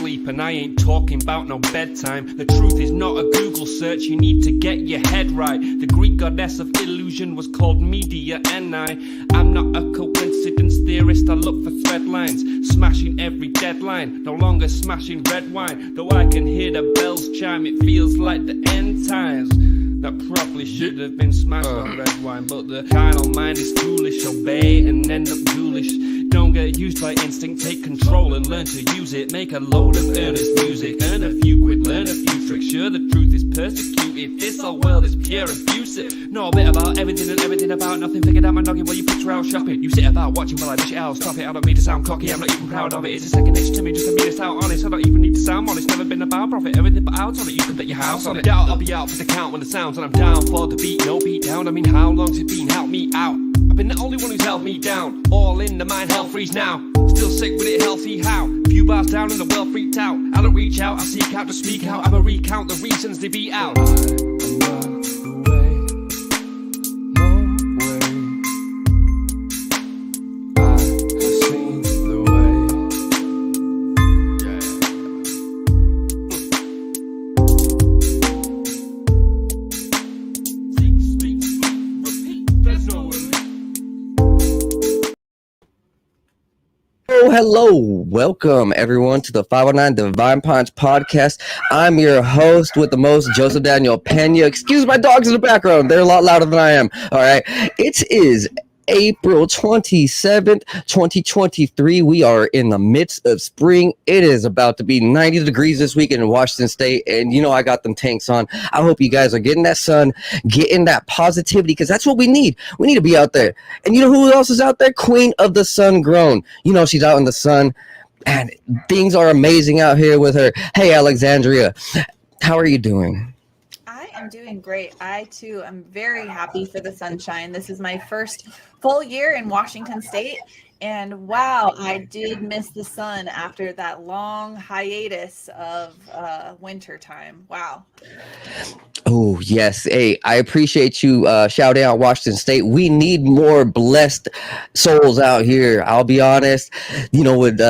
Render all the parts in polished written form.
sleep, and I ain't talking about no bedtime. The truth is not a Google search, you need to get your head right. The Greek goddess of illusion was called Media, and I'm not a coincidence theorist, I look for thread lines. Smashing every deadline, no longer smashing red wine. Though I can hear the bells chime, it feels like the end times. That probably should have been smashed on red wine, but the carnal mind is foolish. Obey and end up ghoulish. Don't get used by instinct, take control and learn to use it. Make a load of earnest music, earn a few quid, learn a few tricks. Sure, the truth is persecuted, this whole world is pure abusive. Know a bit about everything and everything about nothing. Figured out my noggin while you picture out shopping. You sit about watching while I dish it out, stop it. I don't mean to sound cocky, I'm not even proud of it. It's a second nature to me, just to be this out honest. I don't even need to sound honest, never been about profit. Everything but out on it, you can bet your house on it. Doubt I'll be out for the count when the sounds, and I'm down for the beat, no beat down. I mean, how long's it been? Help me out. I've been the only one who's held me down. All in the mind, hell freeze now. Still sick with it, hell see how. A few bars down and the world freaked out. I don't reach out, I seek out to speak out. I'ma recount the reasons they beat out. I am not the way, no way. I have seen the way. Speak, repeat, there's no way. Hello, welcome everyone to the 509 Divine Punch podcast. I'm your host with the most, Joseph Daniel Pena. Excuse my dogs in the background, they're a lot louder than I am. All right, it is April 27th, 2023. We are in the midst of spring. It is about to be 90 degrees this weekend in Washington State, and you know I got them tanks on. I hope you guys are getting that sun, getting that positivity, because that's what we need. We need to be out there. And you know who else is out there? Queen of the Sun Grown. You know she's out in the sun, and things are amazing out here with her. Hey, Alexandria, how are you doing? I'm doing great. I too am very happy for the sunshine. This is my first full year in Washington State, and wow, I did miss the sun after that long hiatus of winter time. Wow. Oh, yes. Hey, I appreciate you shouting out Washington State. We need more blessed souls out here. I'll be honest, you know, with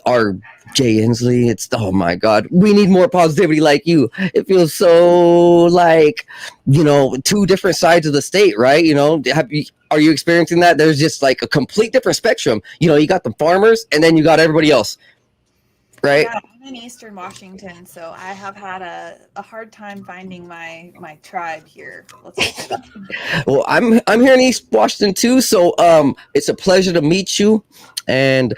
our Jay Inslee, it's, oh my God, we need more positivity like you. It feels so like, you know, two different sides of the state, right? You know, are you experiencing that? There's just like a complete different spectrum. You know, you got the farmers and then you got everybody else, right? Yeah, I'm in Eastern Washington, so I have had a hard time finding my tribe here. Let's say that. Well, I'm here in East Washington too, so it's a pleasure to meet you. And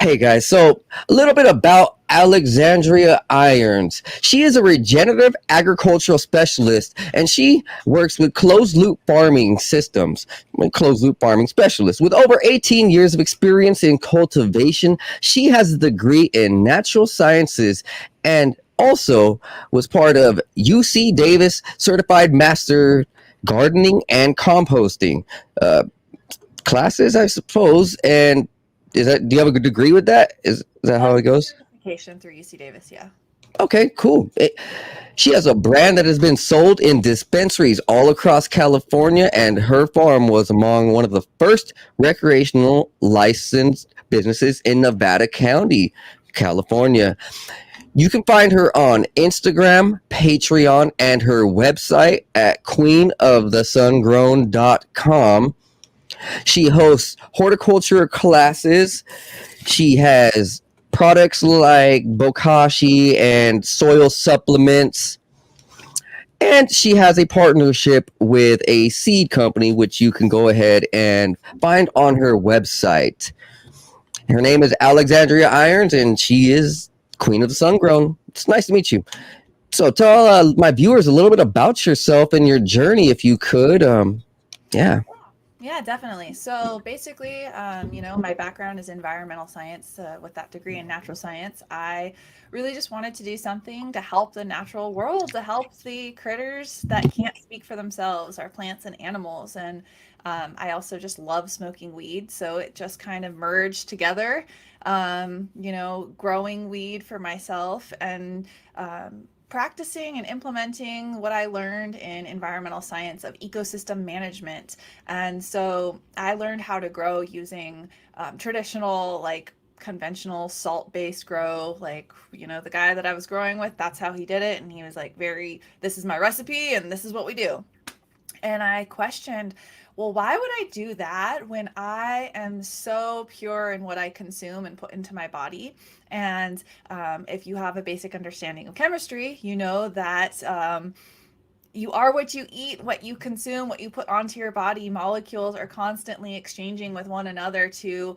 hey guys, so a little bit about Alexandria Irons. She is a regenerative agricultural specialist, and she works with closed loop farming systems. Closed loop farming specialist with over 18 years of experience in cultivation. She has a degree in natural sciences and also was part of UC Davis Certified Master Gardening and Composting classes, I suppose. And do you have a good degree with that? Is that how it goes? Certification through UC Davis, yeah. Okay, cool. She has a brand that has been sold in dispensaries all across California, and her farm was among one of the first recreational licensed businesses in Nevada County, California. You can find her on Instagram, Patreon, and her website at queenofthesungrown.com. She hosts horticulture classes. She has products like bokashi and soil supplements. And she has a partnership with a seed company, which you can go ahead and find on her website. Her name is Alexandria Irons, and she is Queen of the Sun Grown. It's nice to meet you. So tell my viewers a little bit about yourself and your journey, if you could. Yeah. Yeah, definitely. So basically, you know, my background is environmental science with that degree in natural science. I really just wanted to do something to help the natural world, to help the critters that can't speak for themselves, our plants and animals. And I also just love smoking weed. So it just kind of merged together, you know, growing weed for myself and practicing and implementing what I learned in environmental science of ecosystem management. And so I learned how to grow using traditional like conventional salt-based grow. Like, you know, the guy that I was growing with, that's how he did it. And he was like, this is my recipe and this is what we do. And I questioned, well, why would I do that when I am so pure in what I consume and put into my body? And if you have a basic understanding of chemistry, you know that you are what you eat, what you consume, what you put onto your body. Molecules are constantly exchanging with one another to,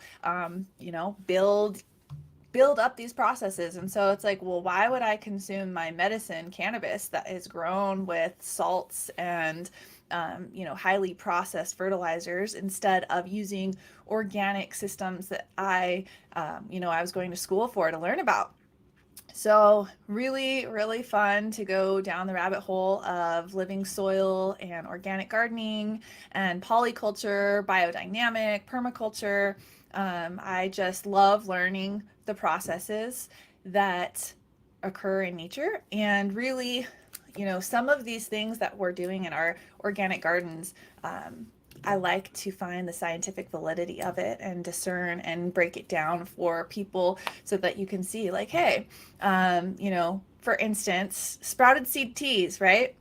you know, build up these processes. And so it's like, well, why would I consume my medicine, cannabis, that is grown with salts and you know, highly processed fertilizers, instead of using organic systems that you know, I was going to school for to learn about? So really, really fun to go down the rabbit hole of living soil and organic gardening and polyculture, biodynamic, permaculture. I just love learning the processes that occur in nature. And really, you know, some of these things that we're doing in our organic gardens, I like to find the scientific validity of it and discern and break it down for people so that you can see, like, hey, you know, for instance, sprouted seed teas, right?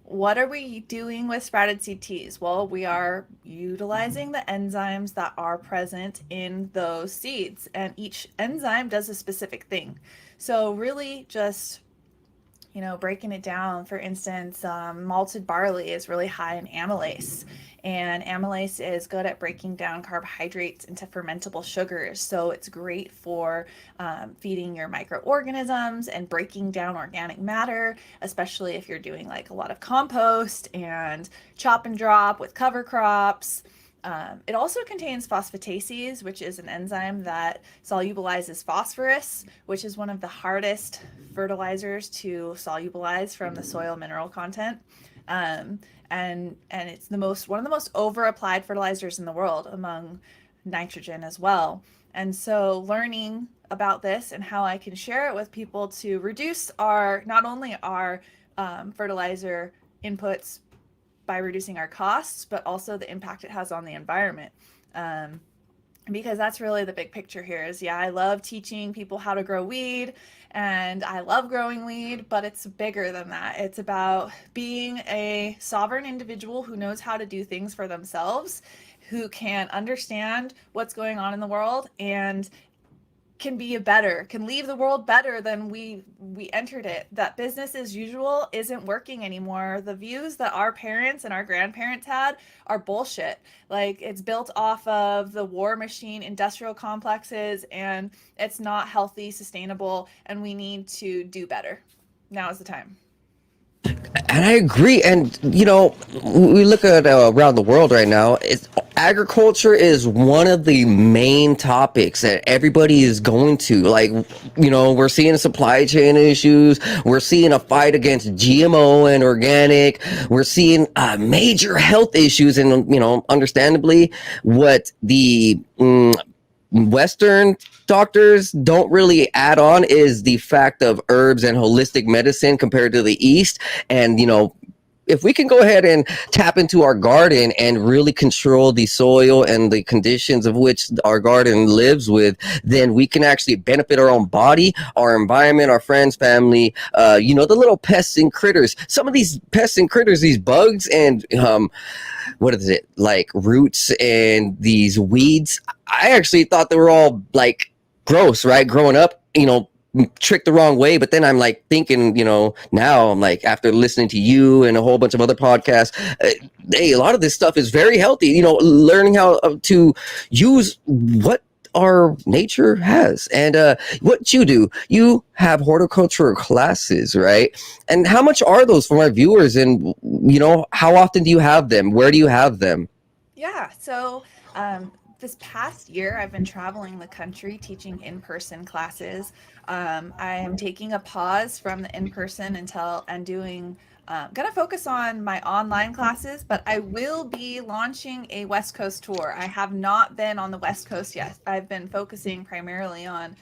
What are we doing with sprouted seed teas? Well, we are utilizing the enzymes that are present in those seeds, and each enzyme does a specific thing. So really just, you know, breaking it down, for instance, malted barley is really high in amylase, and amylase is good at breaking down carbohydrates into fermentable sugars. So it's great for feeding your microorganisms and breaking down organic matter, especially if you're doing like a lot of compost and chop and drop with cover crops. It also contains phosphatases, which is an enzyme that solubilizes phosphorus, which is one of the hardest fertilizers to solubilize from the soil mineral content. And it's one of the most over applied fertilizers in the world, among nitrogen as well. And so learning about this and how I can share it with people to reduce not only our fertilizer inputs by reducing our costs, but also the impact it has on the environment. Because that's really the big picture here is, yeah, I love teaching people how to grow weed, and I love growing weed, but it's bigger than that. It's about being a sovereign individual who knows how to do things for themselves, who can understand what's going on in the world, and can leave the world better than we entered it. That business as usual isn't working anymore. The views that our parents and our grandparents had are bullshit. Like, it's built off of the war machine industrial complexes, and it's not healthy, sustainable, and we need to do better. Now is the time. And I agree. And you know, we look at around the world right now. Agriculture is one of the main topics that everybody is going to. Like, you know, we're seeing supply chain issues. We're seeing a fight against GMO and organic. We're seeing major health issues, and you know, understandably, what the Western doctors don't really add on is the fact of herbs and holistic medicine compared to the East. And, you know, if we can go ahead and tap into our garden and really control the soil and the conditions of which our garden lives with, then we can actually benefit our own body, our environment, our friends, family, you know, the little pests and critters. Some of these pests and critters, these bugs and what is it, like roots and these weeds, I actually thought they were all like gross, right? Growing up, you know, tricked the wrong way. But then I'm like thinking, you know, now I'm like, after listening to you and a whole bunch of other podcasts, hey, a lot of this stuff is very healthy, you know, learning how to use what our nature has. And what you have horticultural classes, right? And how much are those for my viewers? And, you know, how often do you have them? Where do you have them? Yeah. So, this past year, I've been traveling the country teaching in-person classes. I am taking a pause from the in-person gonna focus on my online classes, but I will be launching a West Coast tour. I have not been on the West Coast yet. I've been focusing primarily on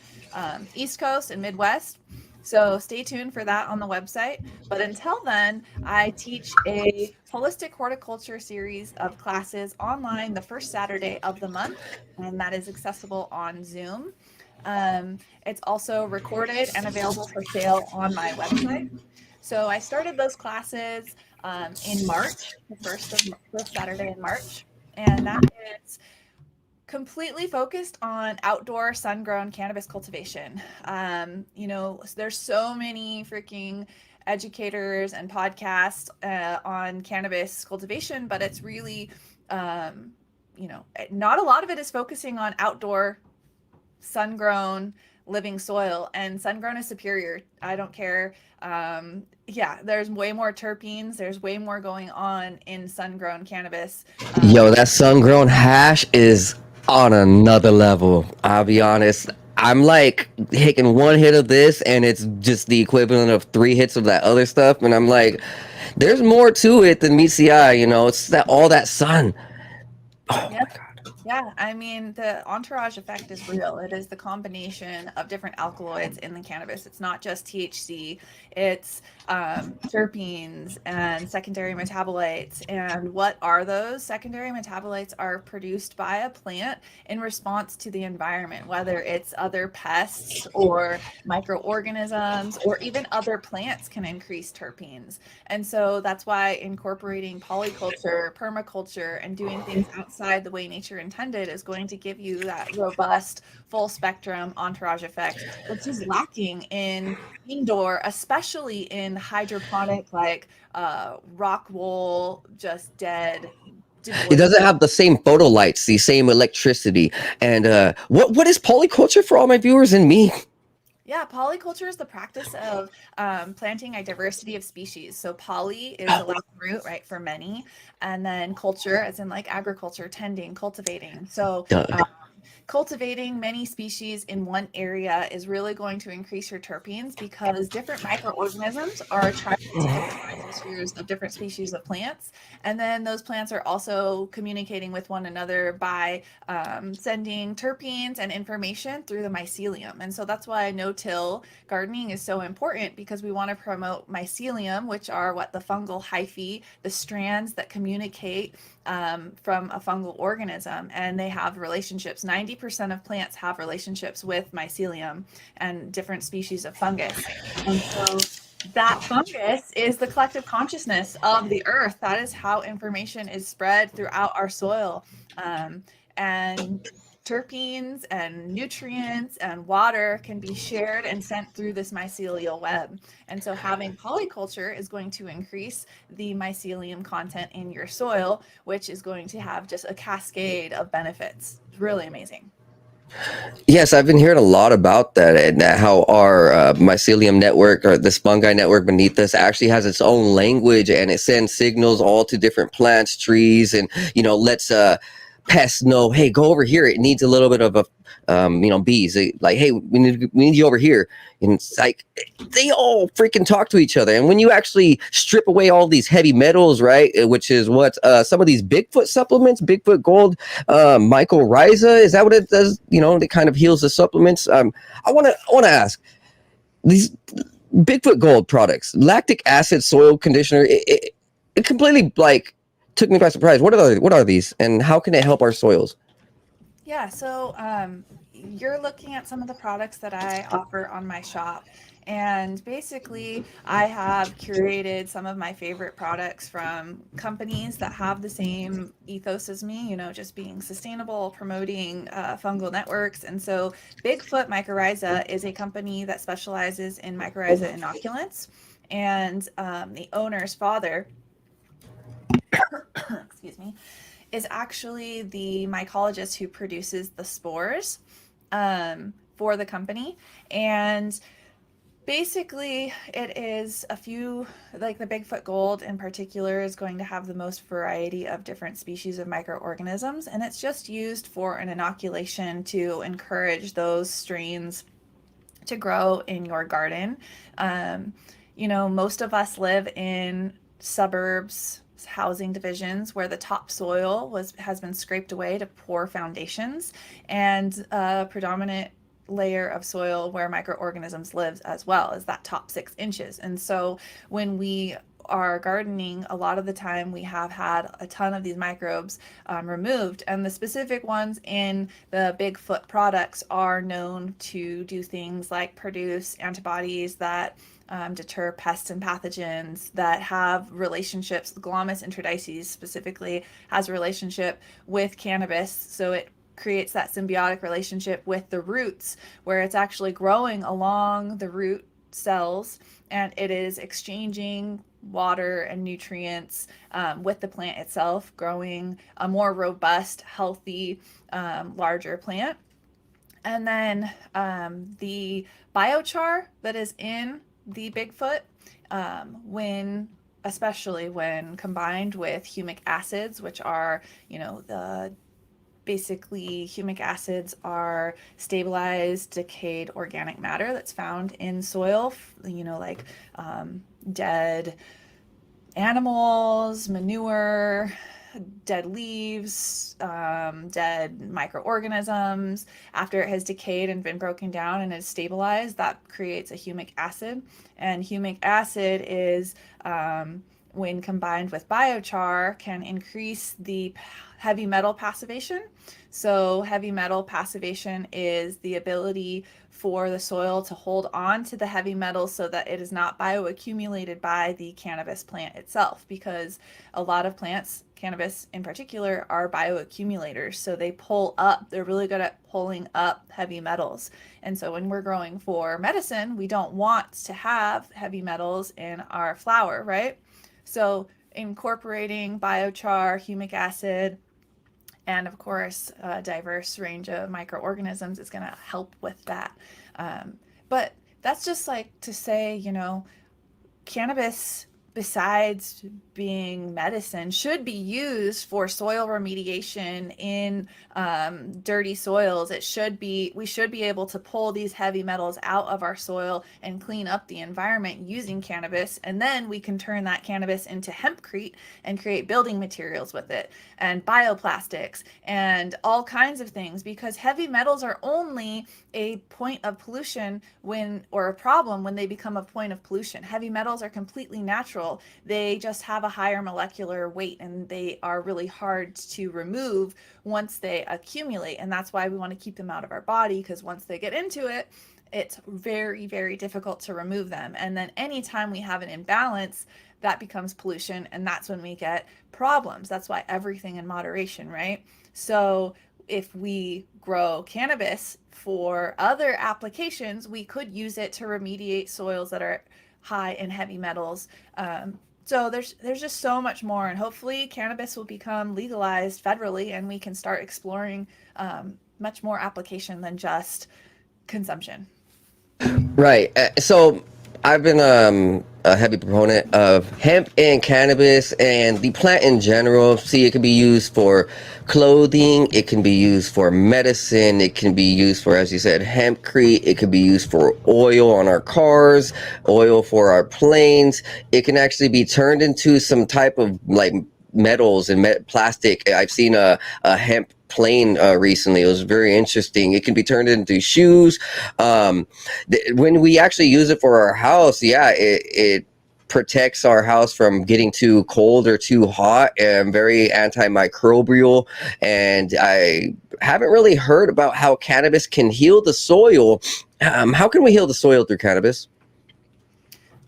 East Coast and Midwest. So stay tuned for that on the website. But until then, I teach a holistic horticulture series of classes online the first Saturday of the month, and that is accessible on Zoom. It's also recorded and available for sale on my website. So I started those classes in March, first Saturday in March, and that is completely focused on outdoor sun-grown cannabis cultivation. There's so many freaking educators and podcasts on cannabis cultivation, but it's really, not a lot of it is focusing on outdoor sun-grown living soil, and sun-grown is superior. I don't care. There's way more terpenes. There's way more going on in sun-grown cannabis. Yo, that sun-grown hash is on another level. I'll be honest. I'm like taking one hit of this, and it's just the equivalent of 3 hits of that other stuff. And I'm like, there's more to it than meets the eye. It's that all that sun. Oh Yeah. my god. Yeah, I mean, the entourage effect is real. It is the combination of different alkaloids in the cannabis. It's not just THC, it's terpenes and secondary metabolites. And what are those? Secondary metabolites are produced by a plant in response to the environment, whether it's other pests or microorganisms, or even other plants can increase terpenes. And so that's why incorporating polyculture, permaculture, and doing things outside the way nature intended is going to give you that robust, full spectrum entourage effect, which is lacking in indoor, especially in hydroponic, like rock wool, just dead. It doesn't have the same photo lights, the same electricity. And what is polyculture for all my viewers and me? Yeah, polyculture is the practice of planting a diversity of species. So poly is the Latin root, right, for many, and then culture, as in like agriculture, tending, cultivating. So cultivating many species in one area is really going to increase your terpenes, because different microorganisms are attracted to different biospheres of different species of plants. And then those plants are also communicating with one another by sending terpenes and information through the mycelium. And so that's why no-till gardening is so important, because we want to promote mycelium, which are the fungal hyphae, the strands that communicate from a fungal organism, and they have relationships. 90% of plants have relationships with mycelium and different species of fungus. And so that fungus is the collective consciousness of the earth. That is how information is spread throughout our soil. And terpenes and nutrients and water can be shared and sent through this mycelial web. And so having polyculture is going to increase the mycelium content in your soil, which is going to have just a cascade of benefits. It's really amazing. Yes, I've been hearing a lot about that, and how our mycelium network, or this fungi network beneath us, actually has its own language, and it sends signals all to different plants, trees, and lets pests know, hey, go over here. It needs a little bit of bees. Like, hey, we need you over here. And it's like they all freaking talk to each other. And when you actually strip away all these heavy metals, right, which is what some of these Bigfoot supplements, Bigfoot Gold, mycorrhiza, is that what it does? It kind of heals the supplements. I want to ask, these Bigfoot Gold products, lactic acid soil conditioner, it completely took me by surprise. What are these, and how can it help our soils? Yeah, so you're looking at some of the products that I offer on my shop. And basically, I have curated some of my favorite products from companies that have the same ethos as me, just being sustainable, promoting fungal networks. And so Bigfoot Mycorrhiza is a company that specializes in mycorrhiza inoculants. And the owner's father, excuse me, is actually the mycologist who produces the spores for the company. And basically, it is a few, like the Bigfoot Gold in particular, is going to have the most variety of different species of microorganisms. And it's just used for an inoculation to encourage those strains to grow in your garden. Most of us live in suburbs, housing divisions, where the topsoil has been scraped away to poor foundations, and a predominant layer of soil where microorganisms live as well as that top 6 inches. And so when we our gardening, a lot of the time we have had a ton of these microbes removed, and the specific ones in the Bigfoot products are known to do things like produce antibodies that deter pests and pathogens, that have relationships. The Glomus introdices specifically has a relationship with cannabis, so it creates that symbiotic relationship with the roots, where it's actually growing along the root cells, and it is exchanging water and nutrients with the plant itself, growing a more robust, healthy, larger plant. And then the biochar that is in the Bigfoot, especially when combined with humic acids, which are, basically humic acids are stabilized, decayed organic matter that's found in soil, like dead animals, manure, dead leaves, dead microorganisms. After it has decayed and been broken down and is stabilized, that creates a humic acid. And humic acid is, when combined with biochar, can increase the heavy metal passivation. So heavy metal passivation is the ability for the soil to hold on to the heavy metals so that it is not bioaccumulated by the cannabis plant itself, because a lot of plants, cannabis in particular, are bioaccumulators. So they're really good at pulling up heavy metals. And so when we're growing for medicine, we don't want to have heavy metals in our flour, right? So incorporating biochar, humic acid, and of course, a diverse range of microorganisms is going to help with that. But that's just like to say, cannabis, besides being medicine, should be used for soil remediation in dirty soils. We should be able to pull these heavy metals out of our soil and clean up the environment using cannabis, and then we can turn that cannabis into hempcrete and create building materials with it, and bioplastics, and all kinds of things, because heavy metals are only a point of pollution or a problem when they become a point of pollution. Heavy metals are completely natural. They just have a higher molecular weight, and they are really hard to remove once they accumulate. And that's why we want to keep them out of our body, because once they get into it, it's very, very difficult to remove them. And then anytime we have an imbalance, that becomes pollution, and that's when we get problems. That's why everything in moderation, right? So if we grow cannabis for other applications, we could use it to remediate soils that are high in heavy metals. So there's just so much more, and hopefully cannabis will become legalized federally, and we can start exploring much more application than just consumption. Right. So I've been a heavy proponent of hemp and cannabis and the plant in general. See, it can be used for clothing, it can be used for medicine, it can be used for, as you said, hempcrete, it can be used for oil on our cars, oil for our planes. It can actually be turned into some type of like metals and plastic. I've seen a hemp plane recently. It was very interesting. It can be turned into shoes. When we actually use it for our house, it protects our house from getting too cold or too hot, and very antimicrobial. And I haven't really heard about how cannabis can heal the soil. How can we heal the soil through cannabis?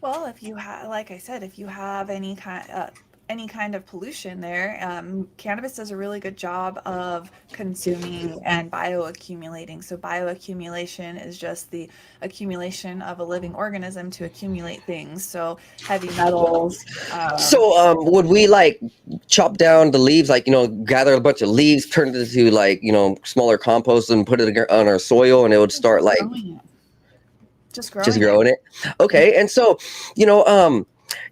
Well, if you have, like I said, if you have any kind of pollution there, cannabis does a really good job of consuming and bioaccumulating. So bioaccumulation is just the accumulation of a living organism to accumulate things. So heavy metals. So would we like chop down the leaves, like, gather a bunch of leaves, turn it into smaller compost and put it on our soil, and it would start like just growing just growing it? Okay. And so,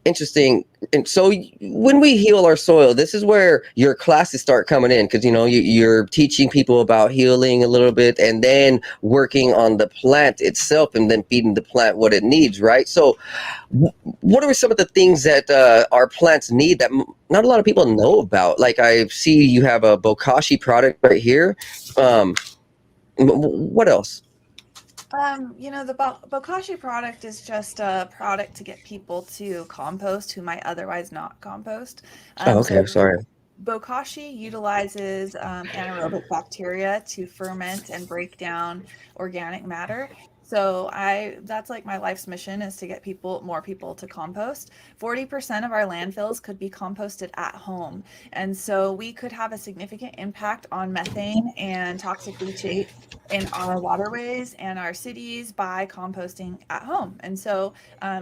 interesting. And so when we heal our soil, this is where your classes start coming in, because you're teaching people about healing a little bit, and then working on the plant itself, and then feeding the plant what it needs, right? So what are some of the things that our plants need that not a lot of people know about? Like, I see you have a bokashi product right here. What else? The Bokashi product is just a product to get people to compost who might otherwise not compost. Oh, So okay. Sorry. Bokashi utilizes anaerobic bacteria to ferment and break down organic matter. So that's like my life's mission is to get more people to compost. 40% of our landfills could be composted at home. And so we could have a significant impact on methane and toxic leachate in our waterways and our cities by composting at home. And so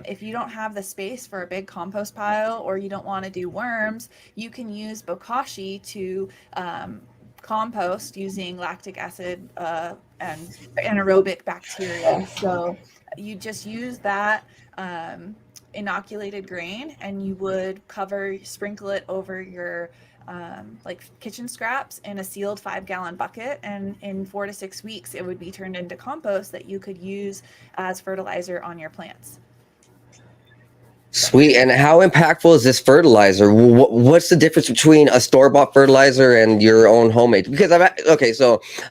if you don't have the space for a big compost pile or you don't want to do worms, you can use bokashi to compost using lactic acid and anaerobic bacteria. So you just use that inoculated grain and you would sprinkle it over your like kitchen scraps in a sealed 5-gallon bucket, and in 4 to 6 weeks it would be turned into compost that you could use as fertilizer on your plants. Sweet. And how impactful is this fertilizer? What's the difference between a store-bought fertilizer and your own homemade? Because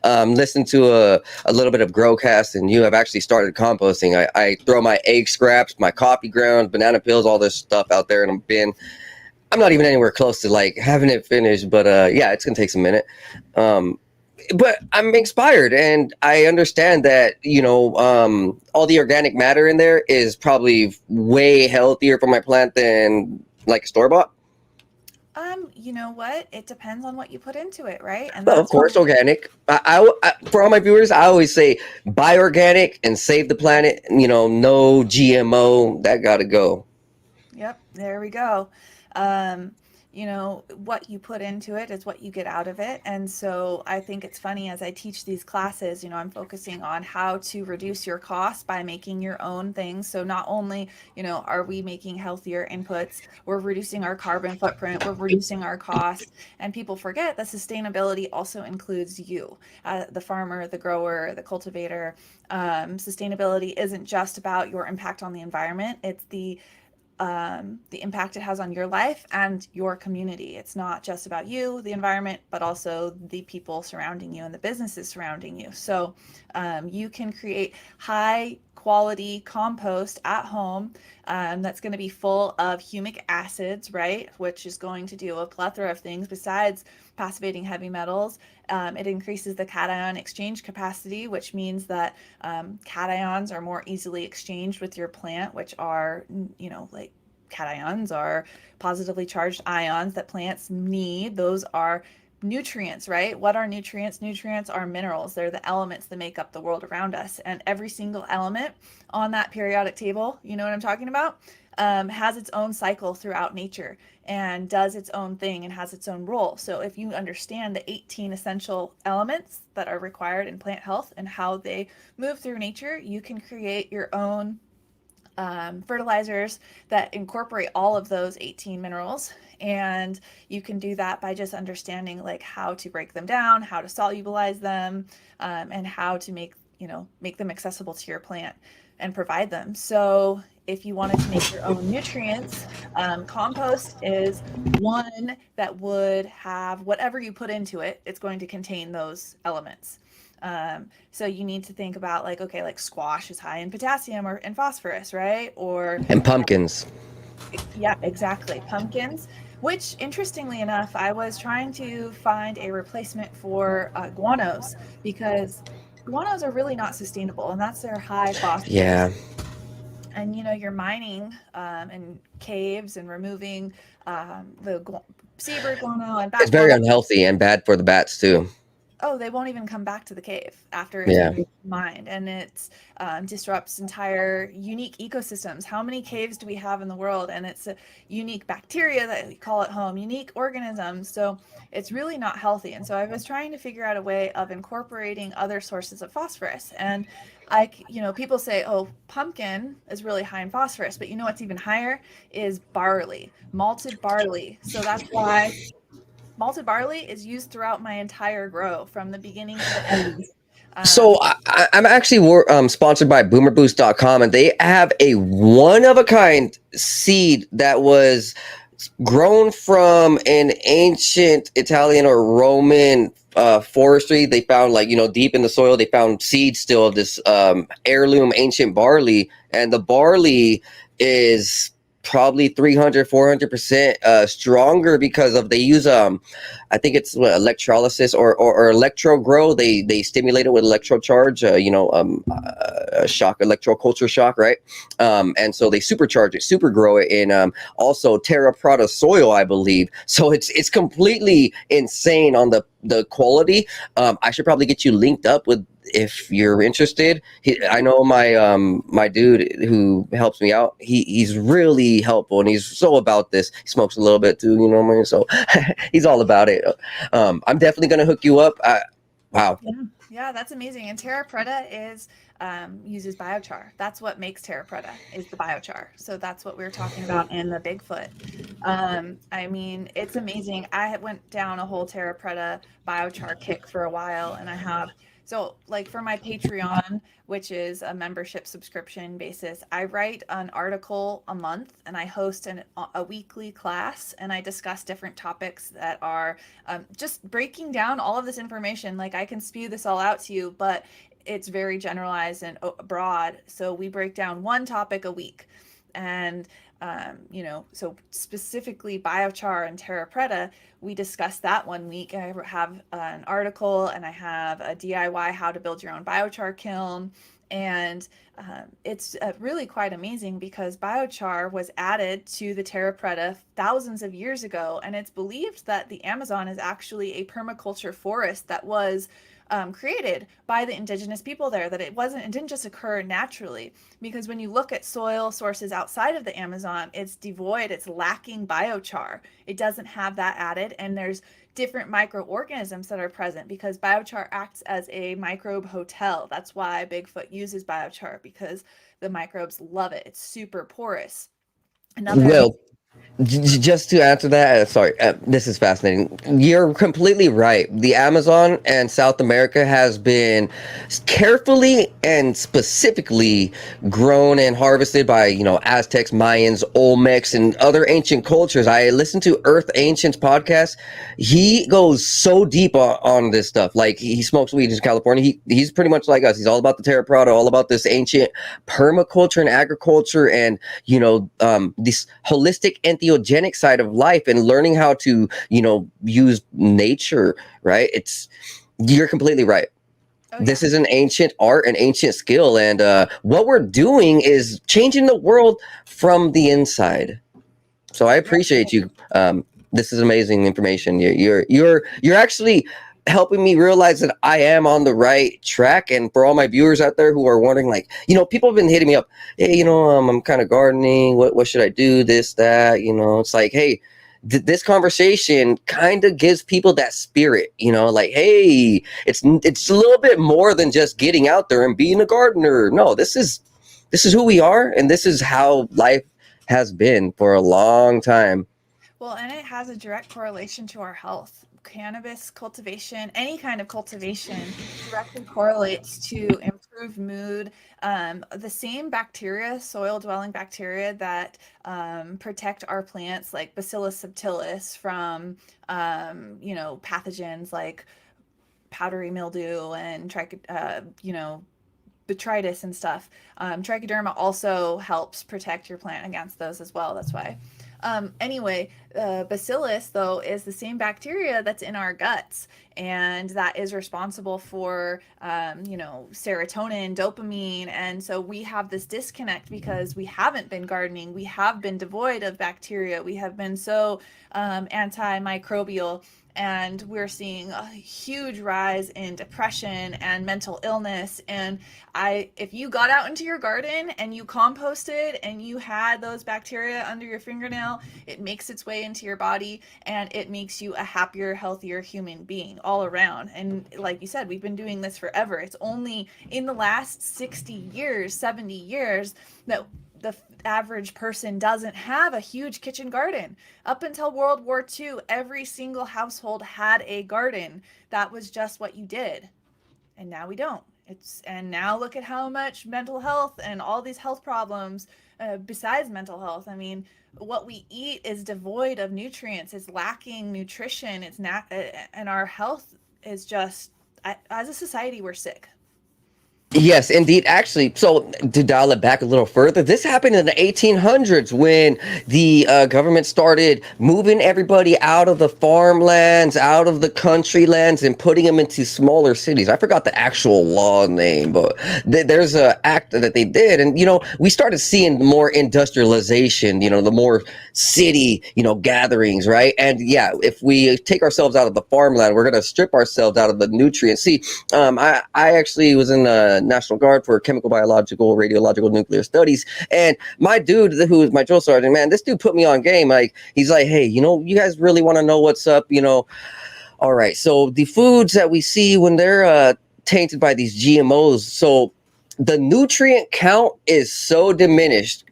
listened to a little bit of Growcast, and you have actually started composting. I throw my egg scraps, my coffee grounds, banana peels, all this stuff out there in a bin. I'm not even anywhere close to like having it finished, but yeah, it's gonna take some minute. But I'm inspired, and I understand that all the organic matter in there is probably way healthier for my plant than like store bought. You know what? It depends on what you put into it, right? And Well, of course, organic. For all my viewers, I always say buy organic and save the planet. No GMO. That gotta go. Yep, there we go. What you put into it is what you get out of it. And so I think it's funny as I teach these classes, I'm focusing on how to reduce your costs by making your own things. So not only, are we making healthier inputs, we're reducing our carbon footprint, we're reducing our costs. And people forget that sustainability also includes you, the farmer, the grower, the cultivator. Sustainability isn't just about your impact on the environment. It's the impact it has on your life and your community. It's not just about you, the environment, but also the people surrounding you and the businesses surrounding you. So you can create high quality compost at home that's going to be full of humic acids, right? Which is going to do a plethora of things besides passivating heavy metals. It increases the cation exchange capacity, which means that cations are more easily exchanged with your plant, which are, like cations are positively charged ions that plants need. Those are nutrients, right? What are nutrients? Nutrients are minerals. They're the elements that make up the world around us. And every single element on that periodic table, you know what I'm talking about, has its own cycle throughout nature and does its own thing and has its own role. So if you understand the 18 essential elements that are required in plant health and how they move through nature, you can create your own fertilizers that incorporate all of those 18 minerals. And you can do that by just understanding like how to break them down, how to solubilize them, and how to make them accessible to your plant and provide them. So if you wanted to make your own nutrients, compost is one that would have whatever you put into it, it's going to contain those elements. So you need to think about like squash is high in potassium and phosphorus, right? And pumpkins. Yeah, exactly. Pumpkins, which interestingly enough, I was trying to find a replacement for guanos because guanos are really not sustainable, and that's their high phosphorus. Yeah. And you're mining in caves and removing the seabird guano and bat It's very guano. unhealthy and bad for the bats too. Oh, they won't even come back to the cave after it's been mined, and it disrupts entire unique ecosystems. How many caves do we have in the world? And it's a unique bacteria that we call at home, unique organisms. So it's really not healthy. And so I was trying to figure out a way of incorporating other sources of phosphorus. And people say, oh, pumpkin is really high in phosphorus, but what's even higher is barley, malted barley. So that's why malted barley is used throughout my entire grow from the beginning to the end. So I'm actually sponsored by boomerboost.com, and they have a one-of-a-kind seed that was grown from an ancient Italian or Roman forestry. They found, like, deep in the soil, they found seeds still of this heirloom ancient barley, and the barley is probably 300, 400% stronger because of, they use I think it's what, electrolysis or electro grow. They stimulate it with electrocharge, shock, electroculture shock, right? And so they supercharge it, super grow it in also terra preta soil, I believe. So it's completely insane on the quality. I should probably get you linked up with, if you're interested. I know my dude who helps me out. He's really helpful, and he's so about this. He smokes a little bit too, you know what I mean? So he's all about it. I'm definitely gonna hook you up. Wow. Yeah, that's amazing. And terra preta is uses biochar. That's what makes terra preta, is the biochar. So that's what we were talking about in the Bigfoot. I mean, it's amazing. I went down a whole terra preta biochar kick for a while, and I have, so like for my Patreon, which is a membership subscription basis, I write an article a month, and I host a weekly class, and I discuss different topics that are just breaking down all of this information. Like, I can spew this all out to you, but it's very generalized and broad. So we break down one topic a week. And so specifically biochar and terra preta, we discussed that one week. I have an article, and I have a DIY how to build your own biochar kiln. And it's really quite amazing, because biochar was added to the terra preta thousands of years ago. And it's believed that the Amazon is actually a permaculture forest that was created by the indigenous people there, that it didn't just occur naturally. Because when you look at soil sources outside of the Amazon, it's devoid, it's lacking biochar. It doesn't have that added, and there's different microorganisms that are present, because biochar acts as a microbe hotel. That's why Bigfoot uses biochar, because the microbes love it. It's super porous. Well, just to answer that, sorry, this is fascinating. You're completely right. The Amazon and South America has been carefully and specifically grown and harvested by, Aztecs, Mayans, Olmecs, and other ancient cultures. I listened to Earth Ancients podcast. He goes so deep on this stuff. Like, he smokes weed in California. He's pretty much like us. He's all about the terra preta, all about this ancient permaculture and agriculture, and this holistic entheogenic side of life, and learning how to use nature, right? You're completely right. Oh, yeah. This is an ancient art, an ancient skill, and what we're doing is changing the world from the inside. So I appreciate you. This is amazing information. You're actually helping me realize that I am on the right track. And for all my viewers out there who are wondering, like, people have been hitting me up, hey, I'm kind of gardening. What should I do? This, that, it's like, hey, this conversation kind of gives people that spirit, like, hey, it's a little bit more than just getting out there and being a gardener. No, this is who we are. And this is how life has been for a long time. Well, and it has a direct correlation to our health. Cannabis cultivation, any kind of cultivation, directly correlates to improved mood. The same bacteria, soil-dwelling bacteria that protect our plants, like Bacillus subtilis, from pathogens like powdery mildew and botrytis and stuff. Trichoderma also helps protect your plant against those as well. That's why. Bacillus, though, is the same bacteria that's in our guts, and that is responsible for, serotonin, dopamine. And so we have this disconnect because we haven't been gardening. We have been devoid of bacteria. We have been so antimicrobial. And we're seeing a huge rise in depression and mental illness. And if you got out into your garden and you composted and you had those bacteria under your fingernail, it makes its way into your body, and it makes you a happier, healthier human being all around. And like you said, we've been doing this forever. It's only in the last 60 years, 70 years that the average person doesn't have a huge kitchen garden. Up until World War II, every single household had a garden. That was just what you did. And now we don't. And now look at how much mental health and all these health problems, besides mental health. I mean, what we eat is devoid of nutrients. It's lacking nutrition. And our health is just, as a society, we're sick. Yes, indeed. Actually, so to dial it back a little further, this happened in the 1800s when the government started moving everybody out of the farmlands, out of the country lands, and putting them into smaller cities. I forgot the actual law name, but there's a act that they did, and we started seeing more industrialization. The more city, gatherings, right? And yeah, if we take ourselves out of the farmland, we're gonna strip ourselves out of the nutrients. See, I actually was in the National Guard for chemical, biological, radiological, nuclear studies, and my dude, who is my drill sergeant, man, this dude put me on game. Like, he's like, hey, you guys really want to know what's up? All right. So the foods that we see when they're tainted by these GMOs, so the nutrient count is so diminished.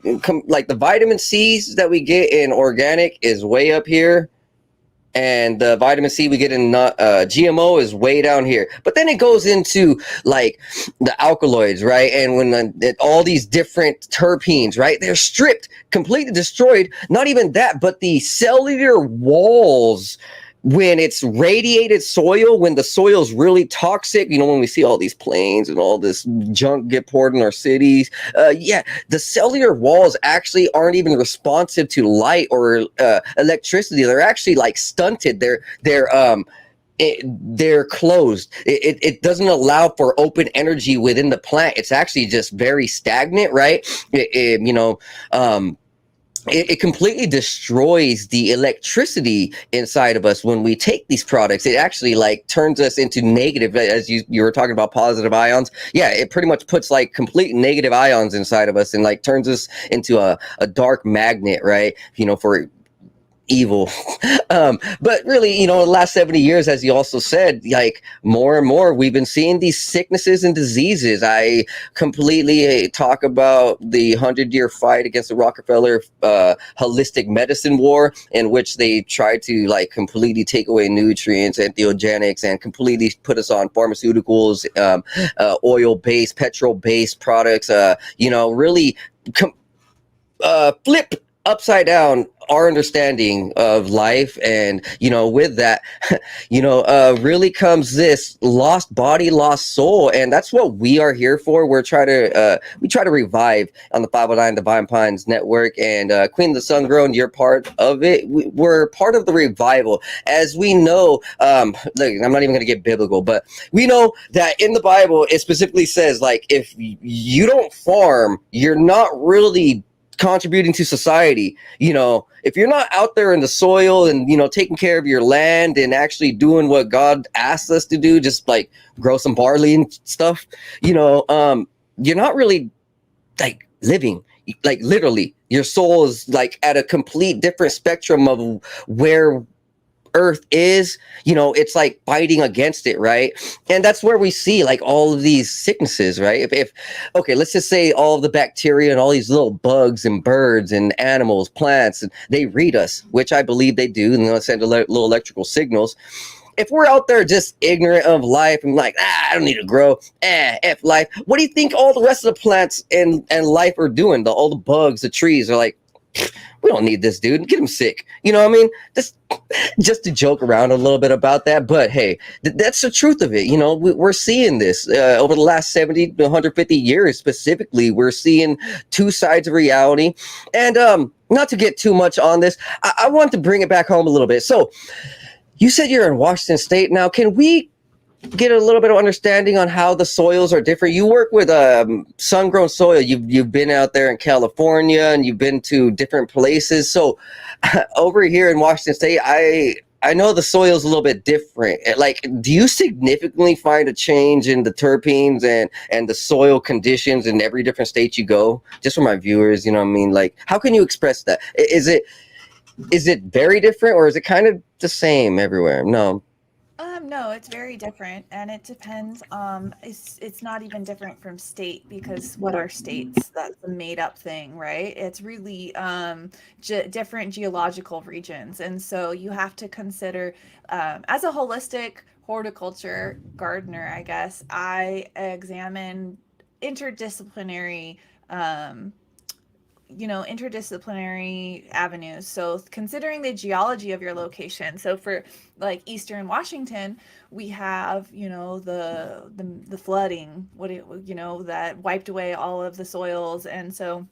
Like the vitamin C's that we get in organic is way up here, and the vitamin C we get in GMO is way down here. But then it goes into like the alkaloids, right? And when all these different terpenes, right? They're stripped, completely destroyed. Not even that, but the cellular walls, when it's radiated soil, when the soil's really toxic, when we see all these planes and all this junk get poured in our cities, yeah, the cellular walls actually aren't even responsive to light or electricity. They're actually like stunted. They're closed. It doesn't allow for open energy within the plant. It's actually just very stagnant, right? It completely destroys the electricity inside of us when we take these products. It actually like turns us into negative, as you were talking about positive ions. Yeah, it pretty much puts like complete negative ions inside of us and like turns us into a dark magnet, right? For evil. But really, the last 70 years, as you also said, like more and more, we've been seeing these sicknesses and diseases. I completely talk about the 100-year fight against the Rockefeller holistic medicine war, in which they tried to like completely take away nutrients and theogenics and completely put us on pharmaceuticals, oil-based, petrol-based products, really flip upside down our understanding of life. And with that, really comes this lost body, lost soul, and that's what we are here for. We try to revive on the 509 Divine Pines Network, and Queen of the Sun Grown, you're part of it. We're part of the revival. As we know, look, I'm not even going to get biblical, but we know that in the Bible it specifically says, like, if you don't farm, you're not really contributing to society. If you're not out there in the soil and taking care of your land and actually doing what God asked us to do, just like grow some barley and stuff, you're not really like living. Like literally your soul is like at a complete different spectrum of where earth is. It's like fighting against it, right? And that's where we see like all of these sicknesses, right? If okay, let's just say all of the bacteria and all these little bugs and birds and animals, plants, and they read us, which I believe they do, and they'll send little electrical signals. If we're out there just ignorant of life and like, I don't need to grow, F life, what do you think all the rest of the plants and life are doing? All the bugs, the trees are like, we don't need this dude, get him sick. You know what I mean? Just to joke around a little bit about that. But hey, that's the truth of it. We're seeing this over the last 70 to 150 years specifically. We're seeing two sides of reality. And not to get too much on this, I want to bring it back home a little bit. So you said you're in Washington State now. Can we get a little bit of understanding on how the soils are different? You work with sun-grown soil. You've been out there in California and you've been to different places. So over here in Washington State, I know the soil is a little bit different. Like, do you significantly find a change in the terpenes and the soil conditions in every different state you go? Just for my viewers, you know what I mean? Like, how can you express that? Is it very different, or is it kind of the same everywhere? No. No, it's very different, and it depends. It's not even different from state, because what are states? That's a made up thing, right? It's really different geological regions, and so you have to consider, as a holistic horticulture gardener, I guess I examine interdisciplinary interdisciplinary avenues. So considering the geology of your location. So for like Eastern Washington, we have, the flooding, that wiped away all of the soils. And so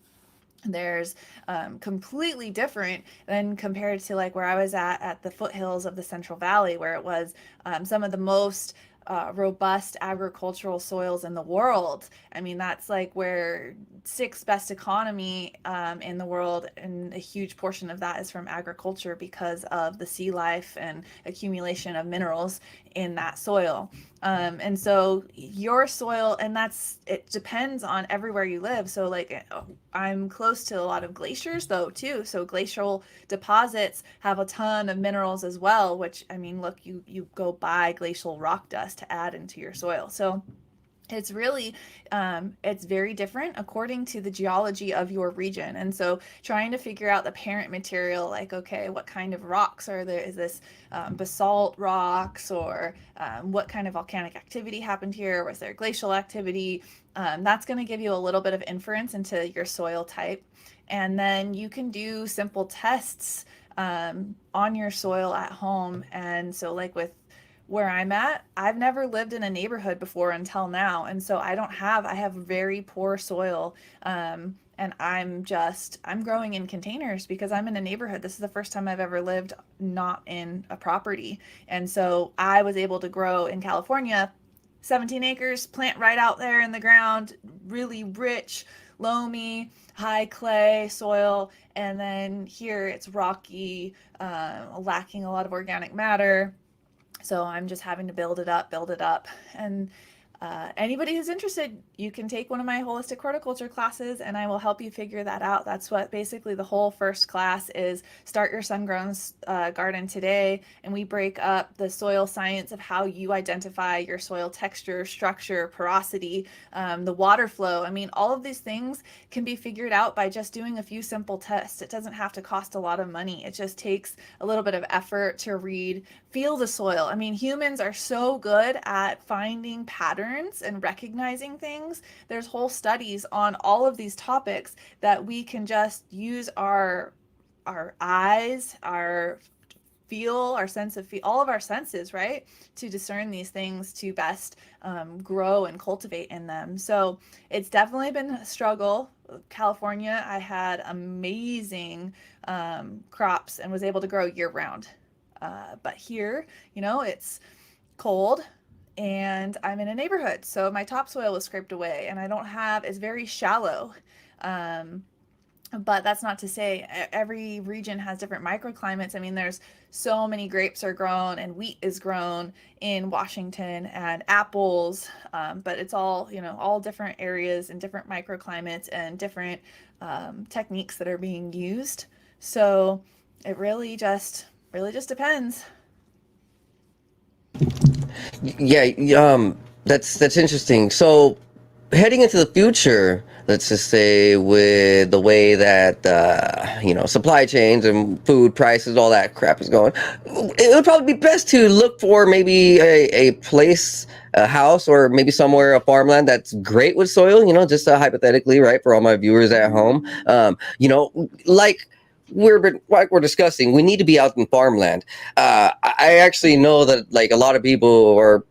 there's completely different than compared to like where I was at the foothills of the Central Valley, where it was some of the most robust agricultural soils in the world. I mean, that's like where sixth best economy in the world, and a huge portion of that is from agriculture because of the sea life and accumulation of minerals in that soil. And so your soil, and it depends on everywhere you live. So like I'm close to a lot of glaciers though too. So glacial deposits have a ton of minerals as well, which, I mean, look, you go buy glacial rock dust to add into your soil. So it's really it's very different according to the geology of your region. And so trying to figure out the parent material, like, okay, what kind of rocks are there? Is this basalt rocks, or what kind of volcanic activity happened here? Was there glacial activity? That's going to give you a little bit of inference into your soil type. And then you can do simple tests on your soil at home. And so like with where I'm at, I've never lived in a neighborhood before until now. And so I have very poor soil. And I'm growing in containers because I'm in a neighborhood. This is the first time I've ever lived not in a property. And so I was able to grow in California, 17 acres, plant right out there in the ground, really rich, loamy, high clay soil. And then here it's rocky, lacking a lot of organic matter. So I'm just having to build it up. And anybody who's interested, you can take one of my holistic horticulture classes and I will help you figure that out. That's what basically the whole first class is. Start your sun-grown garden today. And we break up the soil science of how you identify your soil texture, structure, porosity, the water flow. I mean, all of these things can be figured out by just doing a few simple tests. It doesn't have to cost a lot of money. It just takes a little bit of effort to read, feel the soil. I mean, humans are so good at finding patterns and recognizing things. There's whole studies on all of these topics that we can just use our eyes, our feel, our sense of feel, all of our senses, right, to discern these things to best grow and cultivate in them. So it's definitely been a struggle. California, I had amazing crops and was able to grow year round. But here, it's cold and I'm in a neighborhood. So my topsoil was scraped away and it's very shallow. But that's not to say every region has different microclimates. I mean, there's so many grapes are grown and wheat is grown in Washington and apples. But it's all, all different areas and different microclimates and different techniques that are being used. So it really just depends. Yeah, that's interesting. So heading into the future, let's just say with the way that supply chains and food prices, all that crap is going, it would probably be best to look for maybe a place, a house, or maybe somewhere, a farmland that's great with soil. Just hypothetically, right, for all my viewers at home. Like we're discussing, we need to be out in farmland. I actually know that like a lot of people are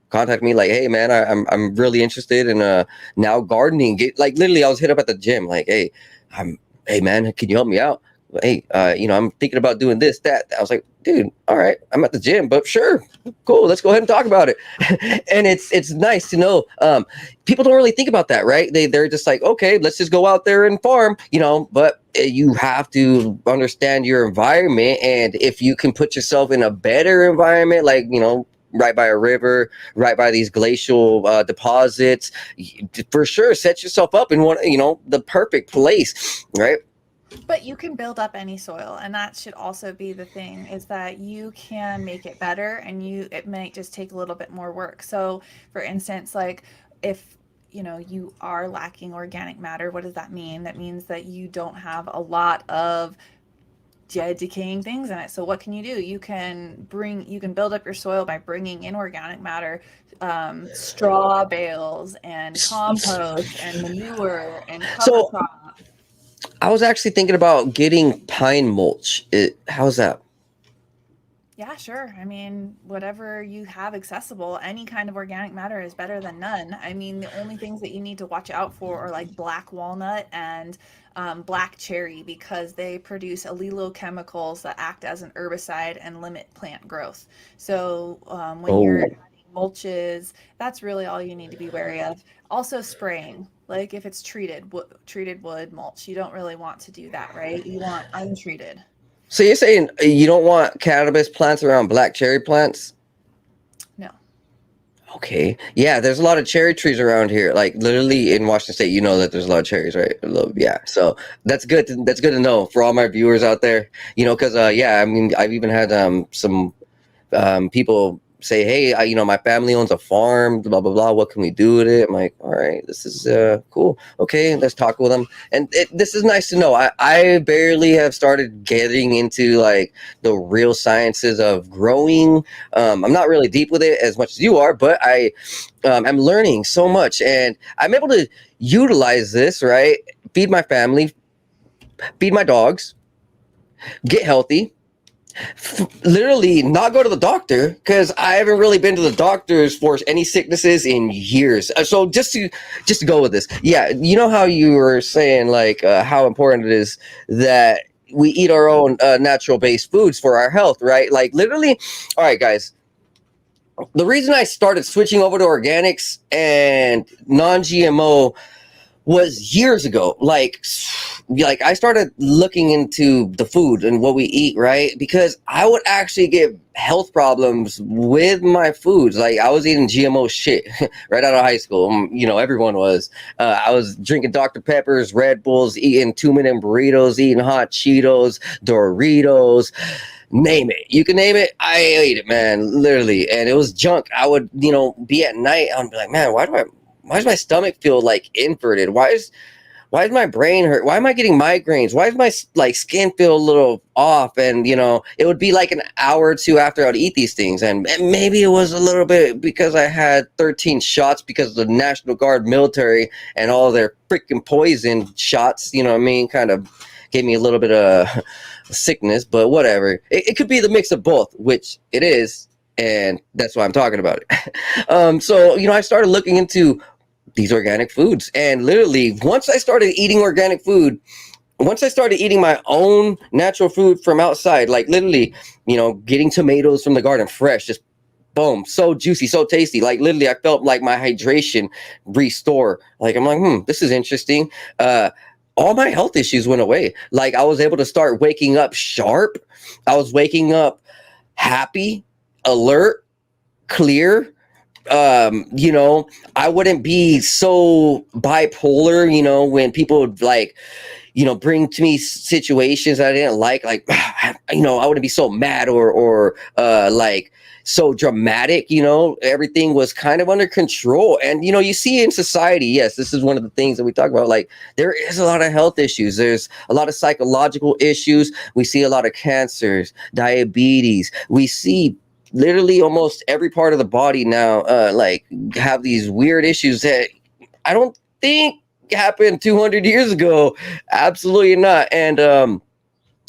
contact me like, hey man, I'm really interested in now gardening. Literally I was hit up at the gym like, hey man, can you help me out? Hey, I'm thinking about doing this, that. I was like, dude, all right, I'm at the gym, but sure, cool, let's go ahead and talk about it. And it's nice to know people don't really think about that, right? They're just like, okay, let's just go out there and farm, but you have to understand your environment. And if you can put yourself in a better environment, like right by a river, right by these glacial deposits, for sure set yourself up in one, the perfect place, right? But you can build up any soil, and that should also be the thing, is that you can make it better, and it might just take a little bit more work. So for instance, like if you are lacking organic matter, what does that mean? That means that you don't have a lot of decaying things in it. So what can you do? You can build up your soil by bringing in organic matter, straw bales and compost and manure and cover crop. I was actually thinking about getting pine mulch. How's that? Yeah, sure. I mean, whatever you have accessible, any kind of organic matter is better than none. I mean, the only things that you need to watch out for are like black walnut and black cherry because they produce allelochemicals that act as an herbicide and limit plant growth. So when you're Oh, adding mulches, that's really all you need to be wary of. Also, spraying. Like if it's treated wood mulch, you don't really want to do that, right? You want untreated. so you're saying you don't want cannabis plants around black cherry plants? No. Okay. Yeah, there's a lot of cherry trees around here. Like literally in Washington State, you know that there's a lot of cherries, right? Yeah. So that's good. That's good to know for all my viewers out there. Because yeah, I mean, I've even had some people say, hey, my family owns a farm, blah blah blah, what can we do with it? I'm like, all right, this is cool. Okay, let's talk with them. And this is nice to know. I barely have started getting into like the real sciences of growing. I'm not really deep with it as much as you are, but I'm learning so much, and I'm able to utilize this, right? Feed my family, feed my dogs, get healthy, literally not go to the doctor because I haven't really been to the doctors for any sicknesses in years. So just to go with this, yeah, you know how you were saying like how important it is that we eat our own natural based foods for our health, right? Like literally, all right, guys. The reason I started switching over to organics and non-GMO was years ago. Like I started looking into the food and what we eat, right? Because I would actually get health problems with my foods. Like I was eating GMO shit right out of high school. Everyone was. I was drinking Dr. Peppers, Red Bulls, eating 2-minute burritos, eating hot Cheetos, Doritos. Name it. You can name it. I ate it, man. Literally. And it was junk. I would, be at night. I'd be like, man, why does my stomach feel like inverted? Why is my brain hurt? Why am I getting migraines? Why is my like skin feel a little off? And it would be like an hour or two after I'd eat these things, and maybe it was a little bit because I had 13 shots because of the National Guard military and all their freaking poison shots. You know what I mean? Kind of gave me a little bit of sickness, but whatever. It could be the mix of both, which it is, and that's why I'm talking about it. So I started looking into these organic foods, and literally once I started eating organic food, once I started eating my own natural food from outside, like literally getting tomatoes from the garden fresh, just boom, so juicy, so tasty, like literally I felt like my hydration restore. Like I'm like, this is interesting. All my health issues went away. Like I was able to start waking up sharp. I was waking up happy, alert, clear. I wouldn't be so bipolar, when people would like, bring to me situations that I didn't like, I wouldn't be so mad or like so dramatic, everything was kind of under control. And, you see in society, yes, this is one of the things that we talk about. Like there is a lot of health issues. There's a lot of psychological issues. We see a lot of cancers, diabetes. We see literally almost every part of the body now like have these weird issues that I don't think happened 200 years ago. Absolutely not. And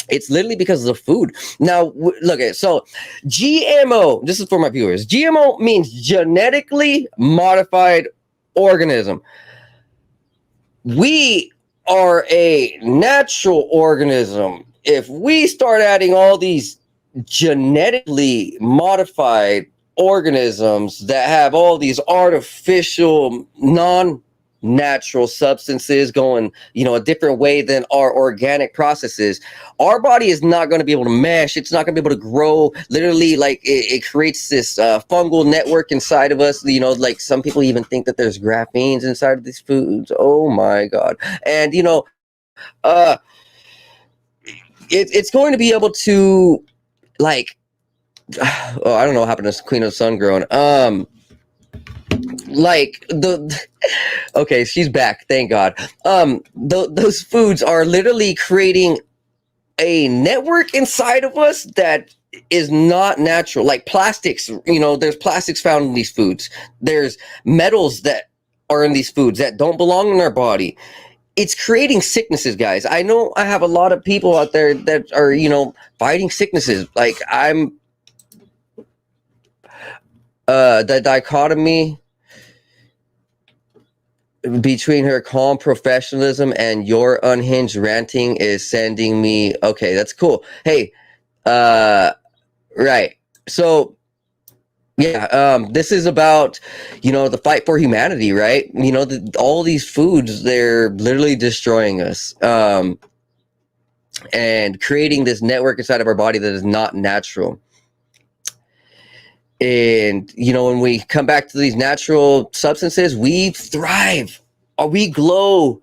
it's literally because of the food. Now look at it. So GMO, this is for my viewers. GMO means genetically modified organism. We are a natural organism. If we start adding all these genetically modified organisms that have all these artificial non-natural substances going a different way than our organic processes, our body is not going to be able to mesh. It's not going to be able to grow. Literally, like it creates this fungal network inside of us. Like some people even think that there's graphene inside of these foods. Oh my god. And uh it's going to be able to like oh, I don't know what happened to Queen of the Sun growing. Like okay, she's back, thank God. Those foods are literally creating a network inside of us that is not natural. Like plastics, there's plastics found in these foods. There's metals that are in these foods that don't belong in our body. it's creating sicknesses, guys. I know I have a lot of people out there that are, fighting sicknesses. Like I'm the dichotomy between her calm professionalism and your unhinged ranting is sending me. Okay, that's cool. Hey, right. So yeah, this is about, the fight for humanity, right? All these foods, they're literally destroying us, and creating this network inside of our body that is not natural. And, when we come back to these natural substances, we thrive, or we glow,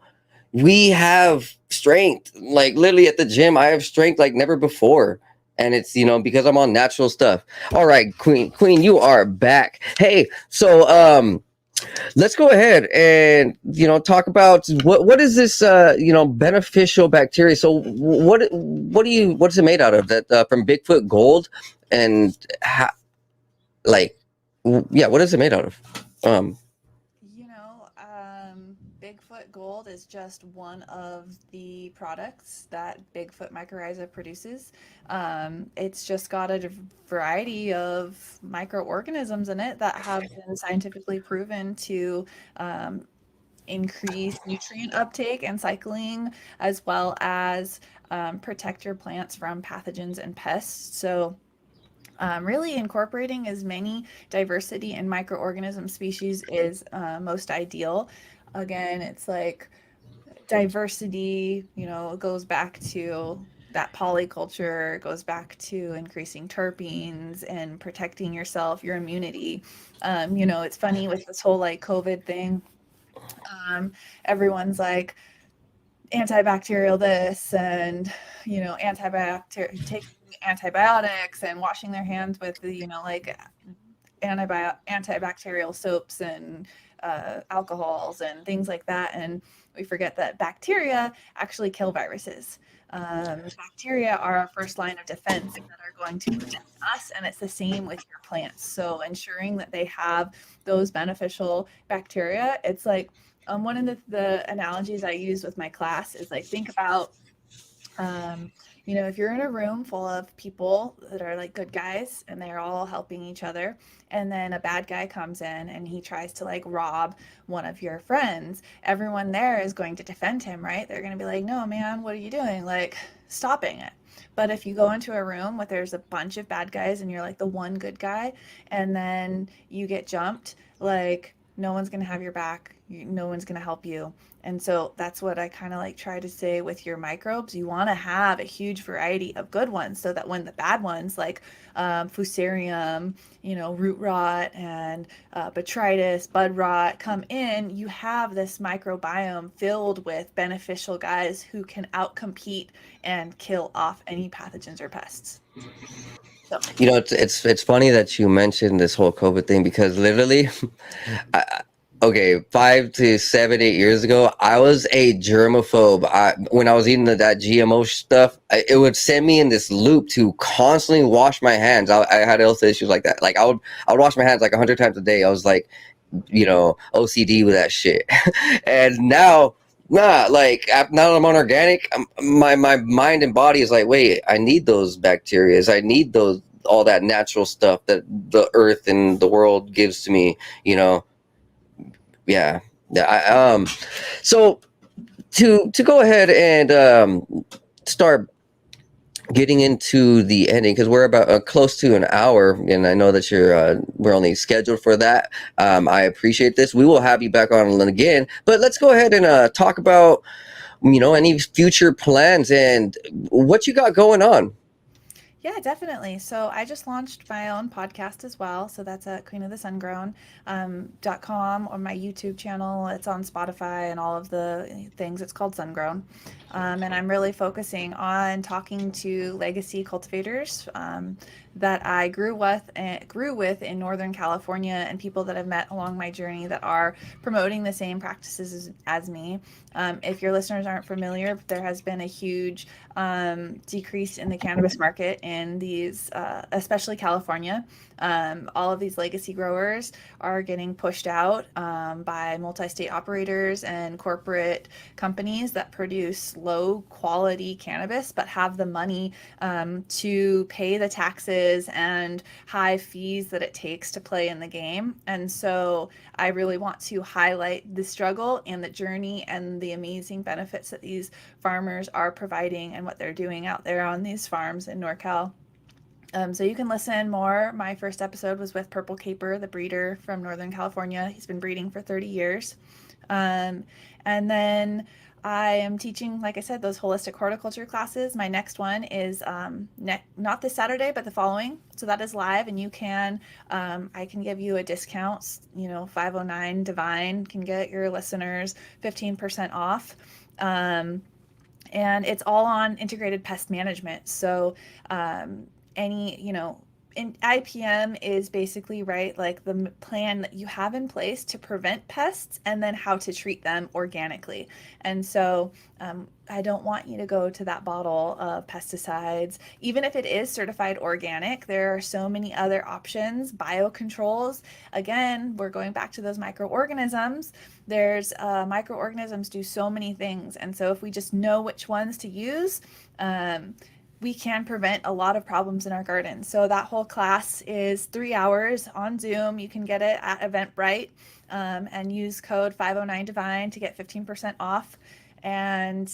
we have strength. Like literally at the gym, I have strength like never before. And it's, because I'm on natural stuff. All right, Queen, you are back. Hey, so let's go ahead and talk about what is this beneficial bacteria. So what is it made out of? That from Bigfoot gold, and yeah, what is it made out of? Bigfoot Gold is just one of the products that Bigfoot Mycorrhiza produces. It's just got a variety of microorganisms in it that have been scientifically proven to increase nutrient uptake and cycling, as well as protect your plants from pathogens and pests. So really incorporating as many diversity in microorganism species is most ideal. Again, it's like diversity, goes back to that polyculture, goes back to increasing terpenes and protecting yourself, your immunity. It's funny with this whole like COVID thing. Everyone's like antibacterial this and, taking antibiotics and washing their hands with the, like antibacterial soaps and alcohols and things like that. And we forget that bacteria actually kill viruses. Bacteria are our first line of defense that are going to protect us, and it's the same with your plants. So ensuring that they have those beneficial bacteria, it's like one of the analogies I use with my class is like, think about if you're in a room full of people that are like good guys and they're all helping each other, and then a bad guy comes in and he tries to like rob one of your friends, everyone there is going to defend him, right? They're going to be like, no, man, what are you doing? Like, stopping it. But if you go into a room where there's a bunch of bad guys and you're like the one good guy, and then you get jumped, like, no one's going to have your back. No one's going to help you. And so that's what I kind of like try to say with your microbes. You want to have a huge variety of good ones so that when the bad ones like fusarium, root rot and botrytis, bud rot come in, you have this microbiome filled with beneficial guys who can outcompete and kill off any pathogens or pests. So. It's funny that you mentioned this whole COVID thing, because literally, okay, 5 to 7, 8 years ago, I was a germaphobe. When I was eating that GMO stuff, it would send me in this loop to constantly wash my hands. I had health issues like that. Like I would wash my hands like 100 times a day. I was like, OCD with that shit. And now, nah, like now that I'm on organic, my mind and body is like, wait, I need those bacteria. I need all that natural stuff that the earth and the world gives to me. Yeah. So to go ahead and start getting into the ending, because we're about close to an hour, and I know that we're only scheduled for that. I appreciate this. We will have you back on again, but let's go ahead and talk about any future plans and what you got going on. Yeah, definitely. So I just launched my own podcast as well. So that's at queenofthesungrown.com, or my YouTube channel. It's on Spotify and all of the things. It's called Sungrown. And I'm really focusing on talking to legacy cultivators that I grew with in Northern California, and people that I've met along my journey that are promoting the same practices as me. If your listeners aren't familiar, there has been a huge decrease in the cannabis market in these, especially California. All of these legacy growers are getting pushed out by multi-state operators and corporate companies that produce low quality cannabis but have the money to pay the taxes and high fees that it takes to play in the game. And so I really want to highlight the struggle and the journey and the amazing benefits that these farmers are providing and what they're doing out there on these farms in NorCal. So you can listen more. My first episode was with Purple Caper, the breeder from Northern California. He's been breeding for 30 years. And then I am teaching, like I said, those holistic horticulture classes. My next one is not this Saturday, but the following. So that is live, and you can, I can give you a discount. 509 Divine can get your listeners 15% off. And it's all on integrated pest management. So in IPM is basically like the plan that you have in place to prevent pests and then how to treat them organically. And so I don't want you to go to that bottle of pesticides. Even if it is certified organic, there are so many other options. Biocontrols, again, we're going back to those microorganisms. There's microorganisms do so many things. And so if we just know which ones to use, we can prevent a lot of problems in our garden. So that whole class is 3 hours on Zoom. You can get it at Eventbrite and use code 509 Divine to get 15% off. And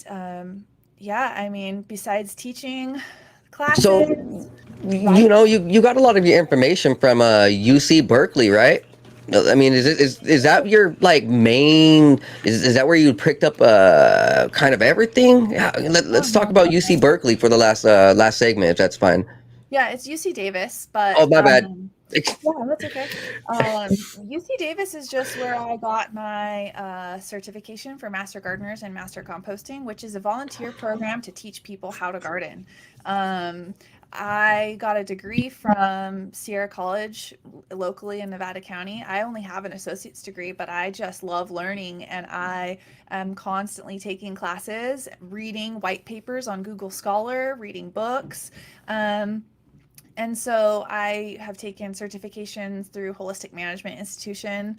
besides teaching classes. So, you got a lot of your information from UC Berkeley, right? I mean, is that your main? Is that where you picked up kind of everything? Let's talk about UC Berkeley for the last segment, if that's fine. Yeah, it's UC Davis, but oh, my bad. Yeah, that's okay. UC Davis is just where I got my certification for Master Gardeners and Master Composting, which is a volunteer program to teach people how to garden. I got a degree from Sierra College locally in Nevada County. I only have an associate's degree, but I just love learning, and I am constantly taking classes, reading white papers on Google Scholar, reading books. And so I have taken certifications through Holistic Management Institution,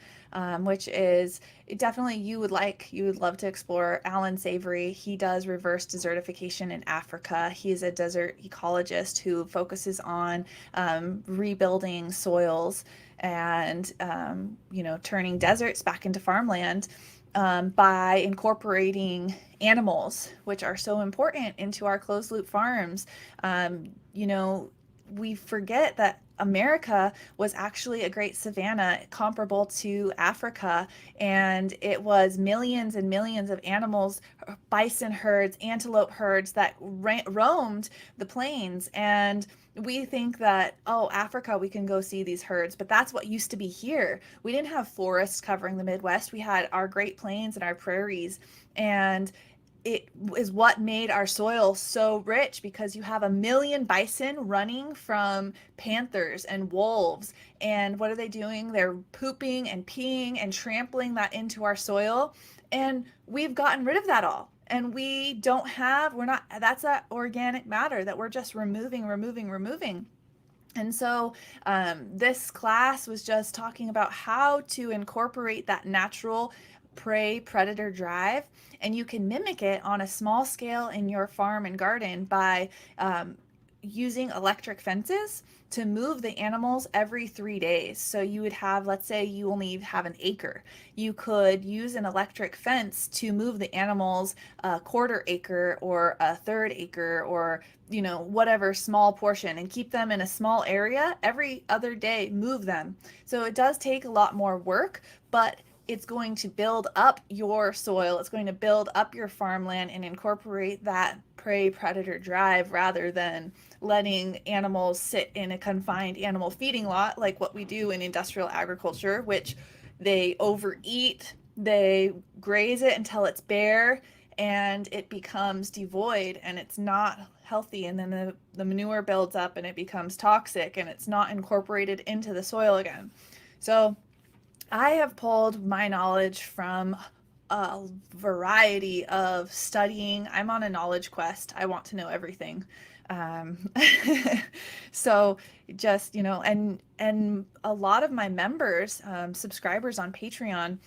which is definitely you would love to explore. Alan Savory, he does reverse desertification in Africa. He is a desert ecologist who focuses on rebuilding soils and turning deserts back into farmland by incorporating animals, which are so important, into our closed loop farms. We forget that America was actually a great savanna comparable to Africa, and it was millions and millions of animals, bison herds, antelope herds that roamed the plains. And we think that, Africa, we can go see these herds, but that's what used to be here. We didn't have forests covering the Midwest. We had our Great Plains and our prairies, and it is what made our soil so rich, because you have 1 million bison running from panthers and wolves. And what are they doing? They're pooping and peeing and trampling that into our soil. And we've gotten rid of that all. And that's that organic matter that we're just removing. And so this class was just talking about how to incorporate that natural prey predator drive, and you can mimic it on a small scale in your farm and garden by using electric fences to move the animals every 3 days. So you would have, let's say you only have an acre. You could use an electric fence to move the animals a 1/4 acre or a 1/3 acre, or whatever small portion, and keep them in a small area. Every other day, move them. So it does take a lot more work, but it's going to build up your soil. It's going to build up your farmland and incorporate that prey predator drive, rather than letting animals sit in a confined animal feeding lot like what we do in industrial agriculture, which they overeat, they graze it until it's bare, and it becomes devoid, and it's not healthy. And then the manure builds up and it becomes toxic, and it's not incorporated into the soil again. So I have pulled my knowledge from a variety of studying. I'm on a knowledge quest. I want to know everything. Um, so just, and a lot of my members, subscribers on Patreon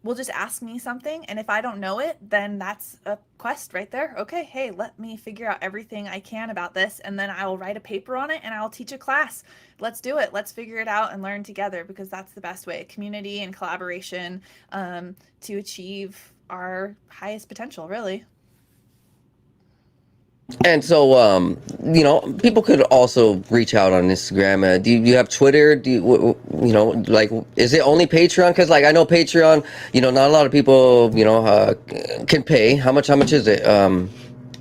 will just ask me something, and if I don't know it, then that's a quest right there. Okay, hey, let me figure out everything I can about this, and then I will write a paper on it and I'll teach a class. Let's do it. Let's figure it out and learn together, because that's the best way. Community and collaboration, to achieve our highest potential, really. And so, people could also reach out on Instagram. Do you have Twitter? Like, is it only Patreon? Because, like, I know Patreon, not a lot of people, can pay. How much is it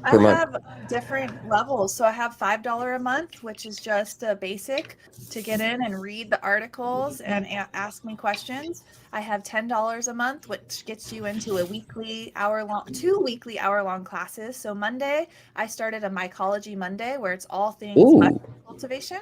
I per month? have different levels. So I have $5 a month, which is just a basic to get in and read the articles and ask me questions. I have $10 a month, which gets you into a weekly hour long, 2 weekly hour long classes. So Monday, I started a Mycology Monday, where it's all things Ooh. mushroom cultivation.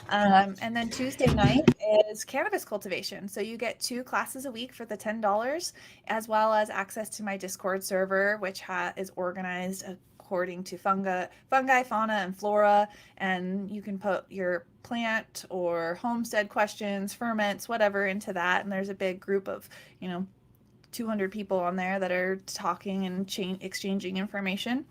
And then Tuesday night is cannabis cultivation. So you get 2 classes a week for the $10, as well as access to my Discord server, which is organized according to fungi, fauna, and flora. And you can put your plant or homestead questions, ferments, whatever into that. And there's a big group of, 200 people on there that are talking and exchanging information.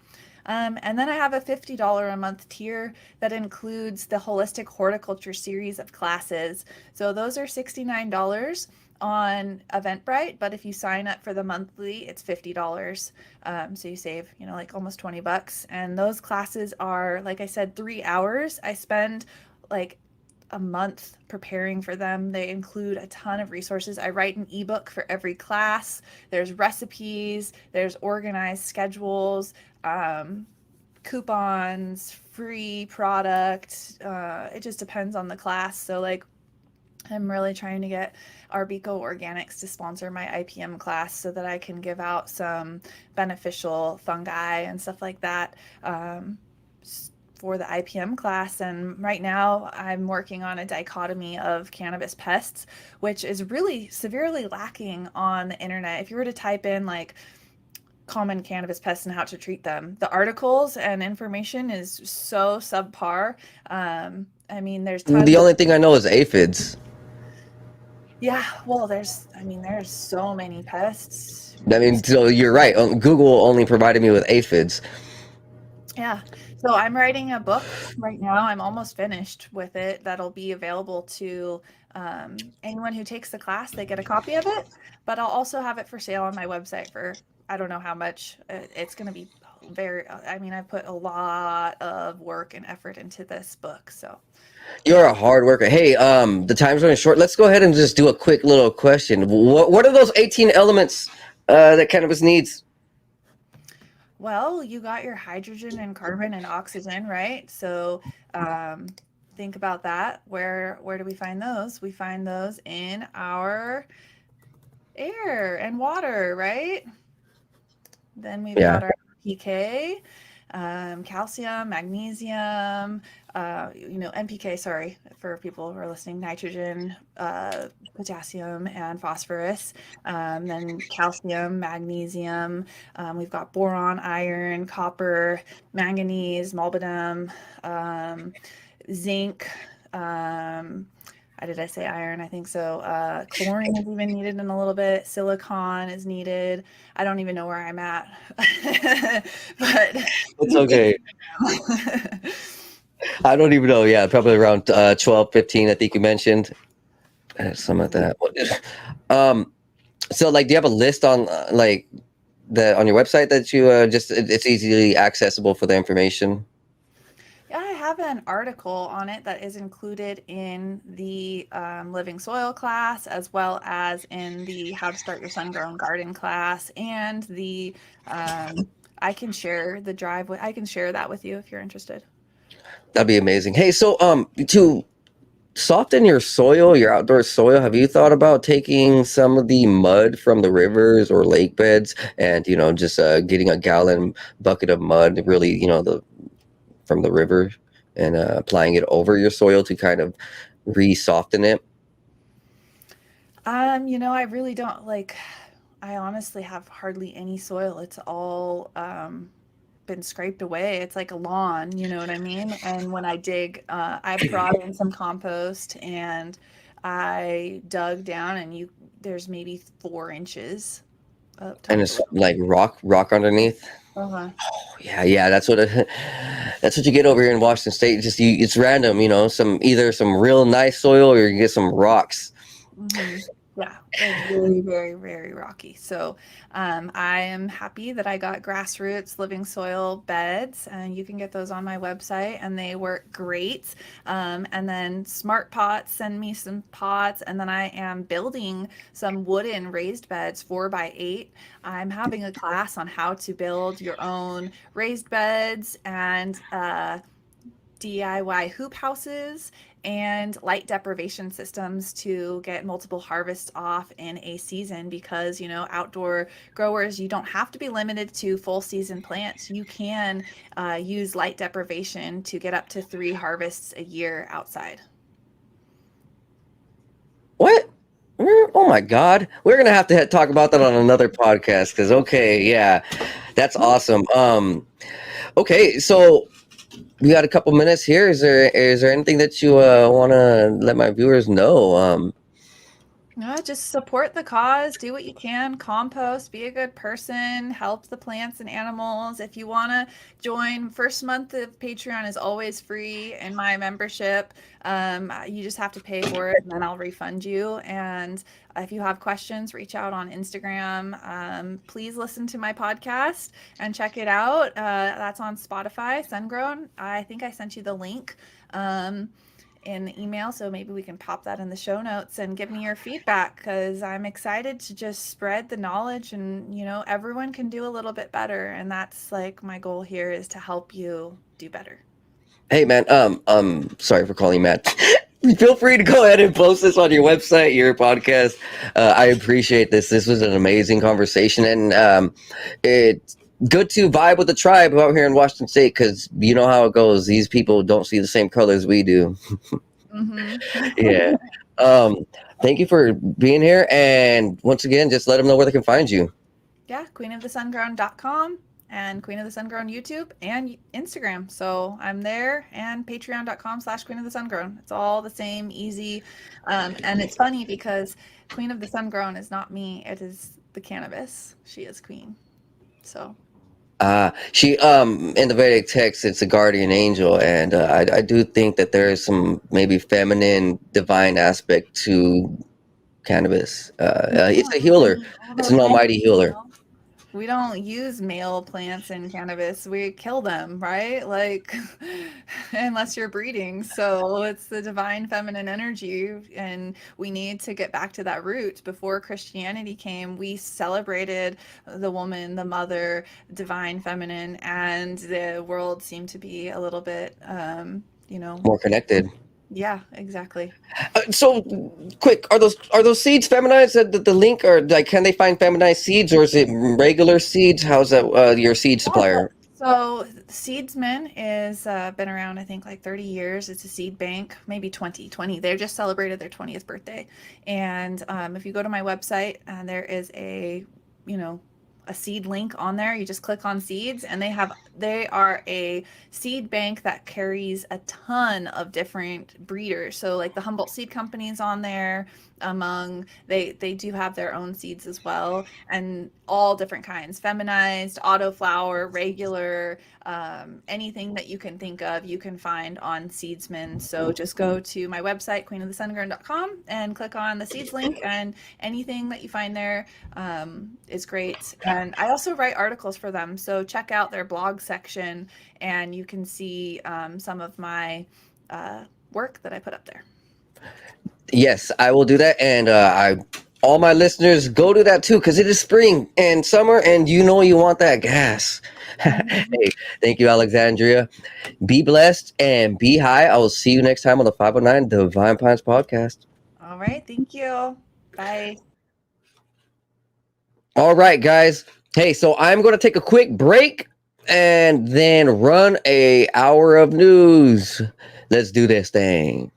And then I have a $50 a month tier that includes the Holistic Horticulture series of classes. So those are $69 on Eventbrite, but if you sign up for the monthly, it's $50. So you save, like almost 20 bucks. And those classes are, like I said, 3 hours. I spend like a month preparing for them. They include a ton of resources. I write an ebook for every class. There's recipes, there's organized schedules, coupons, free product. It just depends on the class. So, like, I'm really trying to get Arbico Organics to sponsor my IPM class so that I can give out some beneficial fungi and stuff like that. For the IPM class. And right now I'm working on a dichotomy of cannabis pests, which is really severely lacking on the internet. If you were to type in like common cannabis pests and how to treat them, the articles and information is so subpar. There's tons The of, only thing I know is aphids. yeah, well, there's so many pests. So you're right. Google only provided me with aphids. Yeah. So I'm writing a book right now. I'm almost finished with it. That'll be available to anyone who takes the class. They get a copy of it, but I'll also have it for sale on my website for, I don't know how much. It's going to be I put a lot of work and effort into this book. So You're a hard worker. Hey, the time's running short. Let's go ahead and just do a quick little question. What are those 18 elements that cannabis needs? well, you got your hydrogen and carbon and oxygen, right? So think about that. Where do we find those? We find those in our air and water, right? Then we've Yeah. got our PK, calcium, magnesium, NPK, sorry, for people who are listening, nitrogen, potassium, and phosphorus. Then calcium, magnesium, we've got boron, iron, copper, manganese, molybdenum, zinc, did I say iron? I think so. Chlorine is even needed in a little bit. Silicon is needed. I don't even know where I'm at, but It's okay. I don't even know. Yeah, probably around 12, 15, I think you mentioned. Some of that. So, like, do you have a list on, on your website that you it's easily accessible for the information? Yeah, I have an article on it that is included in the Living Soil class, as well as in the How to Start Your Sun-Grown Garden class, and the I can share the drive. I can share that with you if you're interested. That'd be amazing. Hey, so to soften your soil, your outdoor soil, have you thought about taking some of the mud from the rivers or lake beds and just getting a gallon bucket of mud, really, from the river, and applying it over your soil to kind of re-soften it? I really don't like. I honestly have hardly any soil. It's all been scraped away. It's like a lawn, you know what I mean? And when I dig, I brought in some compost and I dug down, and there's maybe 4 inches of And topsoil. it's like rock underneath. Uh-huh. Yeah, that's what that's what you get over here in Washington State. It's random, some real nice soil, or you get some rocks. Hmm. Yeah, it's very, very, very rocky. So I am happy that I got grassroots living soil beds, and you can get those on my website, and they work great. And then Smart Pots send me some pots, and then I am building some wooden raised beds 4x8. I'm having a class on how to build your own raised beds and DIY hoop houses and light deprivation systems to get multiple harvests off in a season, because outdoor growers, you don't have to be limited to full season plants. You can use light deprivation to get up to 3 harvests a year outside. What? Oh my God, we're gonna have to talk about that on another podcast. Because okay, yeah, that's awesome. Okay, so we got a couple minutes here. Is there anything that you want to let my viewers know? No, just support the cause, do what you can, compost, be a good person, help the plants and animals. If you want to join, first month of Patreon is always free in my membership. You just have to pay for it, and then I'll refund you. And if you have questions, reach out on Instagram. Please listen to my podcast and check it out. That's on Spotify, Sungrown. I think I sent you the link. In the email, so maybe we can pop that in the show notes, and give me your feedback, because I'm excited to just spread the knowledge, and everyone can do a little bit better, and that's like my goal here, is to help you do better. Hey man, sorry for calling you Matt. Feel free to go ahead and post this on your website, your podcast. I appreciate this. This was an amazing conversation, and it's good to vibe with the tribe out here in Washington State, because you know how it goes. These people don't see the same colors we do. Mm-hmm. Yeah. Um, Thank you for being here, and once again, just let them know where they can find you. Yeah, queenofthesungrown.com and Queen of the Sungrown YouTube and Instagram. So I'm there, and patreon.com/Queen of the Sungrown. It's all the same, easy. And it's funny because Queen of the Sungrown is not me. It is the cannabis. She is queen. So She in the Vedic text, it's a guardian angel, and I do think that there is some maybe feminine divine aspect to cannabis. It's a healer. all It's those an things, almighty healer. we don't use male plants in cannabis. We kill them, right? Like, unless you're breeding. So it's the divine feminine energy. And we need to get back to that root. Before Christianity came, we celebrated the woman, the mother, divine feminine, and the world seemed to be a little bit, More connected. yeah, exactly. So quick, are those seeds feminized? The link, or like, can they find feminized seeds, or is it regular seeds? How's that? Your seed supplier? So Seedsman is been around, I think, like 30 years. It's a seed bank, maybe 20. They just celebrated their 20th birthday. And if you go to my website, there is a seed link on there. You just click on seeds, and they are a seed bank that carries a ton of different breeders. So like the Humboldt Seed Company is on there. They do have their own seeds as well, and all different kinds: feminized, autoflower, regular, anything that you can think of, you can find on Seedsman. So just go to my website, queenofthesungrown.com, and click on the seeds link, and anything that you find there is great. And I also write articles for them, so check out their blog section, and you can see some of my work that I put up there. Yes, I will do that, and all my listeners, go do that too, because it is spring and summer, and you want that gas. Hey, thank you, Alexandria. Be blessed and be high. I will see you next time on the 509 Divine Pines podcast. All right, thank you. Bye. All right, guys. Hey, so I'm going to take a quick break and then run a hour of news. Let's do this thing.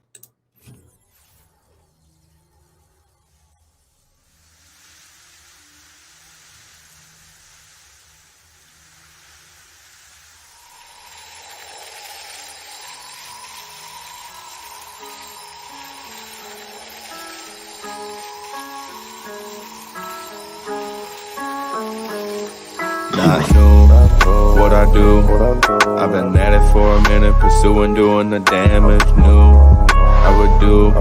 Not new, what I do. I've been at it for a minute, pursuing, doing the damage. New, I would do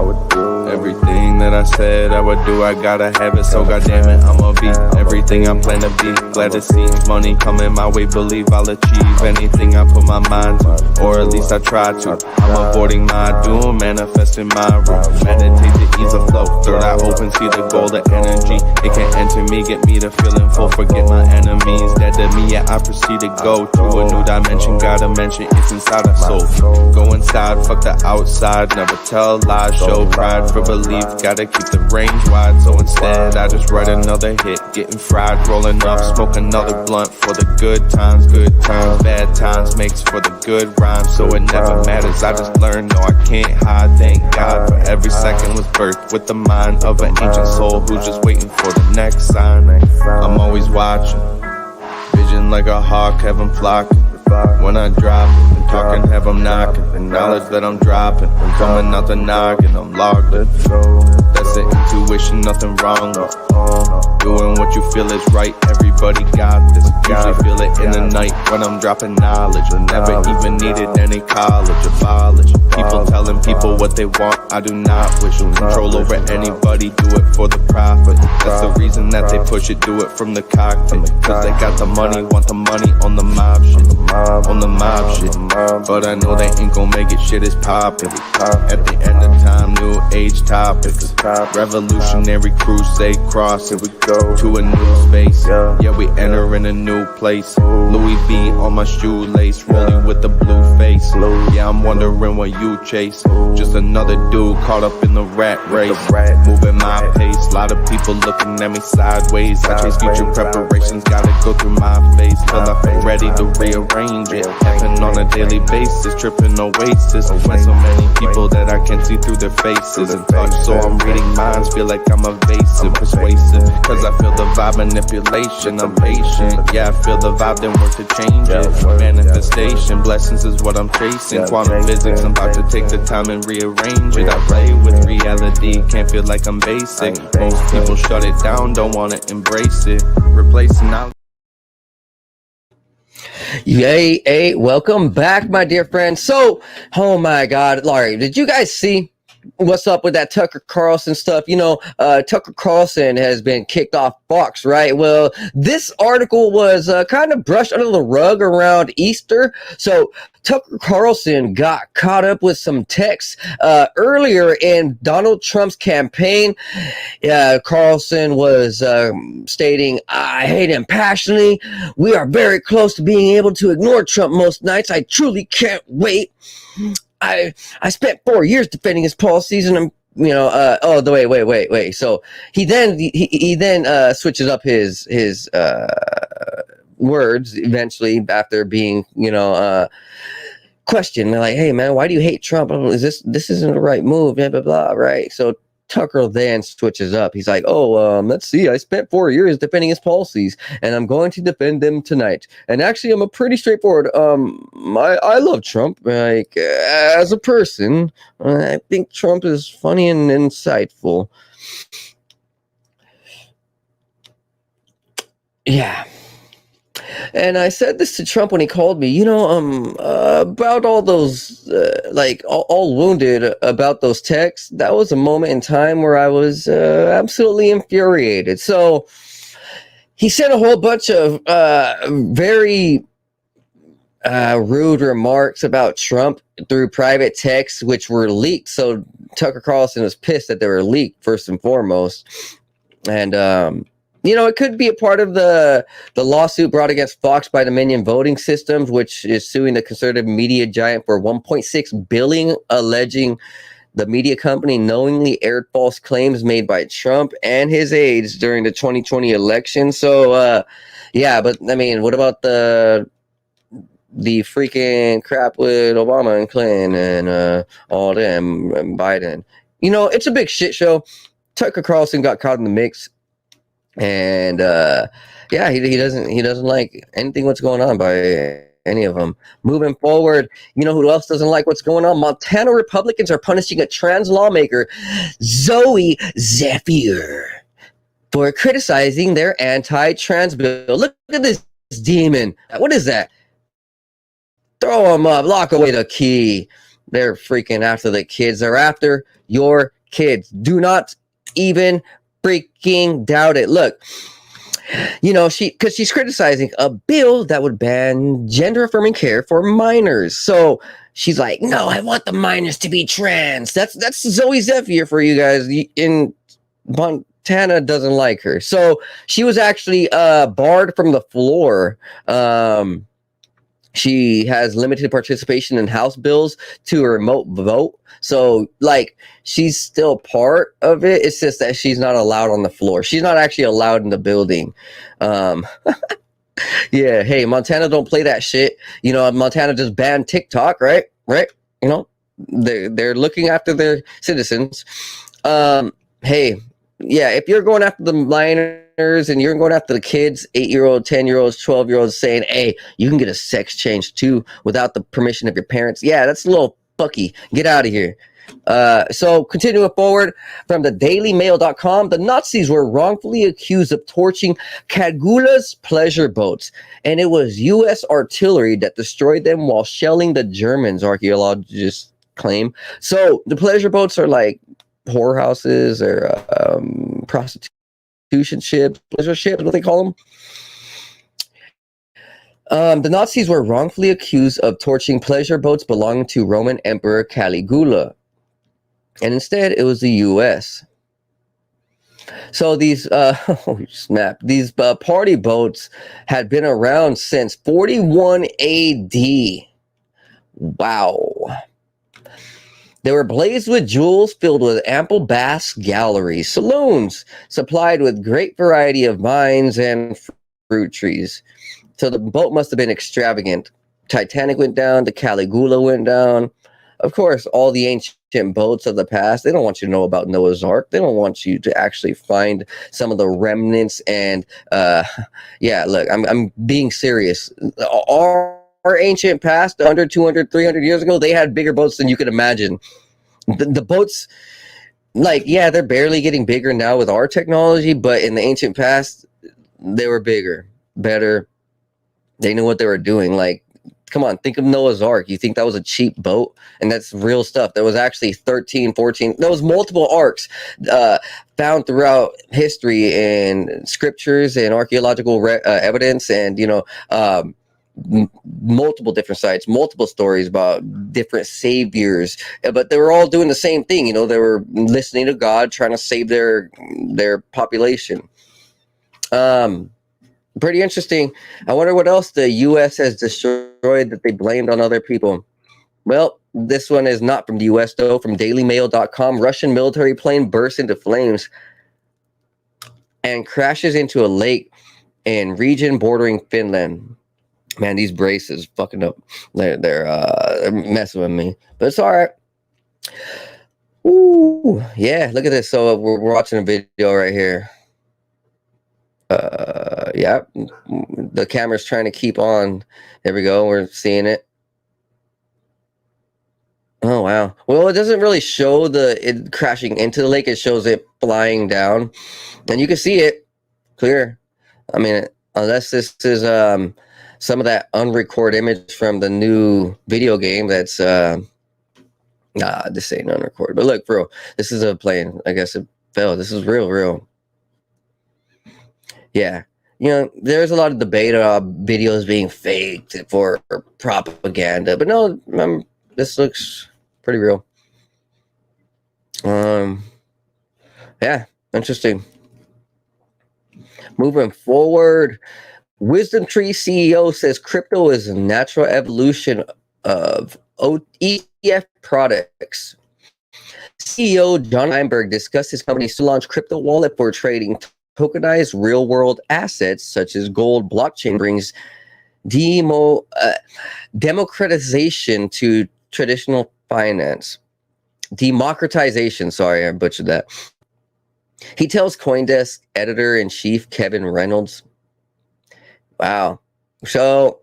everything that I said I would do. I gotta have it, so goddamn it, I'ma be everything I plan to be. Glad to see money coming my way, believe I'll achieve anything I put my mind to, or at least I try to. I'm avoiding my doom, manifesting my room. Meditate to ease the flow, third eye open, see the golden energy. It can enter me, get me to feeling full, forget my enemies. Dead to me, yeah, I proceed to go to a new dimension. Gotta mention it's inside our soul. Go inside, fuck the outside, never tell lies, show pride for belief. Gotta keep the range wide, so instead I just write another hit. Getting fried, rolling up, smoke another blunt for the good times, bad times makes for the good rhymes. So it never matters, I just learned, no I can't hide. Thank God for every second was birthed with the mind of an ancient soul who's just waiting for the next sign. I'm always watching, vision like a hawk, have 'em flocking. When I drop it, I'm talking, have 'em knocking. The knowledge that I'm dropping, I'm coming out the noggin, I'm logged in. That's the intuition, nothing wrong with doing what you feel is right. Everybody got this. Usually feel it in the night when I'm dropping knowledge. I never even needed any college, abolish people telling people what they want. I do not wish control over anybody, do it for the profit. That's the reason that they push it, do it from the cockpit. Cause they got the money, want the money on the mob shit. On the mob shit, but I know they ain't gon' make it, shit is poppin'. At the end of time, new age topics. Revolutionary crusade cross, here we go to a new space. Yeah, we enter in a new place. Louis V on my shoelace, rolling with the blue face. Yeah, I'm wondering what you chase. Just another dude caught up in the rat race. Moving my pace, lot of people looking at me sideways. I chase future preparations, gotta go through my face till I feel ready to rearrange it. Happen on a daily basis, tripping oasis. When so many people that I can't see through their faces and touch, so I'm reading minds, feel like I'm evasive, persuasive. Cause I feel the vibe, manipulation, I'm patient. Yeah, I feel the vibe, then work to change it. Manifestation, blessings is what I'm chasing. Quantum physics, I'm about to take the time and rearrange it. I play with reality, can't feel like I'm basic. Most people shut it down, don't wanna embrace it. Replacing knowledge. Hey, welcome back, my dear friends. So, oh my God, Larry, did you guys see what's up with that Tucker Carlson stuff? You know, Tucker Carlson has been kicked off Fox, right? Well, this article was kind of brushed under the rug around Easter. So Tucker Carlson got caught up with some texts earlier in Donald Trump's campaign. Carlson was stating, I hate him passionately. We are very close to being able to ignore Trump most nights. I truly can't wait. I spent 4 years defending his policies, and I'm, wait. So he then switches up his words eventually after being, questioned. They're like, hey man, why do you hate Trump? This isn't the right move, blah, blah, blah, right? So Tucker then switches up. He's like, let's see. I spent 4 years defending his policies, and I'm going to defend them tonight. And actually, I'm a pretty straightforward. I love Trump. Like, as a person, I think Trump is funny and insightful. Yeah. And I said this to Trump when he called me, about all those, all wounded about those texts. That was a moment in time where I was absolutely infuriated. So he sent a whole bunch of very rude remarks about Trump through private texts, which were leaked. So Tucker Carlson was pissed that they were leaked, first and foremost. And, it could be a part of the lawsuit brought against Fox by Dominion Voting Systems, which is suing the conservative media giant for $1.6 billion, alleging the media company knowingly aired false claims made by Trump and his aides during the 2020 election. So, but I mean, what about the freaking crap with Obama and Clinton and all them and Biden? It's a big shit show. Tucker Carlson got caught in the mix. And he doesn't like anything what's going on by any of them. Moving forward, who else doesn't like what's going on? Montana Republicans are punishing a trans lawmaker, Zoe Zephyr, for criticizing their anti-trans bill. Look at this demon. What is that? Throw them up. Lock away the key. They're freaking after the kids. They're after your kids. Do not even freaking doubt it. Look, because she's criticizing a bill that would ban gender affirming care for minors. So she's like, no, I want the minors to be trans. That's Zoe Zephyr for you guys. In Montana doesn't like her. So she was actually barred from the floor. She has limited participation in House bills to a remote vote. So, like, she's still part of it. It's just that she's not allowed on the floor. She's not actually allowed in the building. Yeah, hey, Montana don't play that shit. Montana just banned TikTok, right? Right? They're looking after their citizens. Hey, yeah, if you're going after the minors and you're going after the kids, 8-year-old, 10-year-olds, 12-year-olds, saying, hey, you can get a sex change too without the permission of your parents. Yeah, that's a little fucky. Get out of here. So continuing forward from the dailymail.com, the Nazis were wrongfully accused of torching Caligula's pleasure boats, and it was U.S. artillery that destroyed them while shelling the Germans, archaeologists claim. So the pleasure boats are like whorehouses or prostitution ships, pleasure ships, what they call them. The Nazis were wrongfully accused of torching pleasure boats belonging to Roman Emperor Caligula, and instead it was the U.S. So these these party boats had been around since 41 A.D. Wow. They were blazed with jewels, filled with ample baths, galleries, saloons, supplied with great variety of vines and fruit trees. So the boat must have been extravagant. Titanic went down, the Caligula went down. Of course, all the ancient boats of the past, they don't want you to know about Noah's Ark. They don't want you to actually find some of the remnants. And yeah, look, I'm being serious. Our ancient past, 100, 200, 300 years ago, they had bigger boats than you could imagine. The boats, like, yeah, they're barely getting bigger now with our technology, but in the ancient past, they were bigger, better. They knew what they were doing. Like, come on, think of Noah's Ark. You think that was a cheap boat? And that's real stuff. There was actually 13, 14, there was multiple arks found throughout history and scriptures and archaeological evidence, and, multiple different sites, multiple stories about different saviors, but they were all doing the same thing. They were listening to God, trying to save their population. Pretty interesting. I wonder what else the U.S. has destroyed that they blamed on other people. Well, this one is not from the U.S. though. From dailymail.com, Russian military plane bursts into flames and crashes into a lake in region bordering Finland. Man, these braces fucking up. They're messing with me, but it's all right. Ooh, yeah. Look at this. So we're watching a video right here. Yeah. The camera's trying to keep on. There we go. We're seeing it. Oh wow. Well, it doesn't really show it crashing into the lake. It shows it flying down, and you can see it clear. I mean, unless this is some of that unrecorded image from the new video game that's this ain't unrecorded. But look, bro, this is a plane. I guess it fell. This is real. Yeah. There's a lot of debate about videos being faked for propaganda, but no, this looks pretty real. Yeah, interesting. Moving forward, Wisdom Tree CEO says crypto is a natural evolution of ETF products. CEO John Steinberg discussed his company's to launch crypto wallet for trading tokenized real-world assets such as gold. Blockchain brings democratization to traditional finance. Democratization, sorry, I butchered that. He tells CoinDesk editor-in-chief Kevin Reynolds. Wow. So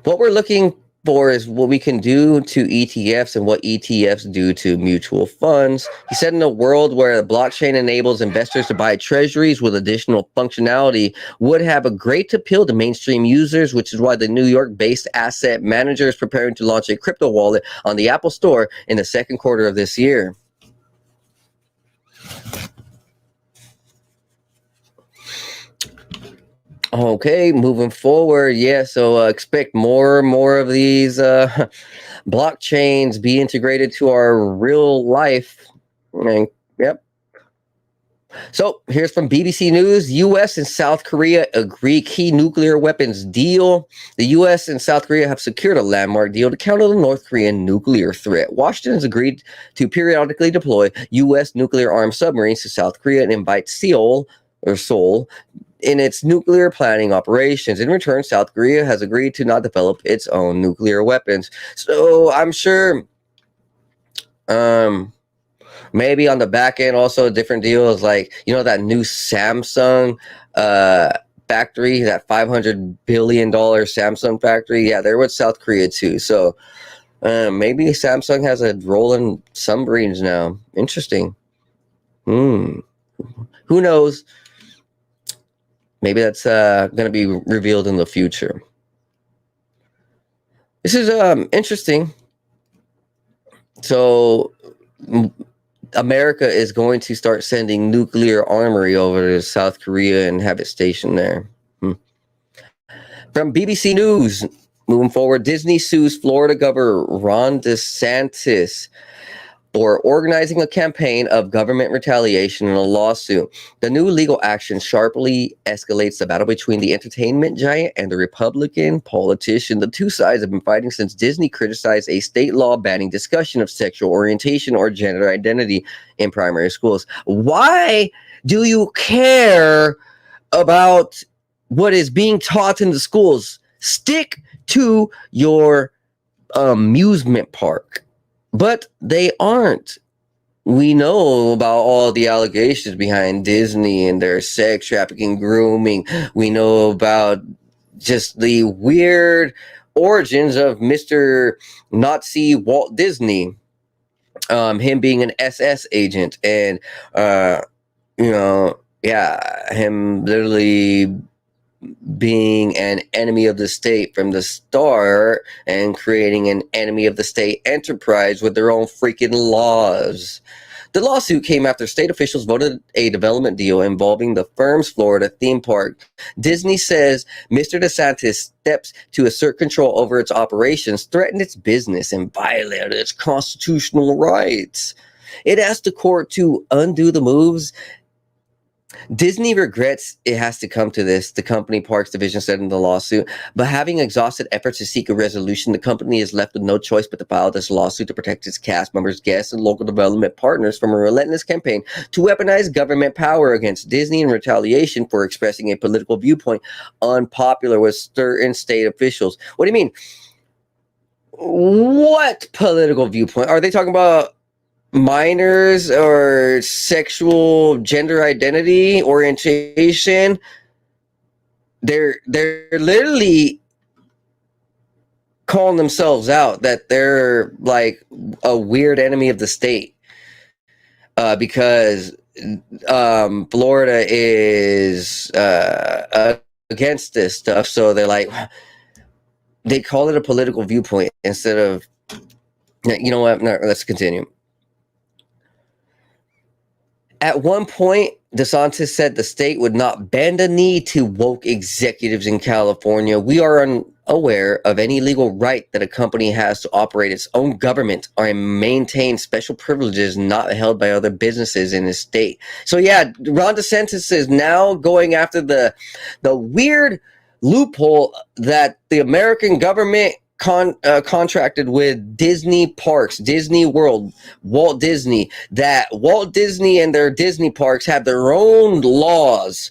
what we're looking for is what we can do to ETFs and what ETFs do to mutual funds. He said in a world where the blockchain enables investors to buy treasuries with additional functionality would have a great appeal to mainstream users, which is why the New York-based asset manager is preparing to launch a crypto wallet on the Apple Store in the second quarter of this year. Okay, moving forward, yeah. So expect more and more of these blockchains be integrated to our real life. And, yep. So here's from BBC News: U.S. and South Korea agree key nuclear weapons deal. The U.S. and South Korea have secured a landmark deal to counter the North Korean nuclear threat. Washington has agreed to periodically deploy U.S. nuclear-armed submarines to South Korea and invite Seoul in its nuclear planning operations. In return, South Korea has agreed to not develop its own nuclear weapons. So I'm sure maybe on the back end also a different deal is like, that new Samsung factory, that $500 billion Samsung factory. Yeah, they're with South Korea too. So maybe Samsung has a role in submarines now. Interesting. Who knows? Maybe that's going to be revealed in the future. This is interesting. So America is going to start sending nuclear armory over to South Korea and have it stationed there. From BBC News, moving forward, Disney sues Florida Governor Ron DeSantis for organizing a campaign of government retaliation in a lawsuit. The new legal action sharply escalates the battle between the entertainment giant and the Republican politician. The two sides have been fighting since Disney criticized a state law banning discussion of sexual orientation or gender identity in primary schools. Why do you care about what is being taught in the schools? Stick to your amusement park. But they aren't. We know about all the allegations behind Disney and their sex trafficking, grooming. We know about just the weird origins of Mr. Nazi Walt Disney, him being an SS agent, and him literally being an enemy of the state from the start and creating an enemy of the state enterprise with their own freaking laws. The lawsuit came after state officials voted a development deal involving the firm's Florida theme park. Disney says Mr. DeSantis' steps to assert control over its operations threatened its business and violated its constitutional rights. It asked the court to undo the moves. Disney regrets it has to come to this, the company parks division said in the lawsuit. But having exhausted efforts to seek a resolution, the company is left with no choice but to file this lawsuit to protect its cast members, guests, and local development partners from a relentless campaign to weaponize government power against Disney in retaliation for expressing a political viewpoint unpopular with certain state officials. What do you mean? What political viewpoint? Are they talking about minors or sexual gender identity orientation? They're literally calling themselves out that they're like a weird enemy of the state because Florida is against this stuff. So they're like, they call it a political viewpoint instead of, you know what? No, let's continue. At one point, DeSantis said the state would not bend a knee to woke executives in California. We are unaware of any legal right that a company has to operate its own government or maintain special privileges not held by other businesses in the state. So yeah, Ron DeSantis is now going after the weird loophole that the American government contracted with Disney Parks, Disney World, Walt Disney, that Walt Disney and their Disney parks have their own laws.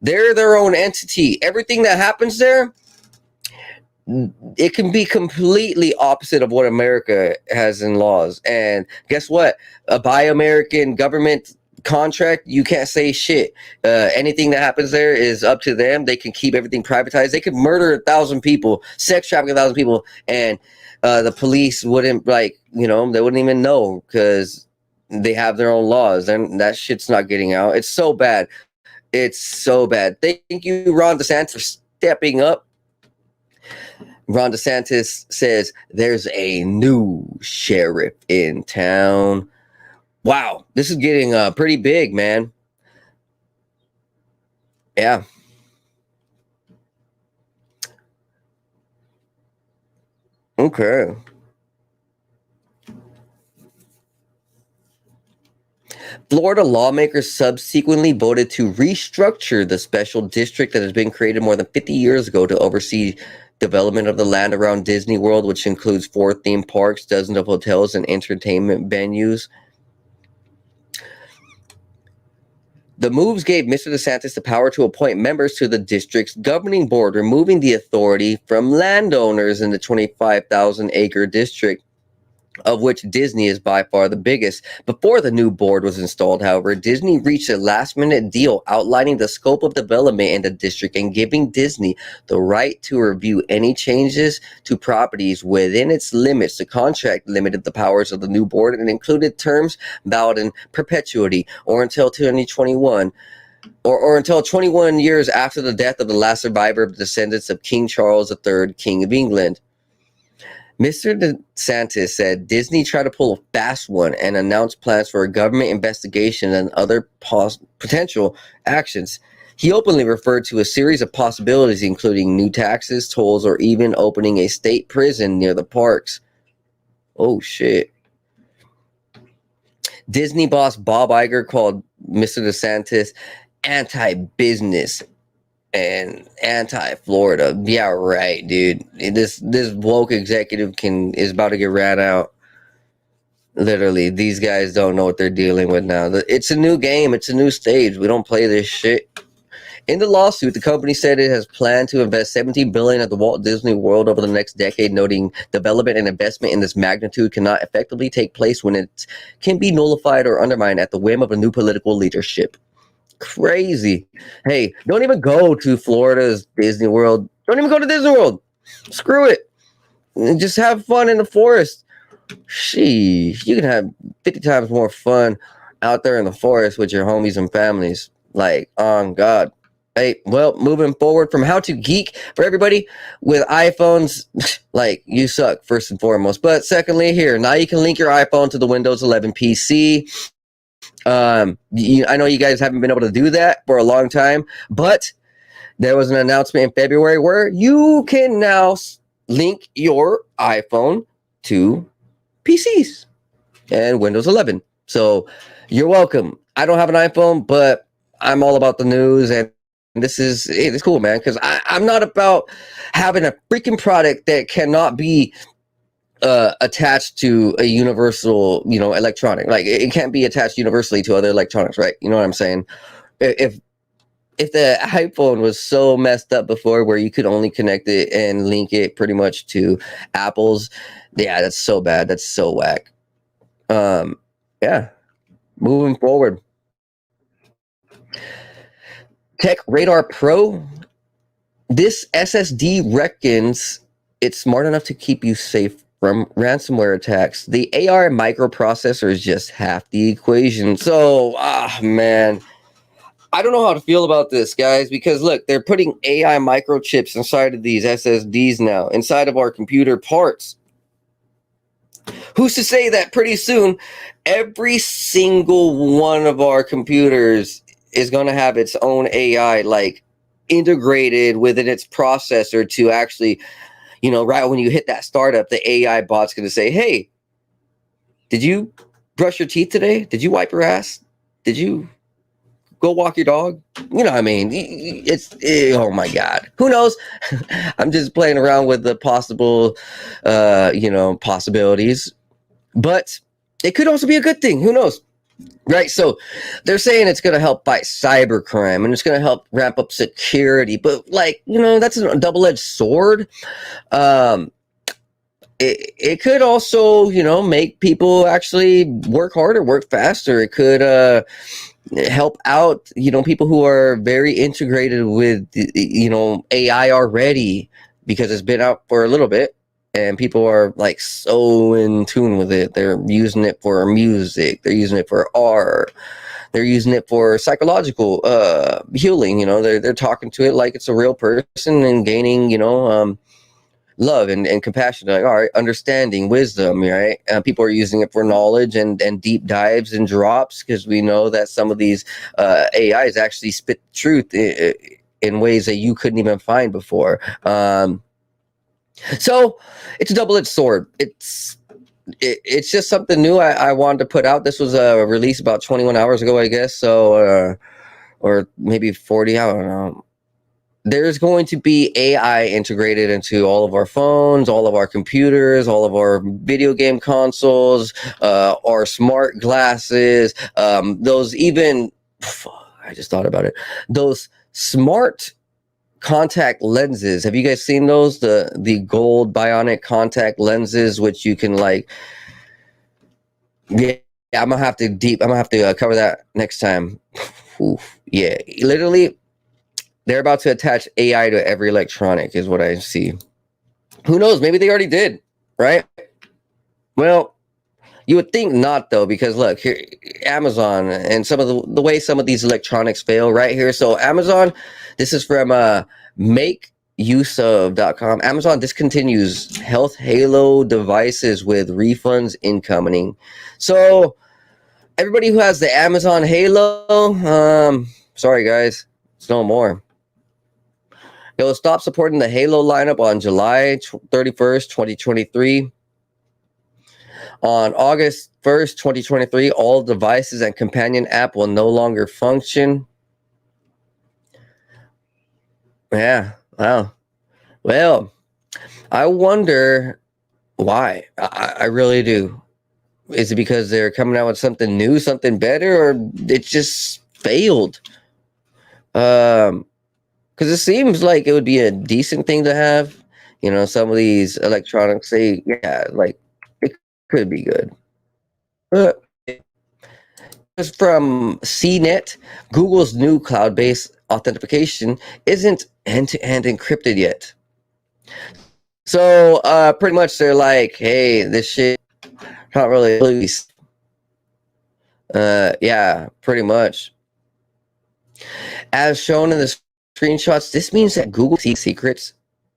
They're their own entity. Everything that happens there, it can be completely opposite of what America has in laws. And guess what? A Buy American government contract, you can't say shit. Anything that happens there is up to them. They can keep everything privatized. They could murder 1,000 people, sex traffic 1,000 people, and the police wouldn't, like, you know, they wouldn't even know because they have their own laws, and that shit's not getting out. It's so bad. It's so bad. Thank you, Ron DeSantis, for stepping up. Ron DeSantis says there's a new sheriff in town. Wow, this is getting pretty big, man. Yeah. Okay. Florida lawmakers subsequently voted to restructure the special district that has been created more than 50 years ago to oversee development of the land around Disney World, which includes 4 theme parks, dozens of hotels, and entertainment venues. The moves gave Mr. DeSantis the power to appoint members to the district's governing board, removing the authority from landowners in the 25,000-acre district, of which Disney is by far the biggest. Before the new board was installed, however, Disney reached a last-minute deal outlining the scope of development in the district and giving Disney the right to review any changes to properties within its limits. The contract limited the powers of the new board and included terms valid in perpetuity or until 2021, or until 21 years after the death of the last survivor of the descendants of King Charles III, King of England. Mr. DeSantis said Disney tried to pull a fast one and announced plans for a government investigation and other potential actions. He openly referred to a series of possibilities, including new taxes, tolls, or even opening a state prison near the parks. Oh, shit. Disney boss Bob Iger called Mr. DeSantis anti-business and anti-Florida. Yeah, right, dude. This woke executive is about to get rat out. Literally, these guys don't know what they're dealing with now. It's a new game. It's a new stage. We don't play this shit. In the lawsuit, the company said it has planned to invest $17 billion at the Walt Disney World over the next decade, noting development and investment in this magnitude cannot effectively take place when it can be nullified or undermined at the whim of a new political leadership. Crazy. Hey, don't even go to Florida's Disney World. Don't even go to Disney World. Screw it. Just have fun in the forest. Sheesh, you can have 50 times more fun out there in the forest with your homies and families. Like, on God. Hey, well, moving forward from how to geek for everybody with iPhones, like, you suck, first and foremost. But secondly, here, now you can link your iPhone to the Windows 11 PC. I know you guys haven't been able to do that for a long time, but there was an announcement in February where you can now link your iPhone to PCs and Windows 11. So you're welcome. I don't have an iPhone, but I'm all about the news, and it's cool, man, because I'm not about having a freaking product that cannot be attached to a universal, electronic. Like, it can't be attached universally to other electronics, right? You know what I'm saying? If the iPhone was so messed up before where you could only connect it and link it pretty much to Apple's, yeah, that's so bad. That's so whack. Yeah. Moving forward. Tech Radar Pro. This SSD reckons it's smart enough to keep you safe from ransomware attacks. The AI microprocessor is just half the equation. So, man, I don't know how to feel about this, guys, because look, they're putting AI microchips inside of these SSDs now, inside of our computer parts. Who's to say that pretty soon every single one of our computers is going to have its own AI, like, integrated within its processor to actually, right when you hit that startup, the AI bot's going to say, hey, did you brush your teeth today? Did you wipe your ass? Did you go walk your dog? You know what I mean? Oh my God. Who knows? I'm just playing around with the possible, possibilities. But it could also be a good thing. Who knows? Right, so they're saying it's going to help fight cybercrime and it's going to help ramp up security, but that's a double-edged sword. it could also, make people actually work harder, work faster. It could help out, people who are very integrated with, AI already, because it's been out for a little bit and people are like so in tune with it. They're using it for music. They're using it for art. They're using it for psychological healing. They're talking to it like it's a real person and gaining, love and compassion, like, all right, understanding, wisdom, right? People are using it for knowledge and deep dives and drops, because we know that some of these AIs actually spit truth in ways that you couldn't even find before. So it's a double-edged sword. It's just something new I wanted to put out. This was released about 21 hours ago, I guess, so or maybe 40, I don't know. There's going to be AI integrated into all of our phones, all of our computers, all of our video game consoles, our smart glasses, those even, I just thought about it, those smart contact lenses. Have you guys seen those? The gold bionic contact lenses, which you can yeah, I'm gonna have to cover that next time. Oof, yeah, literally. They're about to attach AI to every electronic, is what I see. Who knows? Maybe they already did, right? Well, you would think not, though, because look here, Amazon and some of the way some of these electronics fail right here. So Amazon, this is from makeuseof.com. Amazon discontinues Health Halo devices with refunds incoming. So everybody who has the Amazon Halo, sorry guys, it's no more. It will stop supporting the Halo lineup on July 31st, 2023. On August 1st, 2023, all devices and companion app will no longer function. Yeah, wow. Well, I wonder why. I really do. Is it because they're coming out with something new, something better, or it just failed? Because it seems like it would be a decent thing to have. Some of these electronics, like it could be good. But it's from CNET, Google's new cloud-based authentication isn't end-to-end encrypted yet. So pretty much they're like, hey, this shit not really released. Yeah, pretty much. As shown in the screenshots, this means that Google seeks secrets,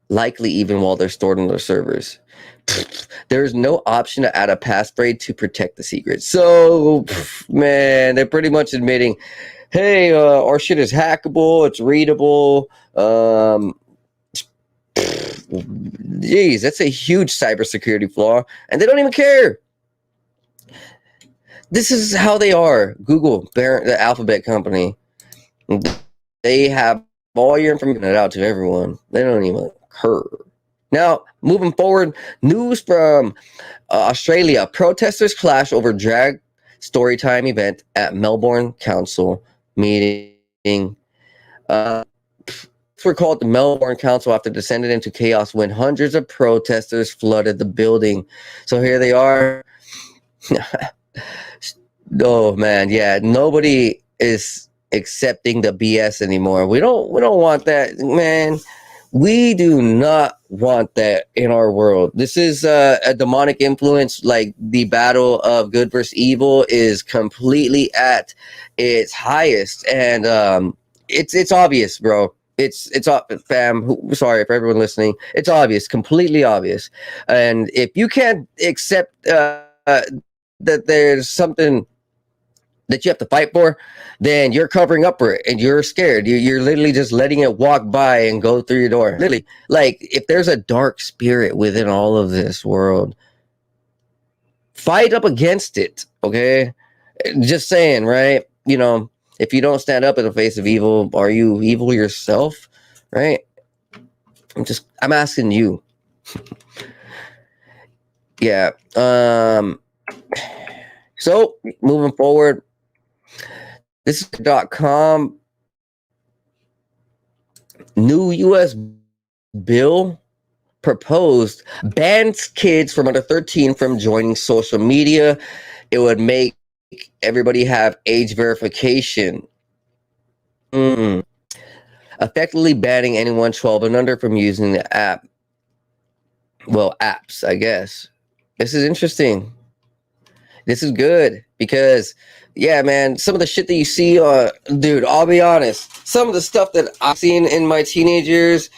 likely even while they're stored on their servers. There's no option to add a passphrase to protect the secret. So, man, they're pretty much admitting, hey, our shit is hackable, it's readable. Geez, that's a huge cybersecurity flaw, and they don't even care. This is how they are. Google, the Alphabet company. They have all your information out to everyone. They don't even care. Now, moving forward, news from Australia. Protesters clash over drag storytime event at Melbourne Council meeting. Were called the Melbourne Council after descended into chaos when hundreds of protesters flooded the building. So here they are. Oh man, yeah, nobody is accepting the BS anymore. We don't want that, man. We do not want that in our world. This is a demonic influence. Like the battle of good versus evil is completely at its highest, and it's obvious, bro. It's fam. Sorry for everyone listening. It's obvious, completely obvious. And if you can't accept that there's something that you have to fight for, then you're covering up for it and you're scared. You're literally just letting it walk by and go through your door. Literally, like if there's a dark spirit within all of this world, fight up against it. Okay, just saying, right? If you don't stand up in the face of evil, are you evil yourself? Right? I'm asking you. Yeah. So moving forward, this is .com. New U.S. bill proposed bans kids from under 13 from joining social media. It would make everybody have age verification. Effectively banning anyone 12 and under from using the app. Well, apps, I guess. This is interesting. This is good because, yeah, man, some of the shit that you see, dude, I'll be honest. Some of the stuff that I've seen in my teenage years,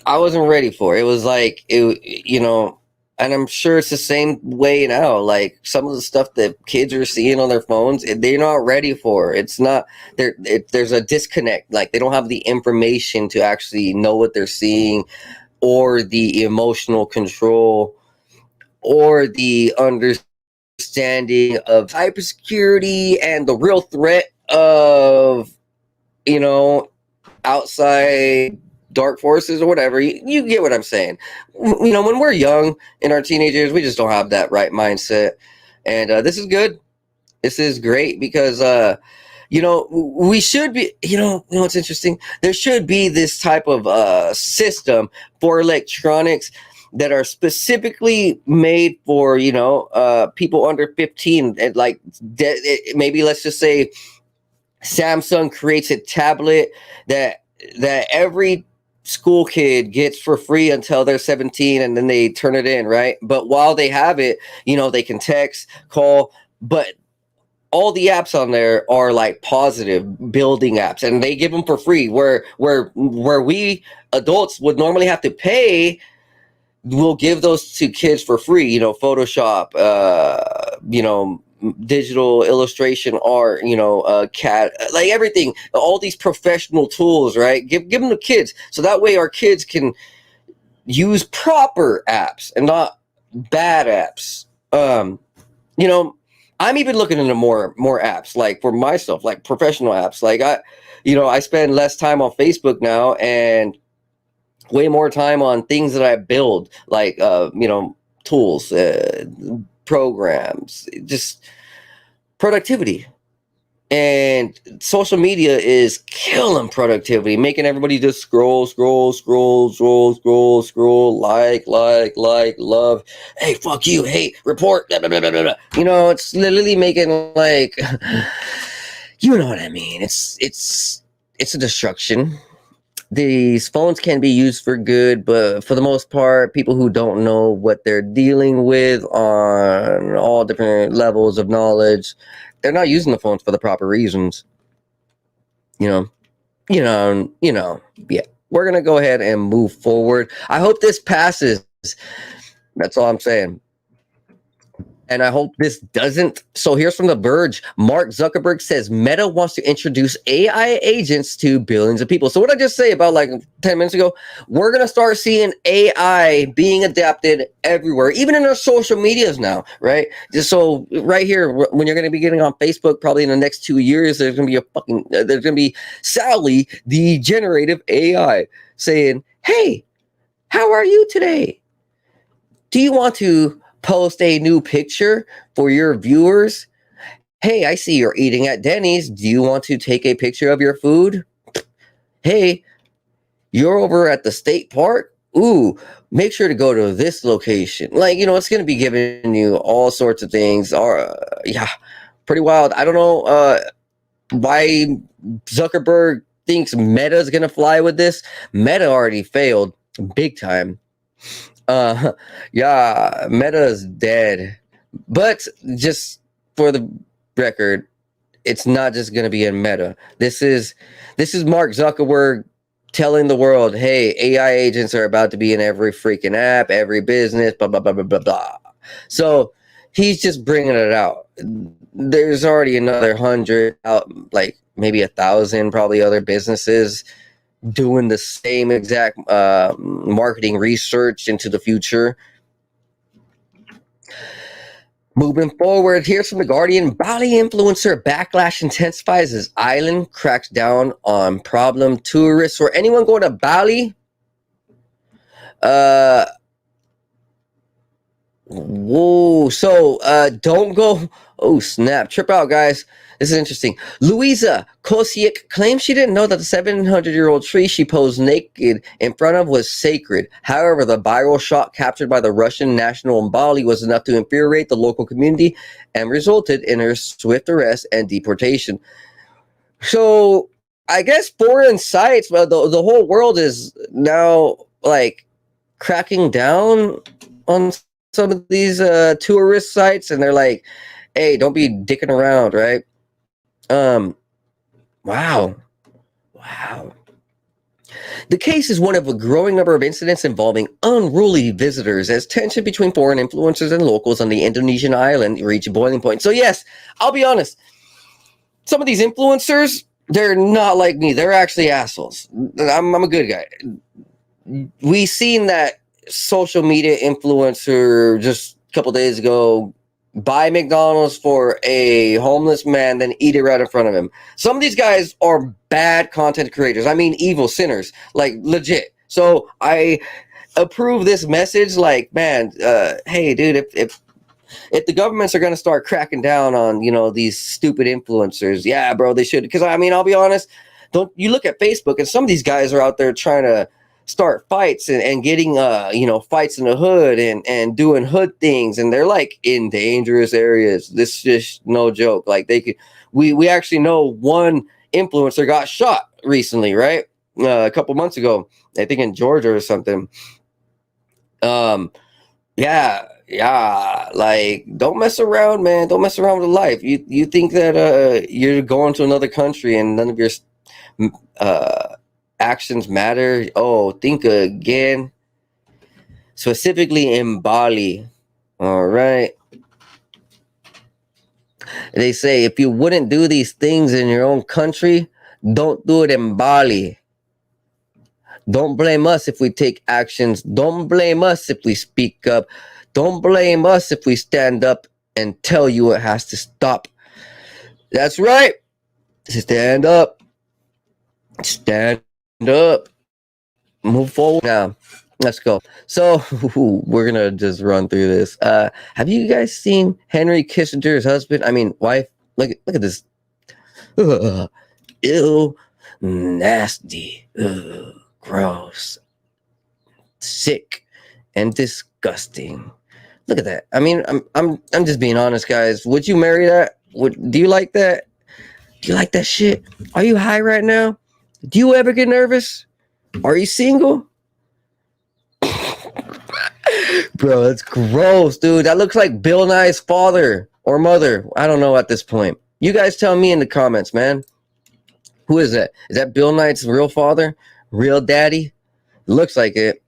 I wasn't ready for. It was like, and I'm sure it's the same way now. Like some of the stuff that kids are seeing on their phones, they're not ready for. It's not there's a disconnect. Like they don't have the information to actually know what they're seeing, or the emotional control, or the understanding of cybersecurity and the real threat of, outside dark forces or whatever. You get what I'm saying. When we're young in our teenagers, we just don't have that right mindset. And this is good. This is great because, we should be, what's interesting? There should be this type of system for electronics that are specifically made for, people under 15. And like maybe let's just say Samsung creates a tablet that every school kid gets for free until they're 17, and then they turn it in, right? But while they have it, they can text, call, but all the apps on there are like positive building apps, and they give them for free. Where we adults would normally have to pay, we'll give those to kids for free. Photoshop, digital illustration art, cat, like everything, all these professional tools, right? Give them to kids, so that way our kids can use proper apps and not bad apps. I'm even looking into more apps, like for myself, like professional apps. Like I spend less time on Facebook now and way more time on things that I build, like tools, programs, just productivity. And social media is killing productivity, making everybody just scroll, like, love, hey, fuck you, hate, report, blah, blah, blah, blah, blah. It's literally making like, you know what I mean? It's a destruction. These phones can be used for good, but for the most part, people who don't know what they're dealing with on all different levels of knowledge, they're not using the phones for the proper reasons. Yeah. We're gonna go ahead and move forward. I hope this passes. That's all I'm saying. And I hope this doesn't. So here's from The Verge. Mark Zuckerberg says Meta wants to introduce AI agents to billions of people. So what I just say about like 10 minutes ago, we're going to start seeing AI being adapted everywhere, even in our social medias now, right? Just so right here, when you're going to be getting on Facebook, probably in the next 2 years, there's going to be Sally, the generative AI, saying, hey, how are you today? Do you want to post a new picture for your viewers? Hey, I see you're eating at Denny's. Do you want to take a picture of your food? Hey, you're over at the state park. Ooh, make sure to go to this location. Like, it's going to be giving you all sorts of things. Yeah, pretty wild. I don't know why Zuckerberg thinks Meta is going to fly with this. Meta already failed big time. Yeah, Meta is dead. But just for the record, it's not just going to be in Meta. This is Mark Zuckerberg telling the world, hey, AI agents are about to be in every freaking app, every business, blah, blah, blah, blah, blah, blah. So he's just bringing it out. There's already another 100 out, like maybe 1,000 probably other businesses doing the same exact marketing research into the future. Moving forward, here's from The Guardian. Bali influencer backlash intensifies as island cracks down on problem tourists. For anyone going to Bali, Whoa. So don't go. Oh, snap. Trip out, guys. This is interesting. Louisa Kosiak claims she didn't know that the 700-year-old tree she posed naked in front of was sacred. However, the viral shot captured by the Russian national in Bali was enough to infuriate the local community and resulted in her swift arrest and deportation. So I guess foreign sites, well, the whole world is now like cracking down on some of these tourist sites, and they're like, hey, don't be dicking around, right? Wow. Wow. The case is one of a growing number of incidents involving unruly visitors as tension between foreign influencers and locals on the Indonesian island reached a boiling point. So yes, I'll be honest, some of these influencers, they're not like me. They're actually assholes. I'm a good guy. We seen that social media influencer just a couple days ago buy McDonald's for a homeless man, then eat it right in front of him. Some of these guys are bad content creators. I mean, evil sinners, like legit. So I approve this message. Like, man, hey, dude, if the governments are going to start cracking down on, these stupid influencers, yeah, bro, they should. Because I mean, I'll be honest. Don't you look at Facebook and some of these guys are out there trying to start fights and getting fights in the hood and doing hood things, and they're like in dangerous areas. This is just no joke. Like we actually know one influencer got shot recently, right? A couple months ago, I think in Georgia or something. Yeah, like don't mess around, man. Don't mess around with life. You think that you're going to another country and none of your actions matter? Oh, think again. Specifically in Bali. All right. They say if you wouldn't do these things in your own country, don't do it in Bali. Don't blame us if we take actions. Don't blame us if we speak up. Don't blame us if we stand up and tell you it has to stop. That's right. Stand up. Stand up. Move forward now. Let's go. So we're gonna just run through this. Have you guys seen Henry Kissinger's husband? I mean, wife. Look at this. Ugh, ew, nasty, ugh, gross, sick, and disgusting. Look at that. I mean, I'm just being honest, guys. Would you marry that? Do you like that? Do you like that shit? Are you high right now? Do you ever get nervous? Are you single? Bro, that's gross, dude. That looks like Bill Nye's father or mother. I don't know at this point. You guys tell me in the comments, man. Who is that? Is that Bill Nye's real father? Real daddy? Looks like it.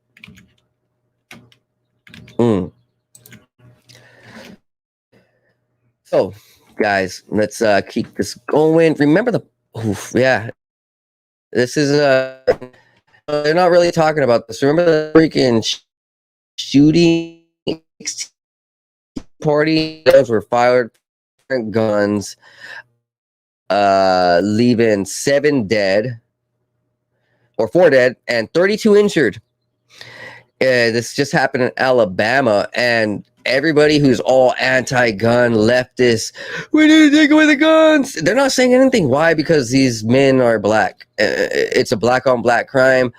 So, guys, let's keep this going. Remember this is they're not really talking about this. Remember the freaking shooting party? Those were fired guns, leaving 4 dead and 32 injured. This just happened in Alabama, and everybody who's all anti-gun, leftist, we need to take away the guns. They're not saying anything. Why? Because these men are black. It's a black-on-black crime,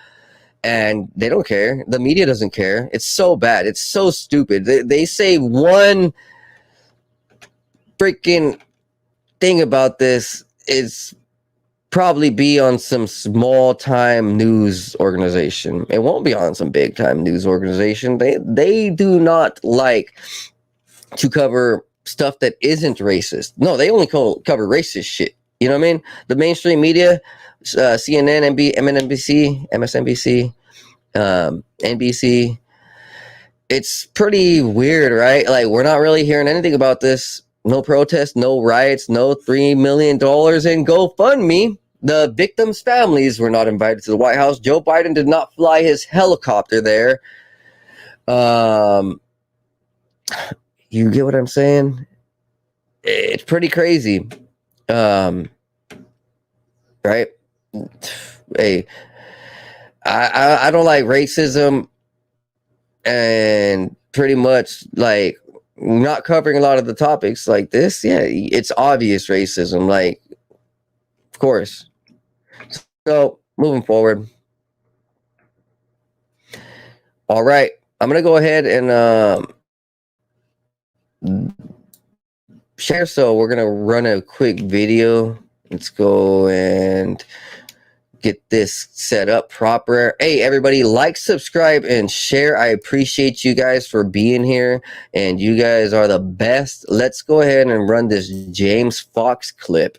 and they don't care. The media doesn't care. It's so bad. It's so stupid. They say one freaking thing about this is probably be on some small time news organization. It won't be on some big time news organization. They do not like to cover stuff that isn't racist. No, they only cover racist shit. You know what I mean? The mainstream media, CNN, MSNBC, NBC. It's pretty weird, right? Like, we're not really hearing anything about this. No protests, no riots, no $3 million in GoFundMe. The victims' families were not invited to the White House. Joe Biden did not fly his helicopter there. You get what I'm saying? It's pretty crazy. Right? Hey, I don't like racism, and pretty much like not covering a lot of the topics like this, yeah, it's obvious racism, like, of course. So moving forward, all right, I'm gonna go ahead and share. So we're gonna run a quick video. Let's go and get this set up proper. Hey, everybody, like, subscribe, and share. I appreciate you guys for being here, and you guys are the best. Let's go ahead and run this James Fox clip.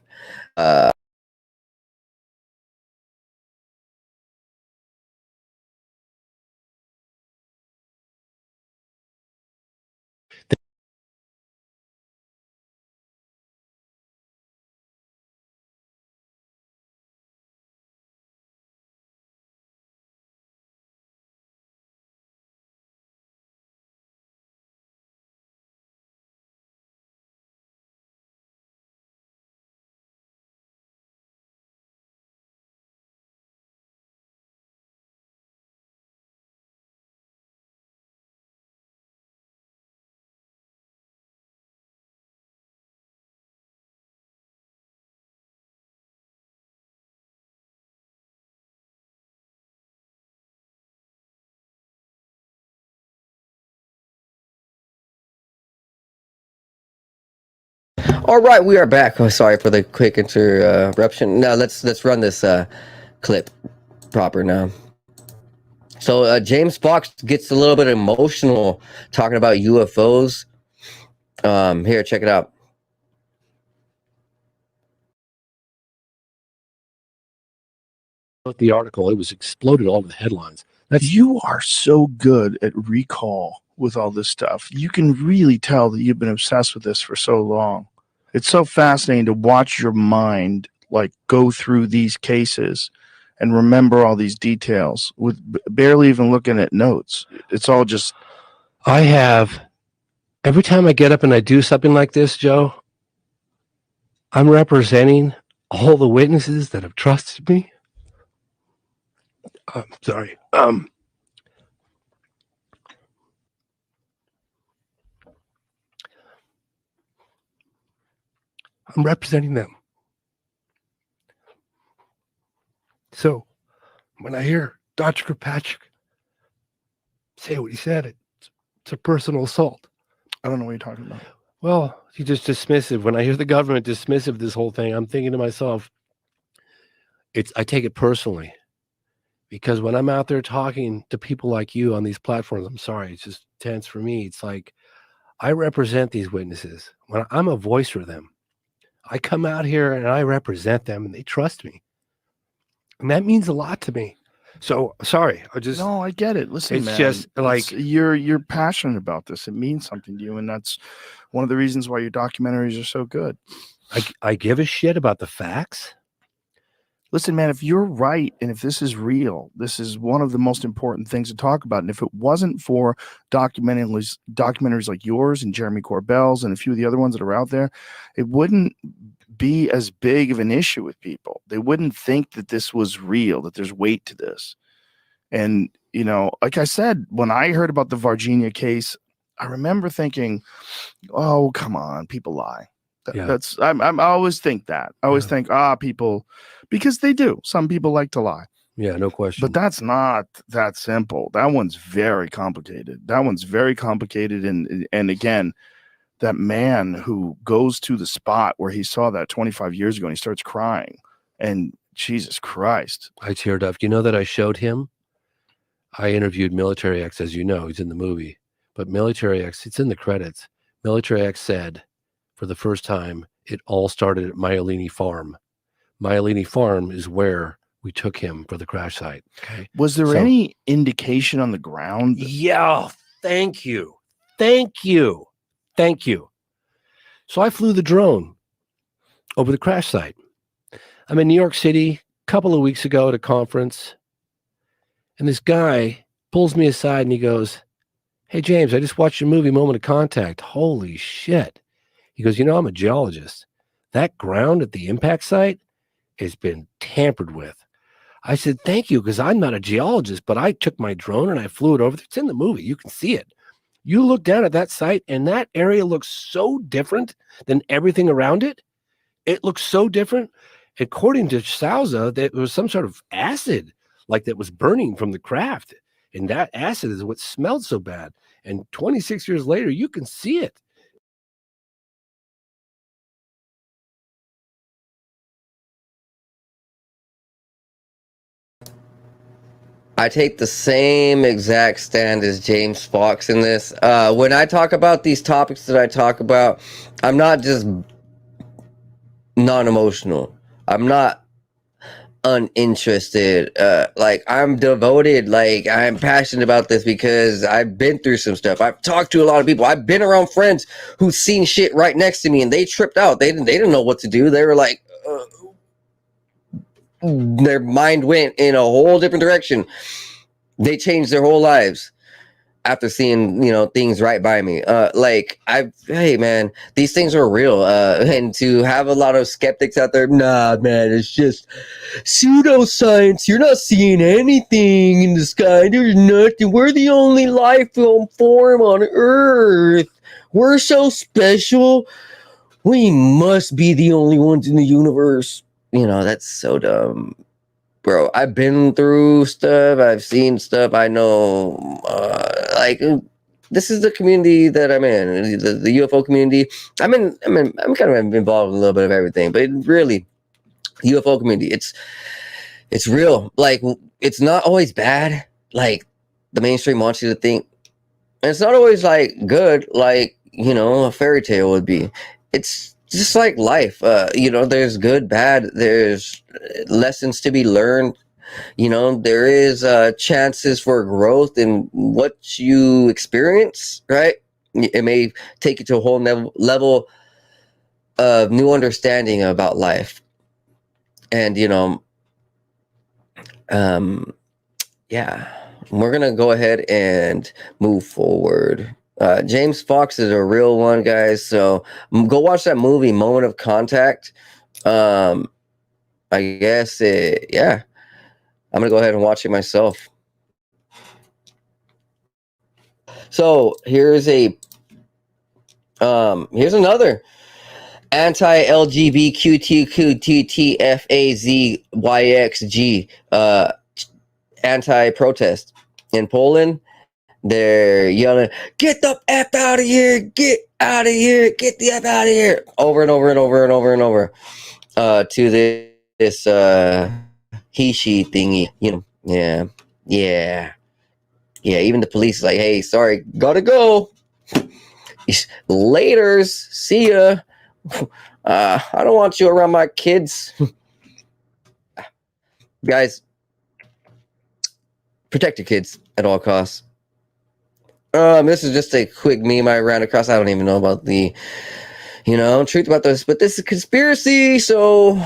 All right, we are back. Oh, sorry for the quick interruption. Now let's run this clip proper now. So James Fox gets a little bit emotional talking about UFOs. Here, check it out. The article, it was exploded all over the headlines. You are so good at recall with all this stuff. You can really tell that you've been obsessed with this for so long. It's so fascinating to watch your mind like go through these cases and remember all these details with barely even looking at notes. It's all just I have, every time I get up and I do something like this, Joe, I'm representing all the witnesses that have trusted me. Sorry. I'm representing them. So when I hear Dr. Kirkpatrick say what he said, it's a personal assault. I don't know what you're talking about. Well, he's just dismissive. When I hear the government dismissive of this whole thing, I'm thinking to myself, I take it personally. Because when I'm out there talking to people like you on these platforms, I'm sorry, it's just tense for me. It's like I represent these witnesses. When I'm a voice for them, I come out here and I represent them and they trust me. And that means a lot to me. So sorry, no, I get it. Listen, it's man, just like you're passionate about this. It means something to you, and that's one of the reasons why your documentaries are so good. I give a shit about the facts. Listen, man, if you're right and if this is real, this is one of the most important things to talk about. And if it wasn't for documentaries like yours and Jeremy Corbell's and a few of the other ones that are out there, it wouldn't be as big of an issue with people. They wouldn't think that this was real, that there's weight to this. And, you know, like I said, when I heard about the Virginia case, I remember thinking, oh, come on, people lie. Yeah. I always think that. I always think, people, because they do. Some people like to lie. Yeah, no question. But that's not that simple. That one's very complicated. And again, that man who goes to the spot where he saw that 25 years ago and he starts crying. And Jesus Christ. I teared up. You know that I showed him? I interviewed Military X, as you know, he's in the movie. But Military X, it's in the credits. Military X said, for the first time, it all started at Myelini Farm. Myelini Farm is where we took him for the crash site. Okay. Was there any indication on the ground? Yeah. Thank you. So I flew the drone over the crash site. I'm in New York City a couple of weeks ago at a conference, and this guy pulls me aside and he goes, "Hey, James, I just watched your movie, Moment of Contact. Holy shit." He goes, "You know, I'm a geologist. That ground at the impact site has been tampered with." I said, "Thank you," because I'm not a geologist, but I took my drone and I flew it over. It's in the movie. You can see it. You look down at that site and that area looks so different than everything around it. It looks so different. According to Souza, there was some sort of acid like that was burning from the craft. And that acid is what smelled so bad. And 26 years later, you can see it. I take the same exact stand as James Fox in this. When I talk about these topics that I talk about, I'm not just non-emotional. I'm not uninterested. Like, I'm devoted. Like, I'm passionate about this because I've been through some stuff. I've talked to a lot of people. I've been around friends who've seen shit right next to me and they tripped out. They didn't know what to do. They were like, their mind went in a whole different direction. They changed their whole lives after seeing, things right by me. Hey man, these things are real. And to have a lot of skeptics out there, nah man, it's just pseudoscience. You're not seeing anything in the sky. There's nothing. We're the only life form on Earth. We're so special. We must be the only ones in the universe. That's so dumb. Bro, I've been through stuff. I've seen stuff. I know, this is the community that I'm in, the UFO community. I'm kind of involved in a little bit of everything, but really, UFO community, it's real. Like, it's not always bad, like the mainstream wants you to think. And it's not always like good, like, a fairy tale would be. It's just like life. There's good, bad, there's lessons to be learned. There is chances for growth in what you experience, right? It may take you to a whole level of new understanding about life. And we're gonna go ahead and move forward. James Fox is a real one, guys. So go watch that movie, Moment of Contact. I guess I'm gonna go ahead and watch it myself. So here's another anti-LGBTQTTFAZYXG anti-protest in Poland. They're yelling, "Get the F out of here! Get out of here! Get the F out of here!" Over and over and over and over and over to this he she thingy. Yeah. Even the police is like, "Hey, sorry, gotta go. Laters, see ya. I don't want you around my kids." Guys, protect your kids at all costs. This is just a quick meme I ran across. I don't even know about the, truth about this, but this is conspiracy. So,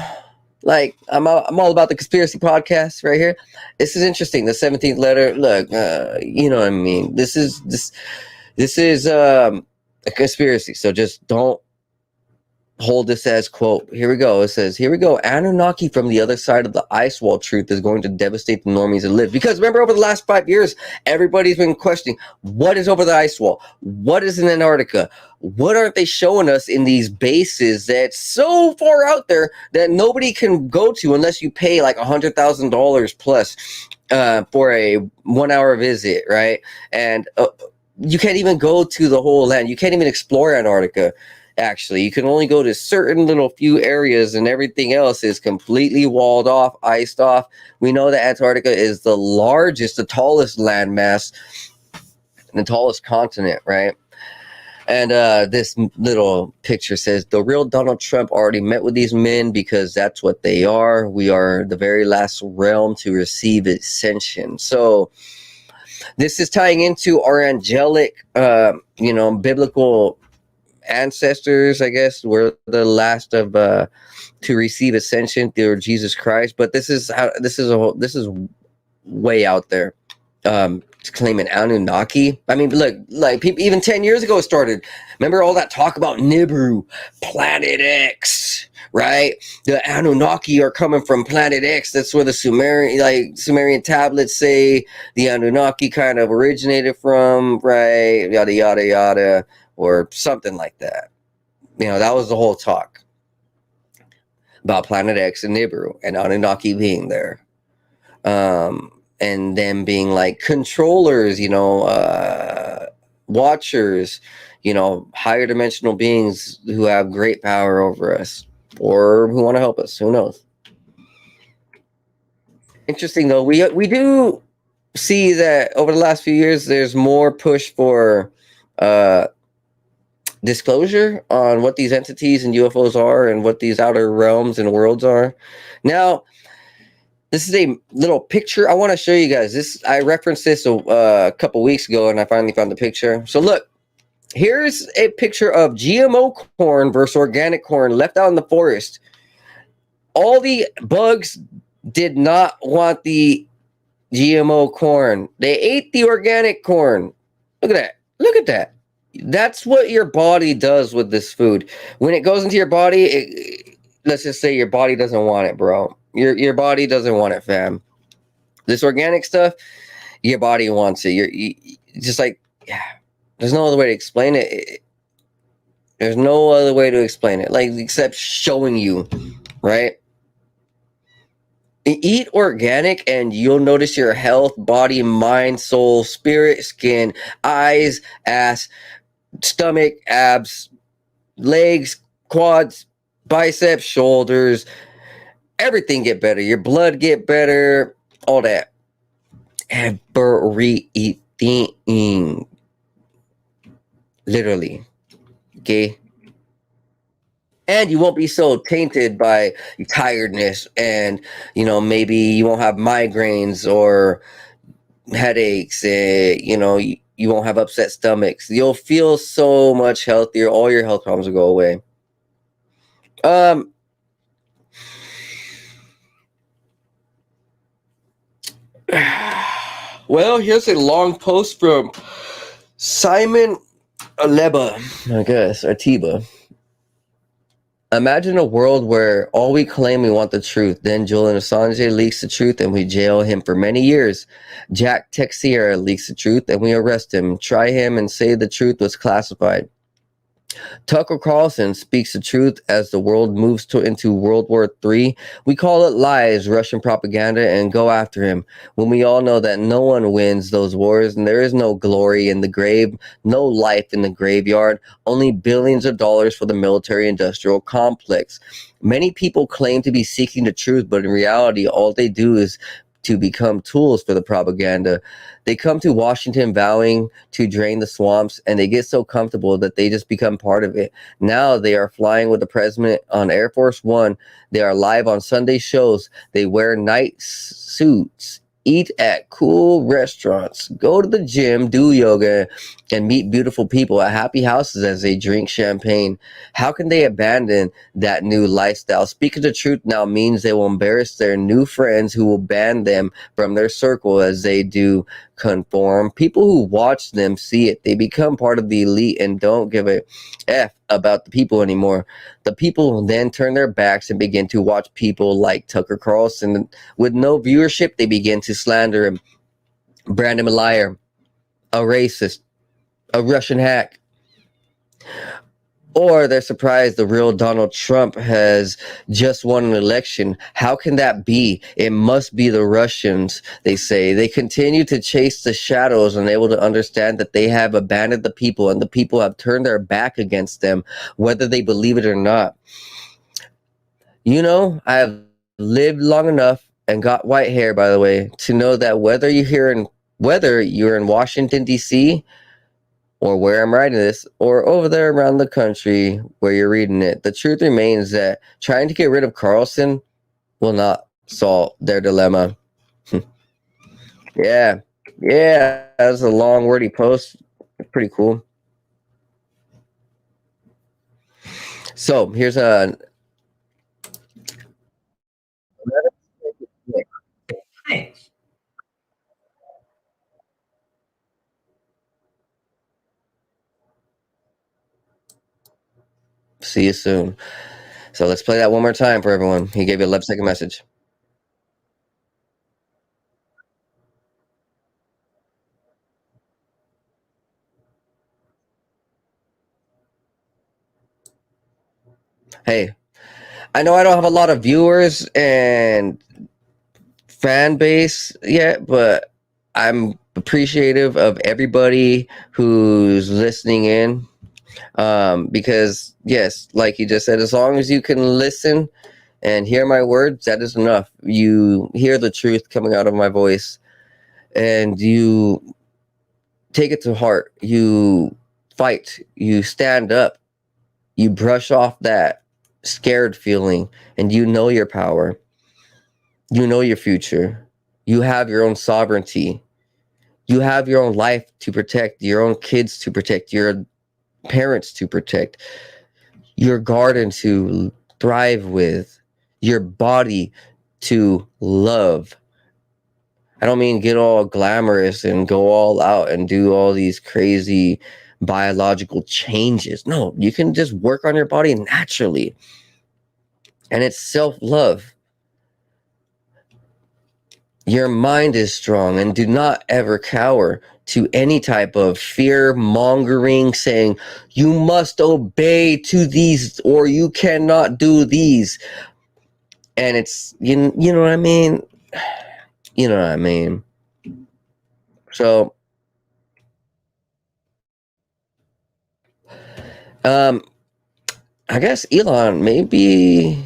like, I'm all about the conspiracy podcast right here. This is interesting. The 17th letter. Look, you know what I mean. This is a conspiracy. So just don't hold this as quote. Here we go. It says, "Here we go. Anunnaki from the other side of the ice wall truth is going to devastate the normies that live." Because remember, over the last 5 years, everybody's been questioning what is over the ice wall, what is in Antarctica, what aren't they showing us in these bases that's so far out there that nobody can go to unless you pay like $100,000 plus for a 1-hour visit, right? And you can't even go to the whole land. You can't even explore Antarctica. Actually, you can only go to certain little few areas, and everything else is completely walled off, iced off. We know that Antarctica is the largest, the tallest landmass, the tallest continent, right? And this little picture says, "The real Donald Trump already met with these men because that's what they are. We are the very last realm to receive ascension." So this is tying into our angelic, biblical ancestors. I guess we're the last of to receive ascension through Jesus Christ. But this is way out there. claiming Anunnaki. I mean, look, like people even 10 years ago started. Remember all that talk about Nibiru, Planet X, right? The Anunnaki are coming from Planet X. That's where the Sumerian tablets say the Anunnaki kind of originated from, right? Yada yada yada, or something like that. That was the whole talk about Planet X and Nibiru and Anunnaki being there. And them being like controllers, watchers, higher dimensional beings who have great power over us or who want to help us. Who knows? Interesting though, we do see that over the last few years there's more push for disclosure on what these entities and UFOs are and what these outer realms and worlds are. Now, this is a little picture I want to show you guys. I referenced this a couple weeks ago, and I finally found the picture. So look, here's a picture of GMO corn versus organic corn left out in the forest. All the bugs did not want the GMO corn. They ate the organic corn. Look at that. Look at that. That's what your body does with this food. When it goes into your body, let's just say your body doesn't want it, bro. Your body doesn't want it, fam. This organic stuff, your body wants it. You just like, yeah. There's no other way to explain it. There's no other way to explain it, like except showing you, right? Eat organic, and you'll notice your health, body, mind, soul, spirit, skin, eyes, ass, stomach, abs, legs, quads, biceps, shoulders. Everything get better. Your blood get better. All that. Everything. Literally. Okay? And you won't be so tainted by tiredness, and maybe you won't have migraines or headaches, you won't have upset stomachs. You'll feel so much healthier. All your health problems will go away. Well, here's a long post from Simon Aleba, I guess, or Tiba. Imagine a world where all we claim we want the truth. Then Julian Assange leaks the truth and we jail him for many years. Jack Teixeira leaks the truth and we arrest him, try him, and say the truth was classified. Tucker Carlson speaks the truth as the world moves into World War III. We call it lies, Russian propaganda, and go after him when we all know that no one wins those wars and there is no glory in the grave, no life in the graveyard, only billions of dollars for the military-industrial complex. Many people claim to be seeking the truth, but in reality, all they do is to become tools for the propaganda. They come to Washington vowing to drain the swamps, and they get so comfortable that they just become part of it. Now they are flying with the president on Air Force One. They are live on Sunday shows. They wear night suits, eat at cool restaurants, go to the gym, do yoga, and meet beautiful people at happy houses as they drink champagne. How can they abandon that new lifestyle? Speaking the truth now means they will embarrass their new friends who will ban them from their circle as they do conform. People who watch them see it. They become part of the elite and don't give a F about the people anymore. The people then turn their backs and begin to watch people like Tucker Carlson. With no viewership, they begin to slander him, brand him a liar, a racist, a Russian hack. Or they're surprised the real Donald Trump has just won an election. How can that be? It must be the Russians, they say. They continue to chase the shadows, unable to understand that they have abandoned the people and the people have turned their back against them, whether they believe it or not. I have lived long enough and got white hair, by the way, to know that whether you're in Washington, D.C., or where I'm writing this, or over there around the country where you're reading it, the truth remains that trying to get rid of Carlson will not solve their dilemma. Yeah, that's a long, wordy post. It's pretty cool. So here's a. Thanks. See you soon. So let's play that one more time for everyone. He gave you a 11-second message. Hey, I know I don't have a lot of viewers and fan base yet, but I'm appreciative of everybody who's listening in. Because yes, like you just said, as long as you can listen and hear my words, that is enough. You hear the truth coming out of my voice and you take it to heart. You fight, you stand up, you brush off that scared feeling, and you know your power. You know your future. You have your own sovereignty. You have your own life to protect, your own kids to protect, your parents to protect, your garden to thrive with, your body to love. I don't mean get all glamorous and go all out and do all these crazy biological changes. No, you can just work on your body naturally. And it's self-love. Your mind is strong, and do not ever cower to any type of fear mongering saying you must obey to these or you cannot do these. And it's you know what I mean? You know what I mean? So I guess Elon may be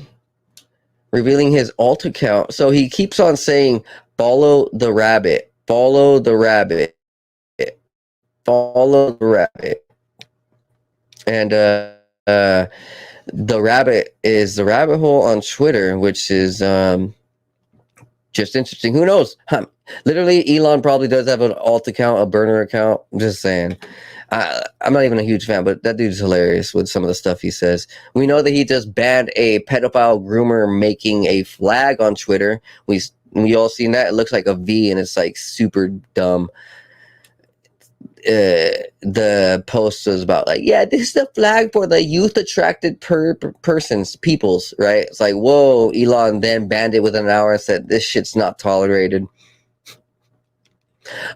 revealing his alt account. So he keeps on saying follow the rabbit, follow the rabbit, follow the rabbit. And the rabbit is the rabbit hole on Twitter, which is just interesting. Who knows? Literally, Elon probably does have an alt account, a burner account. I'm just saying. I'm not even a huge fan, but that dude's hilarious with some of the stuff he says. We know that he just banned a pedophile groomer making a flag on Twitter. We all seen that. It looks like a V, and it's like super dumb. The post was about like, yeah, this is the flag for the youth attracted peoples, right? It's like, whoa. Elon then banned it within an hour and said this shit's not tolerated.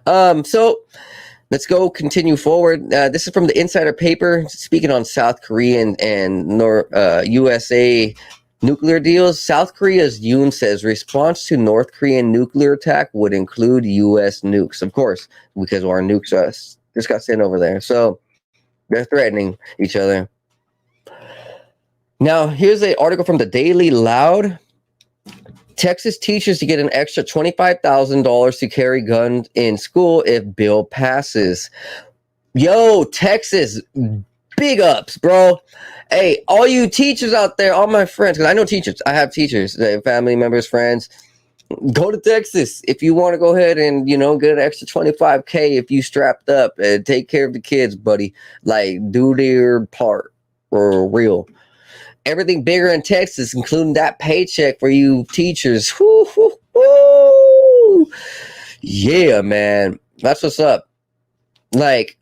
So let's go continue forward. This is from the Insider paper speaking on South Korean and USA nuclear deals. South Korea's Yoon says response to North Korean nuclear attack would include U.S. nukes, of course, because our nukes just got sent over there. So they're threatening each other. Now, here's an article from the Daily Loud. Texas teachers to get an extra $25,000 to carry guns in school if bill passes. Yo, Texas, big ups, bro. Hey, all you teachers out there, all my friends, because I know teachers. I have teachers, family members, friends. Go to Texas if you want to go ahead and, get an extra $25K if you strapped up and take care of the kids, buddy. Like, do their part for real. Everything bigger in Texas, including that paycheck for you teachers. Woo, woo, woo. Yeah, man. That's what's up. Like,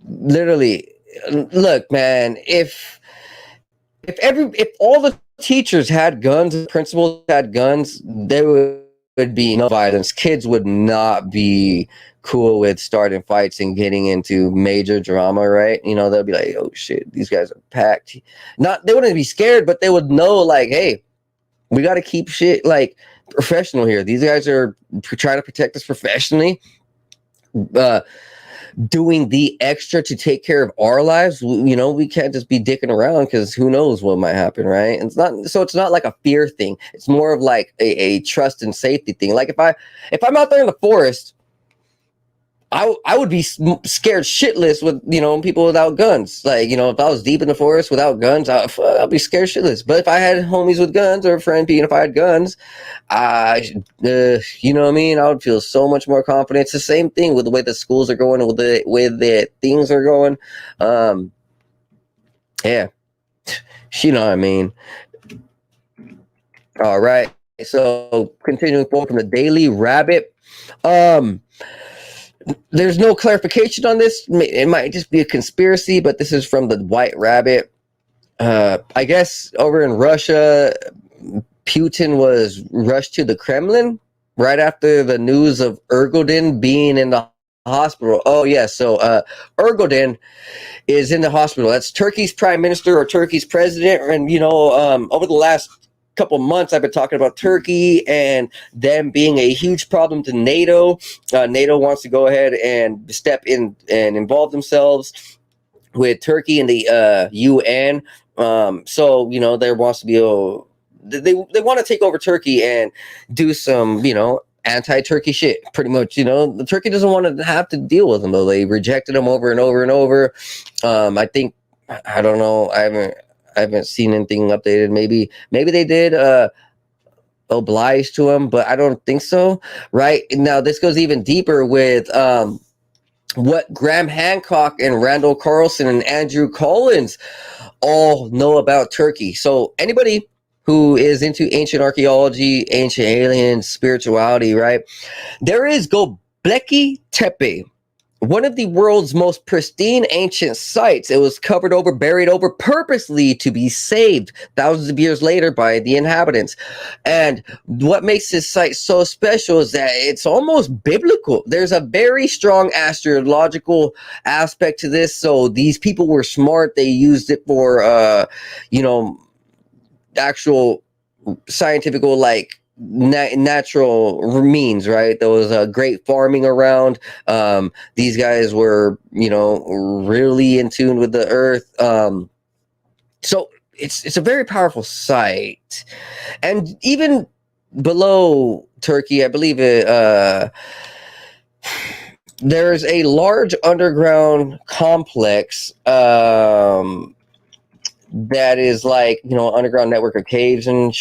literally, look, man, if all the teachers had guns, principals had guns, there would be no violence. Kids would not be cool with starting fights and getting into major drama, right? They'll be like, oh shit, these guys are packed. They wouldn't be scared, but they would know, like, hey, we got to keep shit like professional here. These guys are trying to protect us professionally, doing the extra to take care of our lives. We can't just be dicking around because who knows what might happen, right? And it's not like a fear thing. It's more of like a trust and safety thing. Like if I'm out there in the forest, I would be scared shitless with, people without guns. Like, if I was deep in the forest without guns, I'd be scared shitless. But if I had homies with guns or a friend, if I had guns, you know what I mean? I would feel so much more confident. It's the same thing with the way the schools are going, with the way the things are going. Yeah, you know what I mean? All right. So continuing forward from the Daily Rabbit, there's no clarification on this. It might just be a conspiracy, but this is from the White Rabbit. I guess over in Russia, Putin was rushed to the Kremlin right after the news of Ergodan being in the hospital. Oh yeah, so Ergodan is in the hospital. That's Turkey's prime minister or Turkey's president. And over the last couple months, I've been talking about Turkey and them being a huge problem to NATO. NATO wants to go ahead and step in and involve themselves with Turkey in the UN. So there wants to be they want to take over Turkey and do some anti-Turkey shit. Pretty much, the Turkey doesn't want to have to deal with them though. They rejected them over and over and over. I think I don't know. I haven't seen anything updated. Maybe they did oblige to him, but I don't think so. Right now, this goes even deeper with what Graham Hancock and Randall Carlson and Andrew Collins all know about Turkey. So anybody who is into ancient archaeology, ancient aliens, spirituality, right? There is Göbekli Tepe, one of the world's most pristine ancient sites. It was buried over purposely to be saved thousands of years later by the inhabitants. And what makes this site so special is that it's almost biblical. There's a very strong astrological aspect to this. So these people were smart. They used it for, actual scientific, natural means, right? There was great farming around. These guys were really in tune with the earth. So it's a very powerful site. And even below Turkey, I believe there's a large underground complex that is underground network of caves and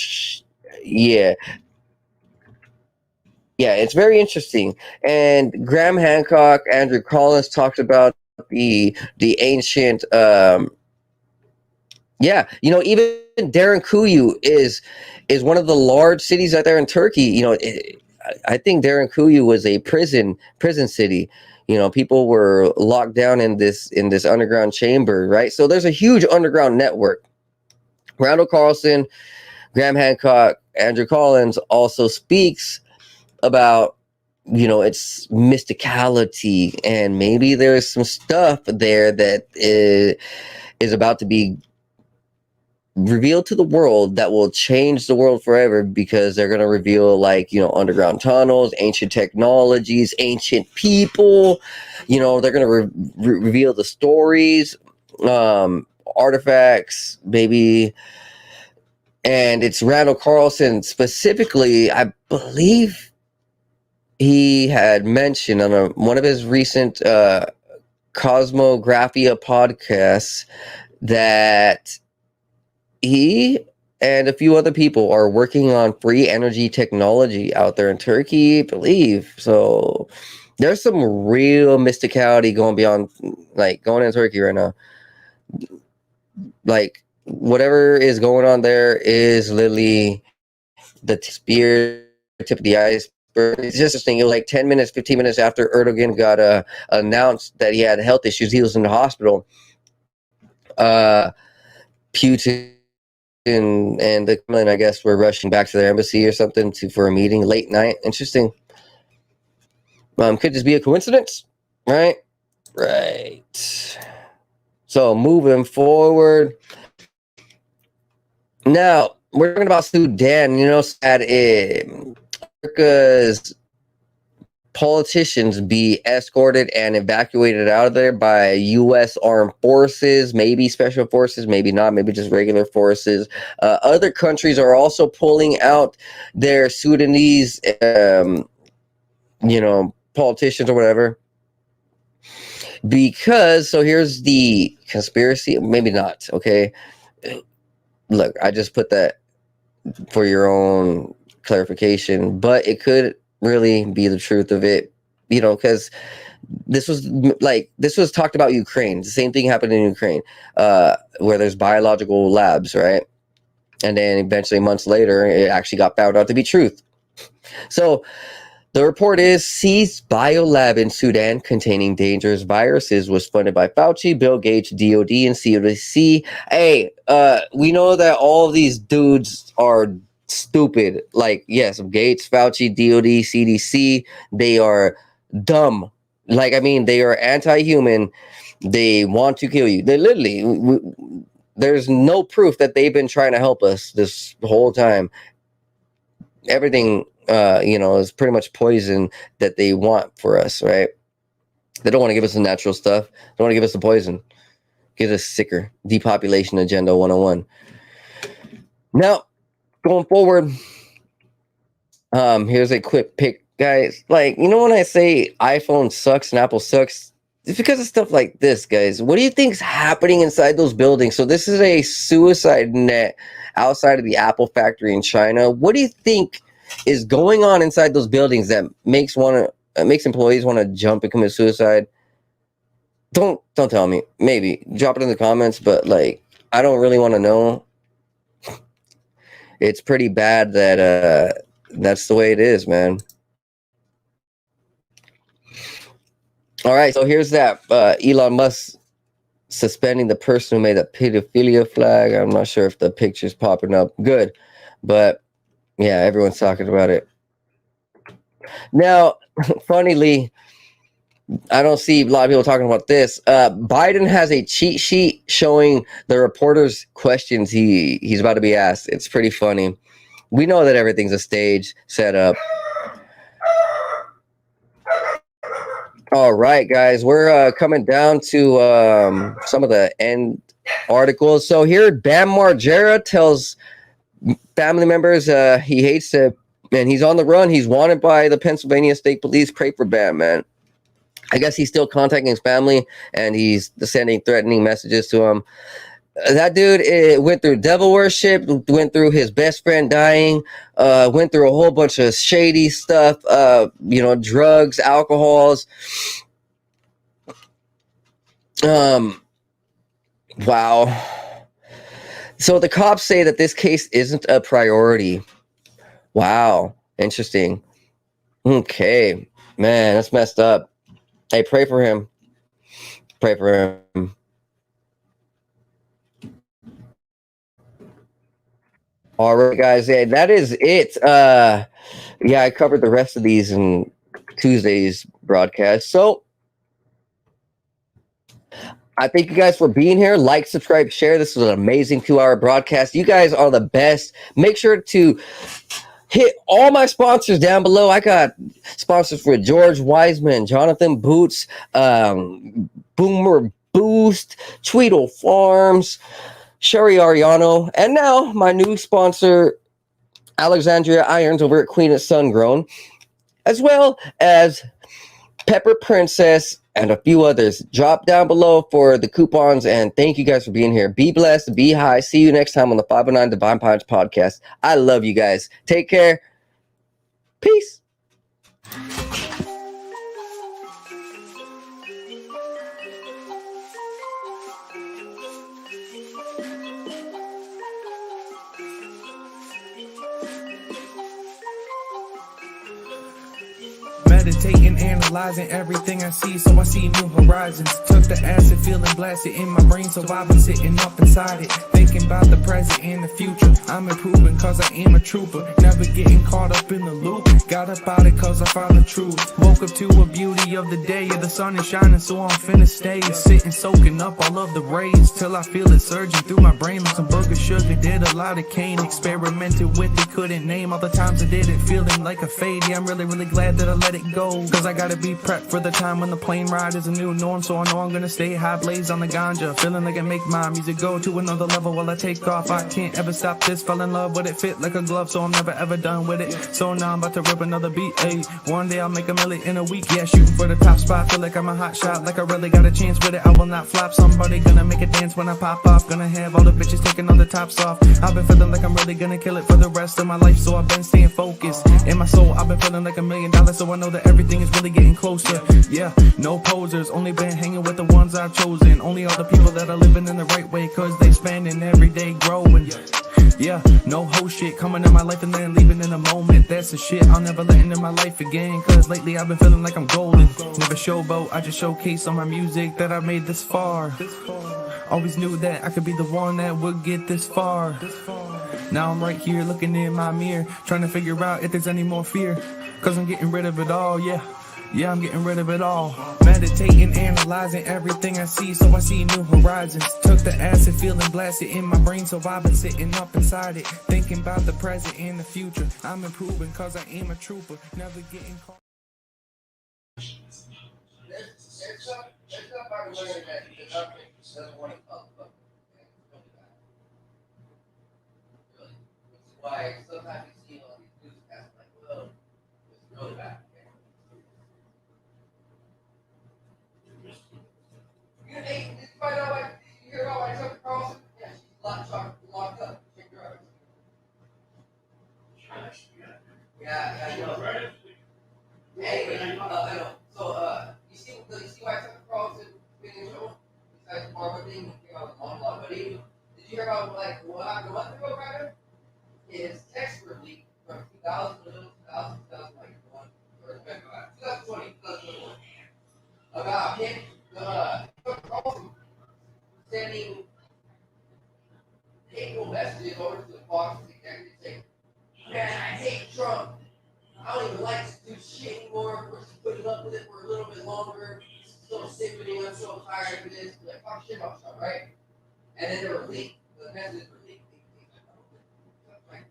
yeah, it's very interesting. And Graham Hancock, Andrew Collins talked about the ancient even Derinkuyu is one of the large cities out there in Turkey. I think Derinkuyu was a prison city. People were locked down in this underground chamber, right? So there's a huge underground network. Randall Carlson, Graham Hancock, Andrew Collins also speaks about its mysticality, and maybe there's some stuff there that is about to be revealed to the world that will change the world forever, because they're going to reveal underground tunnels, ancient technologies, ancient people. They're going to reveal the stories, artifacts, maybe. And it's Randall Carlson specifically, I believe he had mentioned on one of his recent Cosmographia podcasts that he and a few other people are working on free energy technology out there in Turkey, I believe. So there's some real mysticality going in Turkey right now. Whatever is going on there is literally the tip of the iceberg. It's just interesting. It was 10 minutes, 15 minutes after Erdogan got announced that he had health issues. He was in the hospital. Putin and the Kremlin, I guess, were rushing back to their embassy or something for a meeting late night. Interesting. Could this be a coincidence? Right. So moving forward. Now we're talking about Sudan. That Africa's politicians be escorted and evacuated out of there by U.S. armed forces, maybe special forces, maybe not, maybe just regular forces. Other countries are also pulling out their Sudanese, politicians or whatever. Because, so here's the conspiracy, maybe not, okay? Look, I just put that for your own clarification, but it could really be the truth of it, because this was talked about Ukraine. The same thing happened in Ukraine, where there's biological labs, right? And then eventually months later, it actually got found out to be truth. So The report is seized biolab in Sudan containing dangerous viruses was funded by Fauci, Bill Gates, DOD, and CDC. Hey, we know that all of these dudes are stupid. Like, yes, Gates, Fauci, DOD, CDC, they are dumb. Like, I mean, they are anti-human. They want to kill you. They literally, there's no proof that they've been trying to help us this whole time. Everything, is pretty much poison that they want for us, right? They don't want to give us the natural stuff. They don't want to give us the poison. Get us sicker. Depopulation agenda 101. Now, going forward, here's a quick pick, guys. Like, when I say iPhone sucks and Apple sucks, it's because of stuff like this, guys. What do you think's happening inside those buildings? So this is a suicide net outside of the Apple factory in China. What do you think is going on inside those buildings that makes employees want to jump and commit suicide? Don't tell me. Maybe drop it in the comments, but like, I don't really want to know. It's pretty bad that that's the way it is, man. All right, so here's that Elon Musk suspending the person who made the pedophilia flag. I'm not sure if the picture's popping up. Good, but yeah, everyone's talking about it. Now, funnily, I don't see a lot of people talking about this. Biden has a cheat sheet showing the reporters' questions he's about to be asked. It's pretty funny. We know that everything's a stage set up. All right, guys, we're coming down to some of the end articles. So here, Bam Margera tells family members he hates it, and he's on the run. He's wanted by the Pennsylvania State Police. Pray for Bam, man. I guess he's still contacting his family, and he's sending threatening messages to him. That dude went through devil worship, went through his best friend dying, went through a whole bunch of shady stuff, drugs, alcohols. Wow. So the cops say that this case isn't a priority. Wow. Interesting. Okay. Man, that's messed up. Hey, pray for him. Pray for him. All right, guys. Yeah, that is it. I covered the rest of these in Tuesday's broadcast. So I thank you guys for being here. Like, subscribe, share. This was an amazing 2-hour broadcast. You guys are the best. Make sure to hit all my sponsors down below. I got sponsors for George Wiseman, Jonathan Boots, Boomer Boost, Tweedle Farms, Sherry Ariano, and now my new sponsor, Alexandria Irons over at Queen at Sungrown, as well as Pepper Princess and a few others. Drop down below for the coupons, and thank you guys for being here. Be blessed, be high. See you next time on the 509 Divine Pints podcast. I love you guys. Take care. Peace. Meditating, analyzing everything I see, so I see new horizons. Took the acid, feeling blasted in my brain, so I've been sitting up inside it, thinking about the present and the future. I'm improving cause I am a trooper, never getting caught up in the loop. Got up out it cause I found the truth. Woke up to a beauty of the day, yeah, the sun is shining, so I'm finna stay. Sitting, soaking up all of the rays, till I feel it surging through my brain like some booger sugar. Did a lot of cane, experimented with it, couldn't name all the times I did it, feeling like a fade. Yeah, I'm really glad that I let it go, cause I gotta be prepped for the time when the plane ride is a new norm. So I know I'm gonna stay high, blaze on the ganja, feeling like I make my music go to another level while I take off. I can't ever stop this, fell in love with it, fit like a glove, so I'm never ever done with it. So now I'm about to rip another beat, ayy. One day I'll make $1 million in a week, yeah, shooting for the top spot. Feel like I'm a hot shot, like I really got a chance with it. I will not flop, somebody gonna make it dance when I pop off. Gonna have all the bitches taking all the tops off. I've been feeling like I'm really gonna kill it for the rest of my life, so I've been staying focused. In my soul, I've been feeling like $1 million, so I know that everything is really getting closer. Yeah, no posers, only been hanging with the ones I've chosen. Only all the people that are living in the right way, cause they spending every day growing. Yeah, no whole shit coming in my life and then leaving in a moment. That's the shit I'll never let into my life again. Cause lately I've been feeling like I'm golden. Never showboat, I just showcase on my music that I made this far. Always knew that I could be the one that would get this far. Now I'm right here looking in my mirror, trying to figure out if there's any more fear. Cause I'm getting rid of it all, yeah. Yeah, I'm getting rid of it all. Meditating, analyzing everything I see, so I see new horizons. Took the acid, feeling blasted in my brain, so I've been sitting up inside it, thinking about the present and the future. I'm improving cause I am a trooper, never getting caught. There's some part of learning that the government doesn't want to talk about. Really. Which is why sometimes you see all these newscasts like, well, it's really bad. Hey, did you find out why you hear about why Tucker Carlson? Yeah, she's locked up. Check her out. Yeah, I know. Anyway, I know. So, you see why Tucker Carlson been in trouble? Besides the Marroni thing, you hear about the monologue, but did you hear about like what happened a month ago, rather? His texts were leaked from 2000 to 2021 or 2020, 2021 about him. Tucker Carlson sending hateful messages over to the Fox executive saying, "Man, I hate Trump. I don't even like to do shit anymore. We're just putting up with it for a little bit longer. It's so sickening. I'm so tired of this." Like, talk shit about Trump, right? And then they were leaked. The messages were leaked. Like,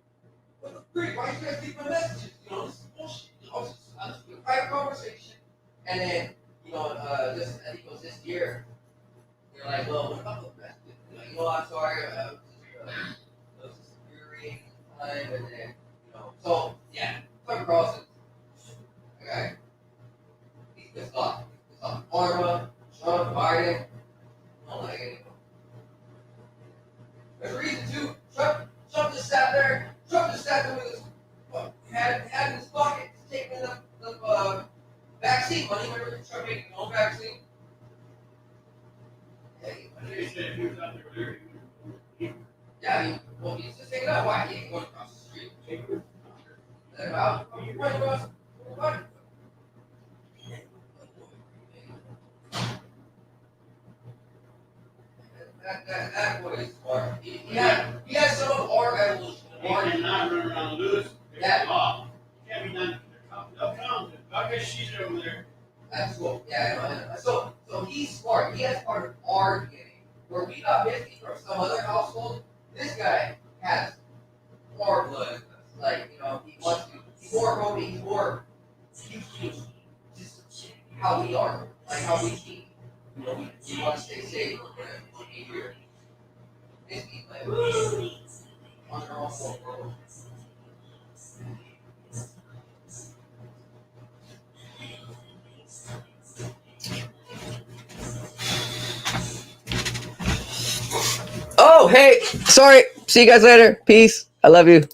what the freak? Why you guys leak my messages? You know, this is bullshit. You know, this is a private conversation. And then, you know, just I think it was this year. They're like, well, what about the messages? Like, I'm sorry. I was just infuriated at the time, and then, so yeah. Tucker Carlson, okay, he's pissed off. He's pissed off Pharma, Trump, Biden. I don't like anyone. There's a reason too. Trump just sat there. With his had in his pocket, taking the vaccine money. Remember Trump making his own vaccine? Yeah, I mean, well, he's just taking out. Why? He ain't going across the street. That boy is smart. He has some of our evolution. He cannot run around Lewis. Yeah. Law. It can't be done. They'll count it. I guess she's over there. That's cool. Yeah, so he's smart. He has part of our DNA. Where we got biscuits from some other household, this guy has more blood. Like, he wants to. He's more Romy. He's more just how we are. Like how we think. We want to stay safe. We're going to be here. Biscuits, like, on their own world. Oh, hey, sorry. See you guys later. Peace. I love you.